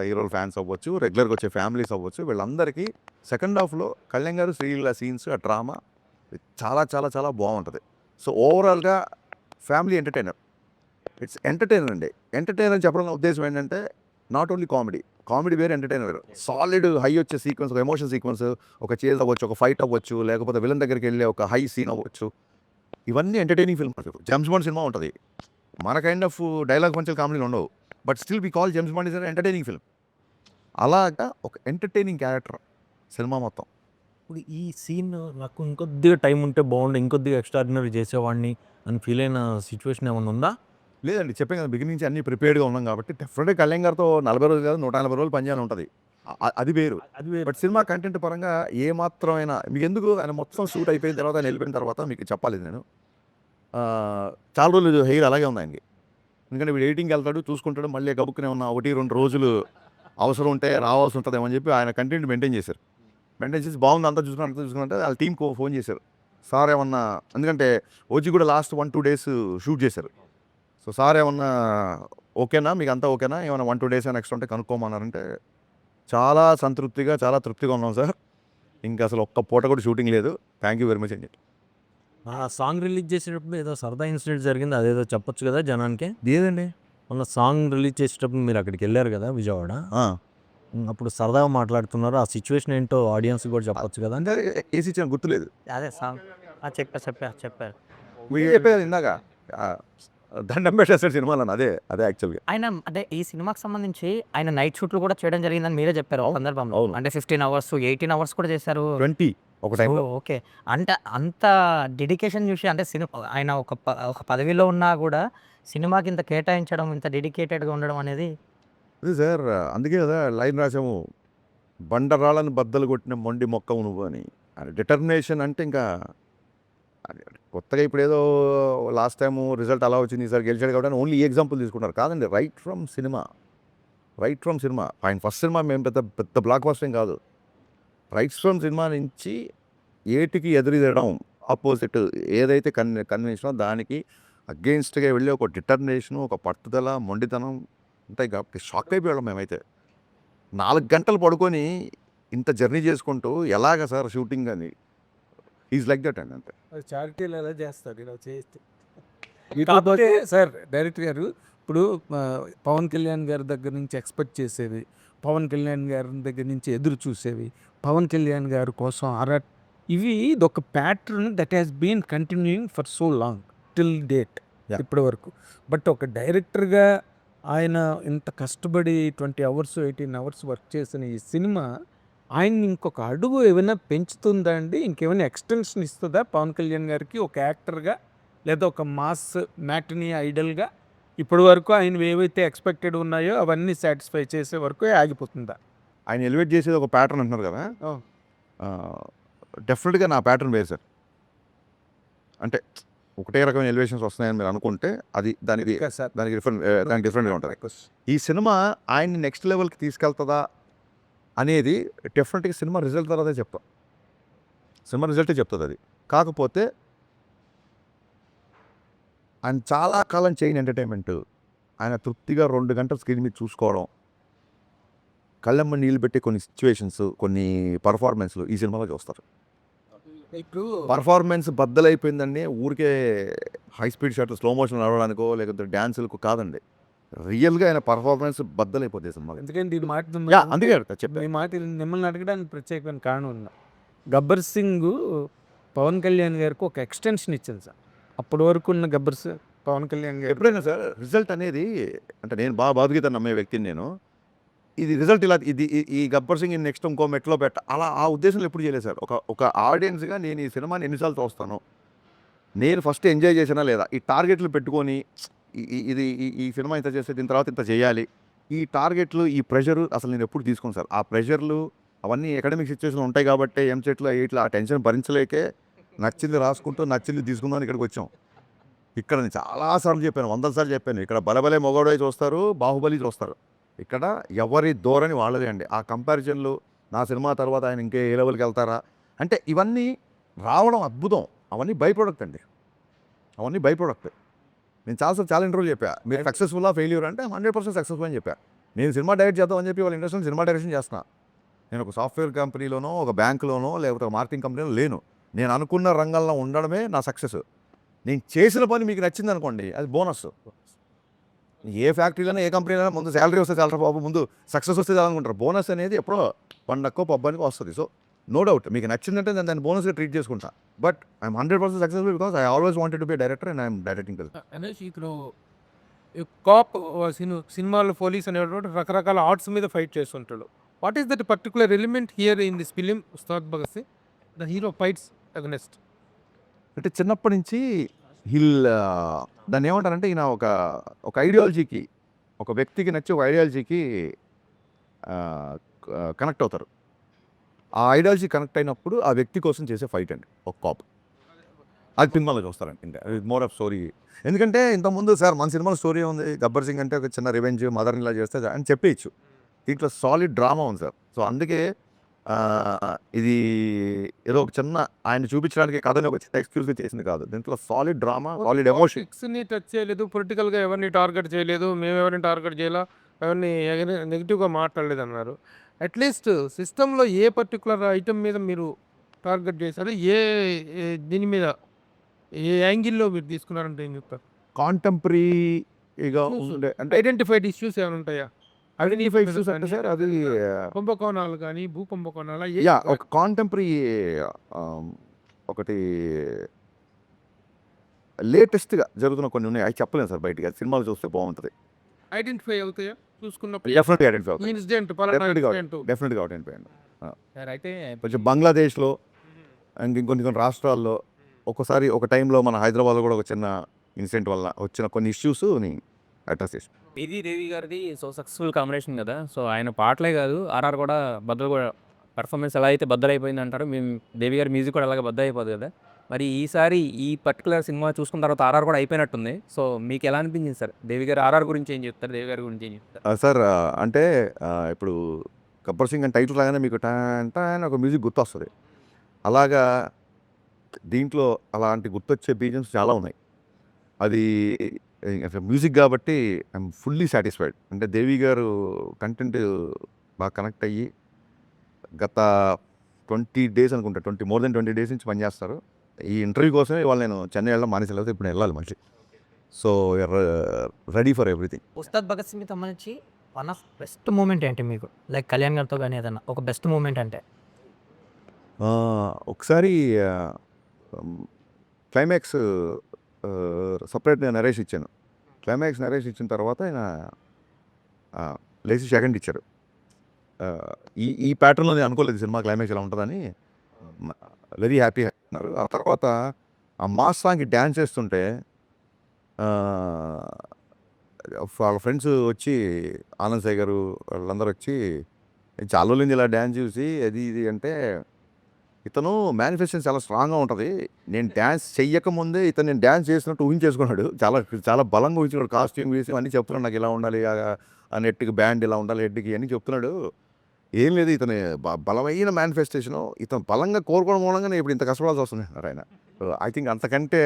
హీరోల ఫ్యాన్స్ అవ్వచ్చు, రెగ్యులర్గా వచ్చే ఫ్యామిలీస్ అవ్వచ్చు, వీళ్ళందరికీ సెకండ్ హాఫ్లో కళ్యాణ్ గారు శ్రీలీల సీన్స్, ఆ డ్రామా చాలా చాలా చాలా బాగుంటుంది. సో ఓవరాల్గా ఫ్యామిలీ ఎంటర్టైనర్. ఇట్స్ ఎంటర్టైనర్ అండి. ఎంటర్టైనర్ చెప్పడం ఉద్దేశం ఏంటంటే నాట్ ఓన్లీ కామెడీ వేరే, ఎంటర్టైనర్ వేరు. సాలిడ్ హై వచ్చే సీక్వెన్స్, ఒక ఎమోషన్ సీక్వెన్స్, ఒక చేజ్ అవ్వచ్చు, ఒక ఫైట్ అవ్వచ్చు, లేకపోతే విలన్ దగ్గరికి వెళ్ళే ఒక హై సీన్ అవ్వచ్చు. ఇవన్నీ ఎంటర్టైనింగ్ ఫిల్మ్. జేమ్స్ బాండ్ సినిమా ఉంటుంది, మన కైండ్ ఆఫ్ డైలాగ్ పంచులు కామెడీలు ఉండవు, but still we call James Bond is an entertaining film. అలాగా ఒక ఎంటర్టైనింగ్ క్యారెక్టర్ సినిమా మొత్తం. ఇప్పుడు ఈ సీన్ నాకు ఇంకొద్దిగా టైం ఉంటే బాగుండు, ఇంకొద్దిగా ఎక్స్ట్రాడినరీ చేసేవాడిని అని ఫీల్ అయిన సిచ్యువేషన్ ఏమైనా ఉందా? లేదండి చెప్పాను కదా బిగినింగ్ నుంచి అన్ని ప్రిపేర్డ్గా ఉన్నాం కాబట్టి డెఫినెట్గా కళ్యాణ్ గారితో 40 రోజులు కాదు 140 రోజులు పనిచేయాలని ఉంటుంది. అది వేరు. అది వేరు. బట్ సినిమా కంటెంట్ పరంగా ఏ మాత్రమైనా మీకు ఎందుకు ఆయన మొత్తం షూట్ అయిపోయిన తర్వాత ఆయన వెళ్ళిపోయిన తర్వాత మీకు చెప్పాలి నేను చాలా రోజులు హెయిర్ అలాగే ఉంది ఆయనకి. ఎందుకంటే వీడు ఎడిటింగ్కి వెళ్తాడు చూసుకుంటాడు మళ్ళీ గబుక్కునే ఉన్న 1-2 రోజులు అవసరం ఉంటే రావాల్సి ఉంటుందేమో అని చెప్పి ఆయన కంటెంట్ మెయింటైన్ చేశారు. మెయింటైన్ చేసి బాగుంది అంతా చూసుకుంటే వాళ్ళ టీంకి ఫోన్ చేశారు సార్ ఏమన్నా, ఎందుకంటే ఓజీ కూడా లాస్ట్ 1-2 డేస్ షూట్ చేశారు. సో సార్ ఏమన్నా ఓకేనా మీకు అంతా ఓకేనా ఏమన్నా 1-2 డేస్ అయినా ఎక్స్ట్రా ఉంటే కనుక్కోమన్నారంటే చాలా సంతృప్తిగా చాలా తృప్తిగా ఉన్నాం సార్. ఇంకా అసలు ఒక్క పూట కూడా షూటింగ్ లేదు. థ్యాంక్ యూ వెరీ మచ్ అండి. ఆ సాంగ్ రిలీజ్ చేసేటప్పుడు ఏదో సరదా ఇన్సిడెంట్ జరిగింది, అదేదో చెప్పొచ్చు కదా జనానికి. ఏదండి మొన్న సాంగ్ రిలీజ్ చేసేటప్పుడు మీరు అక్కడికి వెళ్ళారు కదా విజయవాడ, అప్పుడు సరదాగా మాట్లాడుతున్నారు. ఆ సిచ్యువేషన్ ఏంటో ఆడియన్స్ కూడా చెప్పొచ్చు కదా. అంటే ఏసీ ఇచ్చిన గుర్తులేదు. అదే సాంగ్ చెప్పారు మీరు చెప్పేది ఇందాక దండం పెట్టేస్తాడు సినిమాలో అదే యాక్చువల్గా. ఆయన అంటే ఈ సినిమాకి సంబంధించి ఆయన నైట్ షూట్లు కూడా చేయడం జరిగిందని మీరే చెప్పారు ఒక సందర్భంలో. అవును. అంటే 15 అవర్స్ 18 అవర్స్ కూడా చేశారు. 20 ఒక టైంలో. ఓకే. అంటే అంత డెడికేషన్ చూసి అంటే ఆయన ఒక పదవిలో ఉన్నా కూడా సినిమాకి ఇంత కేటాయించడం, ఇంత డెడికేటెడ్గా ఉండడం అనేది అదే సార్ అందుకే కదా లైన్ రాసాము, బండరాళ్ళని బద్దలు కొట్టిన మొండి మొక్కవు నువ్వు అని. డిటర్మినేషన్ అంటే ఇంకా కొత్తగా ఇప్పుడు ఏదో లాస్ట్ టైము రిజల్ట్ అలా వచ్చింది ఈసారి గెలిచాడు కాబట్టి ఓన్లీ ఈ ఎగ్జాంపుల్ తీసుకుంటారు కాదండి. రైట్ ఫ్రమ్ సినిమా ఆయన ఫస్ట్ సినిమా మేము పెద్ద బ్లాక్ బస్టర్ కాదు. రైట్ ఫ్రమ్ సినిమా నుంచి ఏటికి ఎదురుదడం ఆపోజిట్ ఏదైతే కన్వెన్షనో దానికి అగెయిన్స్ట్గా వెళ్ళి ఒక డిటర్మినేషను ఒక పట్టుదల మొండితనం ఉంటాయి కాబట్టి షాక్ అయిపోయాం మేమైతే. 4 గంటలు పడుకొని ఇంత జర్నీ చేసుకుంటూ ఎలాగ సార్ షూటింగ్ అని ఈజ్ లైక్ దట్ అండి అంతే. చారిటీలు ఎలా చేస్తారు ఇలా చేస్తే. కాకపోతే సార్ డైరెక్టర్ గారు ఇప్పుడు పవన్ కళ్యాణ్ గారి దగ్గర నుంచి ఎక్స్పెక్ట్ చేసేవి, పవన్ కళ్యాణ్ గారి దగ్గర నుంచి ఎదురు చూసేవి, పవన్ కళ్యాణ్ గారి కోసం ఇవి ఇదొక pattern that has been continuing for so long till date ఇప్పటి వరకు. బట్ ఒక డైరెక్టర్గా ఆయన ఇంత కష్టపడి 20 అవర్స్ 18 అవర్స్ వర్క్ చేసిన ఈ సినిమా ఆయన్ని ఇంకొక అడుగు ఏమైనా పెంచుతుందా అండి? ఇంకేమైనా ఎక్స్టెన్షన్ ఇస్తుందా పవన్ కళ్యాణ్ గారికి ఒక యాక్టర్గా, లేదా ఒక మాస్ మ్యాటినీ ఐడల్గా? ఇప్పటి వరకు ఆయన ఏవైతే ఎక్స్పెక్టెడ్ ఉన్నాయో అవన్నీ సాటిస్ఫై చేసే వరకు ఆగిపోతుందా? ఆయన ఎలివేట్ చేసేది ఒక ప్యాటర్న్ అంటున్నారు కదా, డెఫినెట్గా నా ప్యాటర్న్ వేరు సార్. అంటే ఒకటే రకమైన ఎలివేషన్స్ వస్తున్నాయని మీరు అనుకుంటే అది దానికి డిఫరెంట్గా ఉంటుంది. ఈ సినిమా ఆయన్ని నెక్స్ట్ లెవెల్కి తీసుకెళ్తుందా అనేది డెఫినెట్గా సినిమా రిజల్ట్ తర్వాతే చెప్తాం. సినిమా రిజల్టే చెప్తుంది అది. కాకపోతే ఆయన చాలా కాలం చేయని ఎంటర్టైన్మెంట్ ఆయన తృప్తిగా 2 గంటల స్క్రీన్ మీద చూసుకోవడం, కళ్ళమ్మ నీళ్ళు పెట్టే కొన్ని సిచ్యువేషన్స్ కొన్ని పర్ఫార్మెన్స్లు ఈ సినిమాలో చూస్తారు. ఇప్పుడు పర్ఫార్మెన్స్ బద్దలైపోయిందండి ఊరికే హై స్పీడ్ షాట్లు స్లో మోషన్ నడవడానికో లేకపోతే డ్యాన్సులకు కాదండి. రియల్గా ఆయన పర్ఫార్మెన్స్ బద్దలైపోతుంది సినిమాలో. ఎందుకంటే ఈ మాట అందుకే చెప్పాను. ఈ మాట మిమ్మల్ని అడగడానికి ప్రత్యేకమైన కారణం ఉందా? గబ్బర్ సింగ్ పవన్ కళ్యాణ్ గారికి ఒక ఎక్స్టెన్షన్ ఇచ్చింది సార్. అప్పటి వరకు ఉన్న పవన్ కళ్యాణ్ గారు ఎప్పుడైనా సార్ రిజల్ట్ అనేది అంటే నేను బాధగీత నమ్మే వ్యక్తిని నేను. ఇది రిజల్ట్ ఇలా ఈ గబ్బర్ సింగ్ నెక్స్ట్ ఇంకో మెట్లో అలా ఆ ఉద్దేశంలో ఎప్పుడు చేయలేదు సార్. ఒక ఆడియన్స్గా నేను ఈ సినిమాని ఎన్నిసార్లు చూస్తాను, నేను ఫస్ట్ ఎంజాయ్ చేసినా లేదా ఈ టార్గెట్లు పెట్టుకొని ఇది ఈ సినిమా ఇంత చేస్తే దీని తర్వాత ఇంత చేయాలి ఈ టార్గెట్లు ఈ ప్రెషర్ అసలు నేను ఎప్పుడు తీసుకోను సార్. ఆ ప్రెషర్లు అవన్నీ ఎకడమిక్ సిచ్యువేషన్లు ఉంటాయి కాబట్టి ఎంసెట్లో ఇట్లా ఆ టెన్షన్ భరించలేకే నచ్చింది రాసుకుంటూ నచ్చింది తీసుకుందాం ఇక్కడికి వచ్చాం. ఇక్కడ నేను చాలాసార్లు చెప్పాను, 100 సార్లు చెప్పాను, ఇక్కడ బలబలే మొగోడే చూస్తారు, బాహుబలి చూస్తారు. ఇక్కడ ఎవరి ధోరణి వాళ్ళదే అండి. ఆ కంపారిజన్లు నా సినిమా తర్వాత ఆయన ఇంకే ఏ లెవెల్కి వెళ్తారా అంటే ఇవన్నీ రావడం అద్భుతం. అవన్నీ బై ప్రోడక్ట్ అండి, అవన్నీ బై ప్రోడక్ట్. నేను చాలా ఇంటర్వ్యూలు చెప్పా, మీరు సక్సెస్ఫుల్లా ఫెయిల్యూర్ అంటే 100% సక్సెస్ఫుల్ అని చెప్పా. నేను సినిమా డైరెక్ట్ చేద్దామని చెప్పి వాళ్ళ ఇండస్ట్రీలో సినిమా డైరెక్షన్ చేస్తున్నా. నేను ఒక సాఫ్ట్వేర్ కంపెనీలోనో ఒక బ్యాంకులోనో లేకపోతే ఒక మార్కెటింగ్ కంపెనీలో లేను. నేను అనుకున్న రంగంలో ఉండడమే నా సక్సెస్. నేను చేసిన పని మీకు నచ్చింది అనుకోండి అది బోనస్. ఏ ఫ్యాక్టరీలోనే ఏ కంపెనీలో ముందు శాలరీ వస్తే చాలా బాబు ముందు సక్సెస్ వస్తే చాలనుకుంటారు. బోనస్ అనేది ఎప్పుడో పండక్కో పబ్బానికో వస్తుంది. సో నో డౌట్ మీకు నచ్చిందంటే నేను దాన్ని బోనస్గా ట్రీట్ చేసుకుంటా. But I'm 100% successful because I always wanted to be director and I'm directing. అనేసి ఇక్కడ కాప్ సినిమాలో పోలీస్ అనేటువంటి రకరకాల ఆర్ట్స్ మీద ఫైట్ చేస్తుంటాడు. What is that particular element here in this film Ustaad Bhagat Singh? The hero fights against. అంటే చిన్నప్పటి నుంచి దాన్ని ఏమంటారంటే ఈయన ఒక ఐడియాలజీకి, ఒక వ్యక్తికి నచ్చి ఒక ఐడియాలజీకి కనెక్ట్ అవుతారు. ఆ ఐడియాలజీ కనెక్ట్ అయినప్పుడు ఆ వ్యక్తి కోసం చేసే ఫైట్ అండి ఒక కాప్. అది సినిమాలో చూస్తారండి. ఇంకా మోర్ ఆఫ్ స్టోరీ. ఎందుకంటే ఇంతకుముందు సార్ మన సినిమాలో స్టోరీ ఉంది, గబ్బర్ సింగ్ అంటే ఒక చిన్న రివెంజ్, మదర్ని ఇలా చేస్తే అని చెప్పేయచ్చు. దీంట్లో సాలిడ్ డ్రామా ఉంది సార్. సో అందుకే ఇది ఏదో ఒక చిన్న ఆయన చూపించడానికి కథని ఒక చిన్న ఎక్స్క్యూజ్గా చేసింది కాదు. దీంట్లో సాలిడ్ డ్రామా, సాలిడ్ ఎమోషన్. ని టచ్ చేయలేదు, పొలిటికల్గా ఎవరిని టార్గెట్ చేయలేదు, మేము ఎవరిని టార్గెట్ చేయాలా, ఎవరిని నెగిటివ్గా మాట్లాడలేదు అన్నారు. అట్లీస్ట్ సిస్టంలో ఏ పర్టికులర్ ఐటమ్ మీద మీరు టార్గెట్ చేశారు, దీని మీద ఏ యాంగిల్లో మీరు తీసుకున్నారంటే ఏం చెప్తారు? కాంటెంపరీగా ఉండే అంటే ఐడెంటిఫైడ్ ఇష్యూస్ ఏమైనా ఉంటాయా? ఐడెంటిఫై ఇష్యూస్ అంటే సార్ అది కుంభకోణాలు కానీ, భూ కుంభకోణాల ఒక కాంటెంపరీ ఒకటి లేటెస్ట్గా జరుగుతున్న కొన్ని ఉన్నాయి. అవి చెప్పలేను సార్ బయటికి. అది సినిమాలు చూస్తే బాగుంటుంది. ఐడెంటిఫై అవుతాయా చూసుకున్నప్పుడు? డెఫినెట్గా ఐడెంటిఫై అవుతుంది. ఇన్సిడెంట్ డెఫినెట్గా ఐడెంటిఫై అయ్యండి. సార్ అయితే కొంచెం బంగ్లాదేశ్లో అండ్ ఇంకొన్ని రాష్ట్రాల్లో ఒక్కోసారి ఒక టైంలో మన హైదరాబాద్లో కూడా ఒక చిన్న ఇన్సిడెంట్ వల్ల వచ్చిన కొన్ని ఇష్యూస్ని అడ్రస్ చేసి ఇది దేవి గారిది సో సక్సెస్ఫుల్ కాంబినేషన్ కదా. సో ఆయన పాటలే కాదు, ఆర్ఆర్ కూడా బద్దలు కూడా పర్ఫార్మెన్స్ ఎలా అయితే బద్దలైపోయింది అంటారో, మేము దేవి గారి మ్యూజిక్ కూడా అలాగే బద్దలైపోదు కదా. మరి ఈసారి ఈ పర్టికులర్ సినిమా చూసుకున్న తర్వాత ఆర్ఆర్ కూడా అయిపోయినట్టుంది. సో మీకు ఎలా అనిపించింది సార్? దేవి గారు ఆర్ఆర్ గురించి ఏం చెప్తారు, దేవి గారి గురించి ఏం చెప్తారు? సార్ అంటే ఇప్పుడు గబ్బర్ సింగ్ అని టైటిల్ లాగానే మీకు టాన్ టాన్ ఒక మ్యూజిక్ గుర్తొస్తుంది. అలాగా దీంట్లో అలాంటి గుర్తొచ్చే బీజిఎమ్స్ చాలా ఉన్నాయి. అది మ్యూజిక్ కాబట్టి ఐఎమ్ ఫుల్లీ సాటిస్ఫైడ్. అంటే దేవి గారు కంటెంట్ బాగా కనెక్ట్ అయ్యి గత 20 days అనుకుంటా, మోర్ దెన్ 20 days నుంచి పనిచేస్తారు. ఈ ఇంటర్వ్యూ కోసమే ఇవాళ నేను చెన్నై వెళ్ళడం మానేసలేదు, ఇప్పుడు వెళ్ళాలి మళ్ళీ. So ready for everything. Ustaad Bhagat సింగ్కి సంబంధించి వన్ ఆఫ్ బెస్ట్ మూమెంట్ ఏంటి మీకు? లైక్ కళ్యాణ్ గారితో కానీ ఏదన్నా ఒక బెస్ట్ మూమెంట్ అంటే? ఒకసారి క్లైమాక్స్ సపరేట్గా నరేష్ ఇచ్చాను. క్లైమాక్స్ నరేష్ ఇచ్చిన తర్వాత ఆయన లేచి సెకండ్ ఇచ్చారు. ఈ ప్యాటర్న్లో నేను అనుకోలేదు సినిమా క్లైమాక్స్ ఎలా ఉంటుందని. వెరీ హ్యాపీ అన్నారు. ఆ తర్వాత ఆ మాస్ సాంగ్కి డ్యాన్స్ చేస్తుంటే వాళ్ళ ఫ్రెండ్స్ వచ్చి ఆనంద్ సాయి గారు వాళ్ళందరూ వచ్చి చాలా రోజులు ఇలా డ్యాన్స్ చూసి అది ఇది అంటే, ఇతను మేనిఫెస్టేషన్ చాలా స్ట్రాంగ్గా ఉంటుంది. నేను డ్యాన్స్ చెయ్యకముందే ఇతను నేను డ్యాన్స్ చేసినట్టు ఊహించేసుకున్నాడు. చాలా చాలా బలంగా ఊహించుకున్నాడు. కాస్ట్యూమ్ వేసి అన్నీ చెప్తున్నాడు, నాకు ఇలా ఉండాలి, ఆ నెట్కి బ్యాండ్ ఇలా ఉండాలి, హెడ్కి అన్నీ చెప్తున్నాడు. ఏం లేదు, ఇతని బలమైన మేనిఫెస్టేషను, ఇతను బలంగా కోరుకోవడం మూలంగా నేను ఇప్పుడు ఇంత కష్టపడాల్సి వస్తుంది ఆయన. ఐ థింక్ అంతకంటే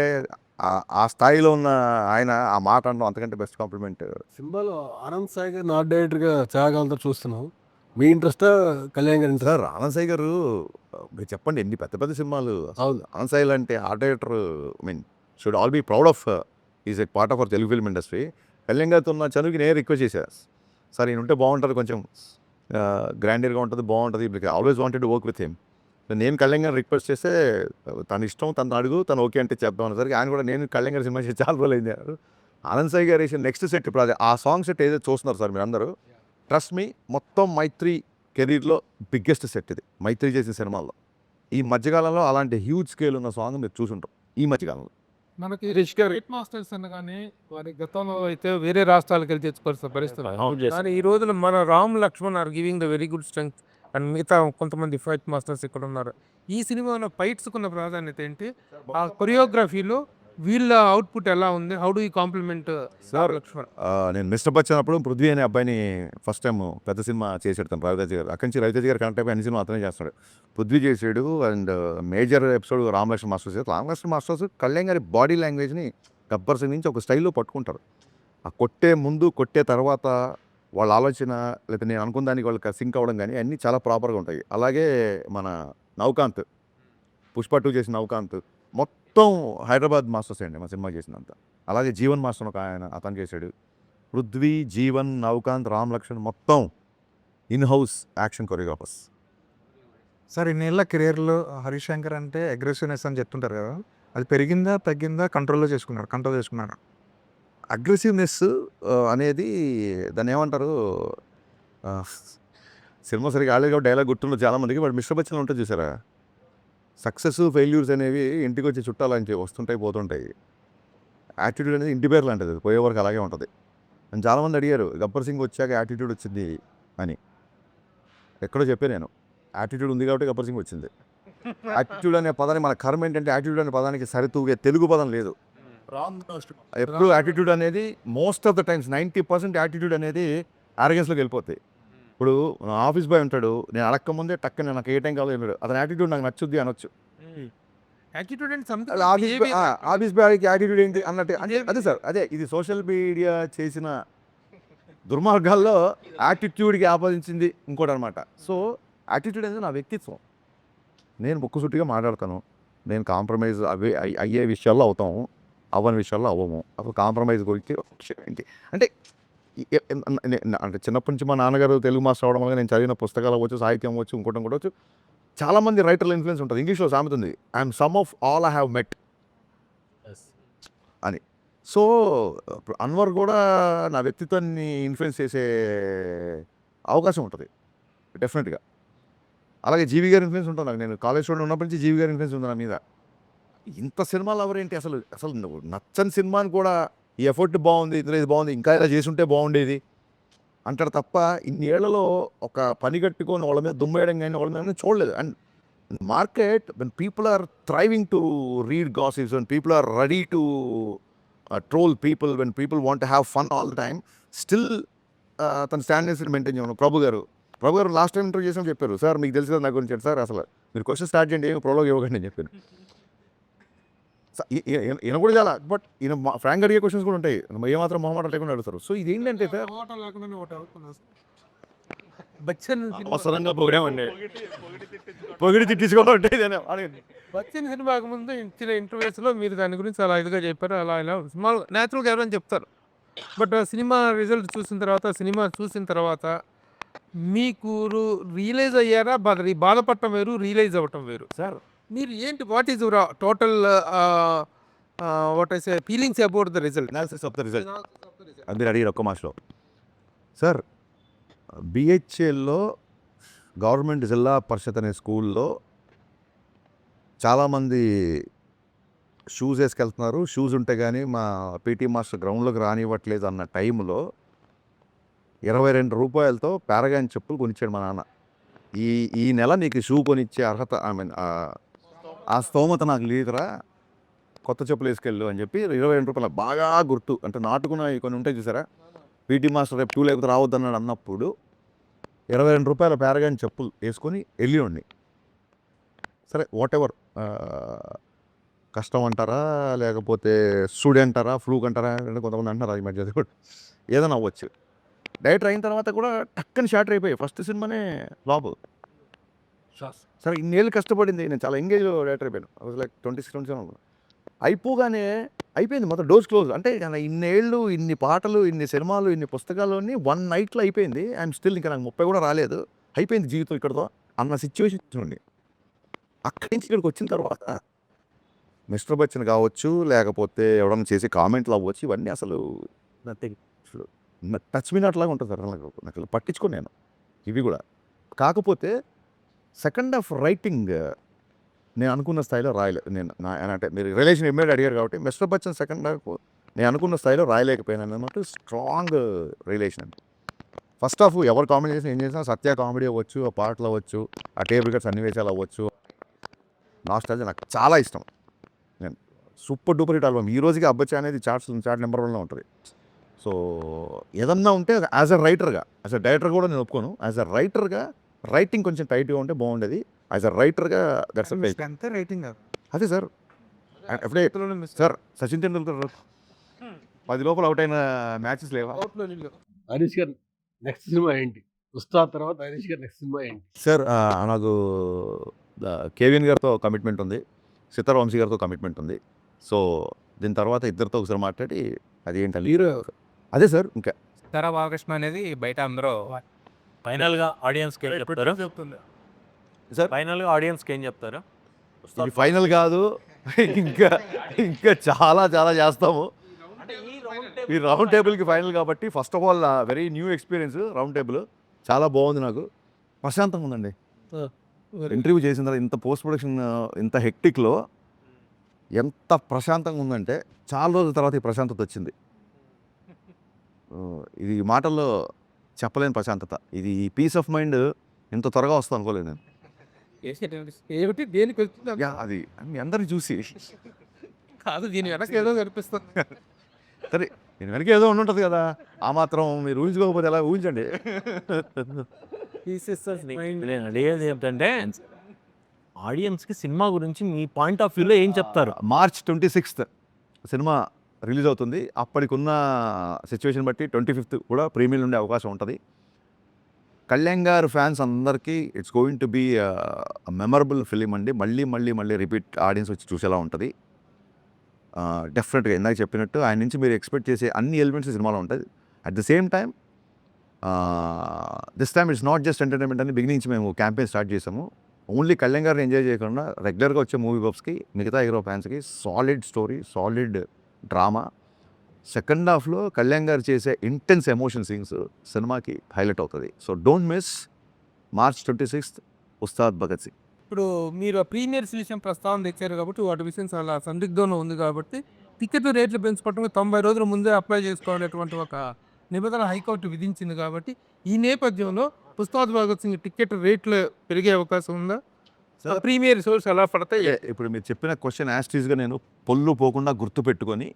ఆ స్థాయిలో ఉన్న ఆయన ఆ మాట అనడం అంతకంటే బెస్ట్ కాంప్లిమెంట్. సినిమాలో ఆనంద్ సాయి గారిని ఆర్ట్ డైరెక్టర్గా చేయగలతో చూస్తున్నాం. మీ ఇంట్రెస్టా కళ్యాణ్ గారి ఇంట్రెస్ట్? సార్ ఆనంద్ సాయి గారు మీరు చెప్పండి ఎన్ని పెద్ద పెద్ద సినిమాలు. అవును. ఆనంద్ సాయి అంటే art director, should all be proud of is a part of our Telugu film industry. Kalyan గారితో ఉన్న చనువుకి నేను రిక్వెస్ట్ చేశాను, సార్ ఈయన ఉంటే బాగుంటుంది, కొంచెం గ్రాండీర్గా ఉంటుంది, బాగుంటుంది, always wanted to work with him. నేను కళ్యాణ్ గారిని రిక్వెస్ట్ చేస్తే తన ఇష్టం, తను అడుగు, తను ఓకే అంటే చెప్దాం అనేసరికి ఆయన కూడా నేను కళ్యాణ్ గారి సినిమా చేసి చాలా రోజులు అయింది. ఆనంద్ సాయి గారు వేసిన నెక్స్ట్ సెట్ ఇప్పుడు అది ఆ సాంగ్ సెట్ ఏదైతే చూస్తున్నారు సార్ మీరు అందరూ, ట్రస్ట్ మీ, మొత్తం మైత్రి కెరీర్లో బిగ్గెస్ట్ సెట్ ఇది, మైత్రి చేసిన సినిమాల్లో. ఈ మధ్యకాలంలో అలాంటి హ్యూజ్ స్కేల్ ఉన్న సాంగ్ మీరు చూసుంటాం ఈ మధ్యకాలంలో. మనకి రిష్ గారు హిట్ మాస్టర్స్ అనగానే వారి గతంలో అయితే వేరే రాష్ట్రాలకు వెళ్ళి తెచ్చుకోవాల్సిన పరిస్థితి. కానీ ఈ రోజున మన Ram Lakshman are giving the very good strength and మిగతా కొంతమంది ఫైట్ మాస్టర్స్ ఇక్కడ ఉన్నారు. ఈ సినిమాలో ఫైట్స్కున్న ప్రాధాన్యత ఏంటి? ఆ కొరియోగ్రఫీలో వీళ్ళ అవుట్పుట్ ఎలా ఉంది? How do you compliment sir Lakshman? నేను మిస్టర్ బచ్చన్ అప్పుడు పృథ్వీ అనే అబ్బాయిని ఫస్ట్ టైం పెద్ద సినిమా చేసాడు తను, రవితేజ గారు. అక్కడి నుంచి రవితేజ గారు కనెక్ట్ అయిపోయి అన్ని సినిమా అతనే చేస్తాడు. పృథ్వీ చేసాడు and major episode Ramalakshman masters చేస్తారు. రామలక్ష్మణ్ మాస్టర్స్ కళ్యాణ్ గారి బాడీ లాంగ్వేజ్ని గబ్బర్ సింగ్ నుంచి ఒక స్టైల్లో పట్టుకుంటారు. ఆ కొట్టే ముందు కొట్టే తర్వాత వాళ్ళ ఆలోచన లేకపోతే నేను అనుకున్న దానికి వాళ్ళకి సింక్ అవ్వడం కానీ అన్నీ చాలా ప్రాపర్గా ఉంటాయి. అలాగే మన నవకాంత్, పుష్ప 2 చేసిన నవకాంత్ మొత్తం హైదరాబాద్ మాస్టర్స్ అండి మా సినిమా చేసినంత. అలాగే జీవన్ మాస్టర్ ఒక ఆయన అతను చేశాడు. పృథ్వీ, జీవన్, నవకాంత్, రామ్ లక్ష్మణ్ మొత్తం in house action choreographers. Sir ఇన్నేళ్ళ కెరియర్లో హరీష్ శంకర్ అంటే అగ్రెసివ్నెస్ అని చెప్తుంటారు కదా, అది పెరిగిందా తగ్గిందా? కంట్రోల్ చేసుకున్నారు? అగ్రెసివ్నెస్ అనేది దాన్ని ఏమంటారు, సినిమా సరిగా ఆడలేదు కాబట్టి డైలాగ్ గుర్తుండదు చాలామందికి. బట్ మిస్టర్ బచ్చన్ ఉంటుంది చూసారా, సక్సెస్ ఫెయిల్యూర్స్ అనేవి ఇంటికి వచ్చి చుట్టాలని వస్తుంటాయి పోతుంటాయి. యాటిట్యూడ్ అనేది ఇంటి పేరు లాంటిది, పోయే వరకు అలాగే ఉంటుంది. అని చాలామంది అడిగారు గబ్బర్ సింగ్ వచ్చాక యాటిట్యూడ్ వచ్చింది అని. ఎక్కడో చెప్పాను నేను, యాటిట్యూడ్ ఉంది కాబట్టి గబ్బర్ సింగ్ వచ్చింది. యాటిట్యూడ్ అనే పదాన్ని మన కర్మ ఏంటంటే యాటిట్యూడ్ అనే పదానికి సరితూగే తెలుగు పదం లేదు. ఎప్పుడు యాటిట్యూడ్ అనేది most of the times 90% attitude అనేది ఆరోగెన్స్లోకి వెళ్ళిపోతాయి. ఇప్పుడు ఆఫీస్ బాయ్ ఉంటాడు, నేను అడక్క ముందే టక్కన నాకు ఏ టైం కావాలో వెళ్ళాడు, అతని యాటిట్యూడ్ నాకు నచ్చుద్ది అనొచ్చు. యాటిట్యూడ్ అండ్ ఆఫీస్ బాయ్కి యాటిట్యూడ్ ఏంటి అన్నట్టు అదే సార్, అదే ఇది సోషల్ మీడియా చేసిన దుర్మార్గాల్లో యాటిట్యూడ్కి ఆపాదించింది ఇంకోటి అనమాట. సో యాటిట్యూడ్ అనేది నా వ్యక్తిత్వం. నేను ముక్కుసూటిగా మాట్లాడతాను, నేను కాంప్రమైజ్ అయ్యే విషయాల్లో అవుతాము, అవ్వని విషయాల్లో అవ్వము. అప్పుడు కాంప్రమైజ్ గురించి విషయం ఏంటి అంటే అంటే చిన్నప్పటి నుంచి మా నాన్నగారు తెలుగు మాస్టర్ అవడం వల్ల నేను చదివిన పుస్తకాలు అవ్వచ్చు, సాహిత్యం అవ్వచ్చు, ఇంకోటి అవ్వచ్చు, చాలామంది రైటర్ల ఇన్ఫ్లుయెన్స్ ఉంటుంది. ఇంగ్లీష్లో సామెత ఉంది, I'm some of all I have met అని. సో అన్వర్ కూడా నా వ్యక్తిత్వాన్ని ఇన్ఫ్లుయెన్స్ చేసే అవకాశం ఉంటుంది డెఫినెట్గా. అలాగే జీవి గారి ఇన్ఫ్లుయెన్స్ ఉంటుంది నాకు. నేను కాలేజ్ స్టూడెంట్ ఉన్నప్పటి నుంచి జీవి గారి ఇన్ఫ్లుయెన్స్ ఉంది నా మీద. ఇంత సినిమాలు ఎవరేంటి అసలు అసలు నచ్చని సినిమాని కూడా ఈ ఎఫర్ట్ బాగుంది, ఇది బాగుంది, ఇంకా ఇలా చేసుంటే బాగుండేది అంటారు తప్ప ఇన్ని ఏళ్లలో ఒక పని కట్టుకొని వాళ్ళ మీద దుమ్మేయడం కానీ వాళ్ళ మీద చూడలేదు. And market when people are thriving to read gossips, when people are ready to troll people, when people want to have fun all the time, still తన స్టాండర్డ్స్ మెయింటైన్ చేయను. ప్రభు గారు లాస్ట్ టైం ఇంటర్వ్యూ చేసినప్పుడు చెప్పారు, sir మీకు తెలుసు కదా నా గురించి, సార్ అసలు మీరు క్వశ్చన్ స్టార్ట్ చేయండి, ఏమి ప్రోలోగ్ ఇవ్వకండి అని చెప్పాను. ఈయన కూడా చాలా, బట్ ఈయన ఫ్రాంక్ అడిగే క్వశ్చన్స్ కూడా ఉంటాయి, ఏమాత్రం మొహమాట లేకుండా అడుగుతారు. సో ఇదేంటంటే బచ్చన్ అవసరంగా పొగిడామండి, పొగిడి తిట్టించుకోవడం అంటే ఇదేనా అడగండి. బచ్చన్ సినిమాకు ముందు ఇచ్చిన ఇంటర్వ్యూస్లో మీరు దాని గురించి అలా ఇదిగా చెప్పారు, అలా ఇలా సినిమా న్యాచురల్గా ఎవరైనా చెప్తారు. బట్ సినిమా రిజల్ట్ సినిమా చూసిన తర్వాత మీకు రియలైజ్ అయ్యారా? బాధపడటం వేరు, రియలైజ్ అవ్వటం వేరు. సార్ మీరు ఏంటి, what is your total what I say feelings about the result? Analysis of the result అది మీరు అడిగారు ఒక్క మాసలో. సార్ బిహెచ్ఎల్లో గవర్నమెంట్ జిల్లా పరిషత్ అనే స్కూల్లో చాలామంది షూస్ వేసుకెళ్తున్నారు, షూస్ ఉంటే కానీ మా పీటీ మాస్టర్ గ్రౌండ్లోకి రానివ్వట్లేదు అన్న టైంలో 22 రూపాయలతో పారగాన్ చెప్పులు కొనిచ్చాడు మా నాన్న. ఈ నెల నీకు షూ కొనిచ్చే అర్హత, ఐ మీన్ ఆ స్తోమత నాకు లేదురా, కొత్త చెప్పులు వేసుకెళ్ళు అని చెప్పి 22 రూపాయలు బాగా గుర్తు. అంటే నాటుకున్న కొన్ని ఉంటాయి చూసారా, పీటీ మాస్టర్ రేపు షూ లేకపోతే రావద్దన్నాడు అన్నప్పుడు 22 రూపాయల పారగాన్ చెప్పులు వేసుకొని వెళ్ళిండి. సరే వాట్ ఎవర్, కష్టం అంటారా లేకపోతే స్టూడెంట్ అంటారా, ఫ్లూక్ అంటారా, కొంతమంది అంటారా ఈ మధ్య కూడా ఏదైనా అవ్వచ్చు. డైరెక్టర్ అయిన తర్వాత కూడా టక్కని షార్టర్ అయిపోయాయి. ఫస్ట్ సినిమానే బాబు సరే ఇన్నేళ్ళు కష్టపడింది, నేను చాలా ఎంగేజ్ డైరెక్టర్ అయిపోయాను. లైక్ 26 అయిపోగానే అయిపోయింది మొత్తం, డోర్స్ క్లోజ్. అంటే ఇన్నేళ్ళు, ఇన్ని పాటలు, ఇన్ని సినిమాలు, ఇన్ని పుస్తకాలు అన్నీ 1 నైట్లో అయిపోయింది. ఐఎమ్ స్టిల్ ఇంకా నాకు 30 కూడా రాలేదు, అయిపోయింది జీవితం ఇక్కడతో అన్న సిచ్యువేషన్ చూడండి. అక్కడి నుంచి ఇక్కడికి వచ్చిన తర్వాత మిస్టర్ బచ్చన్ కావచ్చు, లేకపోతే ఎవడన్నా చేసే కామెంట్లు అవ్వచ్చు, ఇవన్నీ అసలు టచ్ మీ నాట్ లాగా ఉంటుంది సార్. నాకు పట్టించుకోను నేను ఇవి కూడా. కాకపోతే సెకండ్ హాఫ్ రైటింగ్ నేను అనుకున్న స్థాయిలో రాయలేదు. అంటే మీరు రిలేషన్ ఇమ్మీడియట్ అడిగారు కాబట్టి మిస్టర్ బచ్చన్ సెకండ్ హాఫ్ నేను అనుకున్న స్థాయిలో రాయలేకపోయాను అన్నమాట. Strong relation. ఫస్ట్ హాఫ్ ఎవరు కామెడీ చేసినా ఏం చేసినా, సత్య కామెడీ అవ్వచ్చు, ఆ పాటలు అవ్వచ్చు, ఆ టేబుల్ కట్ సన్నివేశాలు అవ్వచ్చు, నాస్టాల్జియా నాకు చాలా ఇష్టం. నేను సూపర్ డూపర్ హిట్ ఆల్బమ్. ఈ రోజుకి అబ్బచ్చా అనేది చార్ట్ నెంబర్ 1లో ఉంటుంది. సో ఏదన్నా ఉంటే యాజ్ అ రైటర్గా, యాజ్ అ డైరెక్టర్ కూడా నేను ఒప్పుకోను, యాజ్ అ రైటర్గా రైటింగ్ కొంచెం టైట్గా ఉంటే బాగుండేది. యాజ్ అ రైటర్గా దట్స్ అంతే రైటింగ్ కాదు. అదే సార్. ఎప్పుడే సార్ సచిన్ టెండూల్కర్ 10 లోపల అవుట్ అయిన మ్యాచెస్ లేవా? హరీష్ గారు నెక్స్ట్ సినిమా ఏంటి? ఉస్తాద్ తర్వాత హరీష్ గారు నెక్స్ట్ సినిమా ఏంటి? సార్ నాకు కేవిఎన్ గారితో కమిట్మెంట్ ఉంది, సితార్ వంశీ గారితో కమిట్మెంట్ ఉంది. సో దీని తర్వాత ఇద్దరితో ఒకసారి మాట్లాడి అది ఏంటంటే హీరో అదే సార్. ఇంకా సరా బాలకృష్ణ అనేది బయట అందరూ ఫైనల్గా ఆడియన్స్కి ఏం చెప్తారు సార్? ఫైనల్గా ఆడియన్స్కి ఏం చెప్తారు? ఇది ఫైనల్ కాదు, ఇంకా ఇంకా చాలా చాలా చేస్తాము. ఈ రౌండ్ టేబుల్కి ఫైనల్ కాబట్టి first of all very new experience. Round table చాలా బాగుంది, నాకు ప్రశాంతంగా ఉందండి. ఇంటర్వ్యూ చేసిన తర్వాత ఇంత పోస్ట్ ప్రొడక్షన్ ఇంత హెక్టిక్లో ఎంత ప్రశాంతంగా ఉందంటే చాలా రోజుల తర్వాత ఈ ప్రశాంతత వచ్చింది. ఇది మాటల్లో చెప్పలేని ప్రశాంతత. ఇది ఈ పీస్ ఆఫ్ మైండ్ ఇంత త్వరగా వస్తుంది అనుకోలేదు నేను. ఏమిటి దేనికి వెళ్తుంది యా, అది మీ అందరిని చూసి కాదు, దీని వెనక ఏదో కనిపిస్తుంది. సరే నేను వెనక ఏదో ఉండుంటుంది కదా, ఆ మాత్రం మీరు ఊహించుకోకపోతే ఎలా ఊహించండి. నేను అడిగేది ఏంటంటే ఆడియన్స్కి సినిమా గురించి మీ పాయింట్ ఆఫ్ వ్యూలో ఏం చెప్తారు? మార్చ్ 26th సినిమా రిలీజ్ అవుతుంది. అప్పటికున్న సిచ్యువేషన్ బట్టి 25th కూడా ప్రీమియర్ ఉండే అవకాశం ఉంటుంది. కళ్యాణ్ గారు ఫ్యాన్స్ అందరికీ it's going to be memorable film అండి. మళ్ళీ మళ్ళీ మళ్ళీ రిపీట్ ఆడియన్స్ వచ్చి చూసేలా ఉంటుంది. డెఫినెట్గా ఇందాక చెప్పినట్టు ఆయన నుంచి మీరు ఎక్స్పెక్ట్ చేసే అన్ని ఎలిమెంట్స్ సినిమాలో ఉంటుంది. At the same time this time it's not just entertainment అని బిగినింగ్ నుంచి మేము క్యాంపెయిన్ స్టార్ట్ చేసాము. ఓన్లీ కళ్యాణ్ గారిని ఎంజాయ్ చేయకుండా రెగ్యులర్గా వచ్చే మూవీ బబ్స్కి, మిగతా హీరో ఫ్యాన్స్కి solid story, solid drama. Second హాఫ్లో కళ్యాణ్ గారు చేసే ఇంటెన్స్ ఎమోషన్ సీన్స్ సినిమాకి హైలైట్ అవుతుంది. So don't miss March 26th Ustaad Bhagat Singh. ఇప్పుడు మీరు ఆ ప్రీమియర్స్ విషయం ప్రస్తావన తెచ్చారు కాబట్టి వాటి విషయం చాలా సందిగ్ధంలో ఉంది కాబట్టి టికెట్ రేట్లు పెంచుకోవటం 90 రోజుల ముందే అప్లై చేసుకోవాలనేటువంటి ఒక నిబంధన హైకోర్టు విధించింది కాబట్టి ఈ నేపథ్యంలో ఉస్తాద్ భగత్ సింగ్ టికెట్ రేట్లు పెరిగే అవకాశం ఉందా? ప్రీమియర్ షోస్ ఎలా పడతాయి? ఇప్పుడు మీరు చెప్పిన క్వశ్చన్ యాస్టీస్గా నేను పొల్లు పోకుండా గుర్తు పెట్టుకొని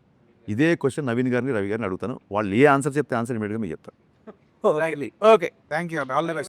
ఇదే క్వశ్చన్ నవీన్ గారిని, రవి గారిని అడుగుతాను. వాళ్ళు ఏ ఆన్సర్ చెప్తే ఆన్సర్ ఇమీడియట్గా మీకు చెప్తాను. Okay, thank you, all the best.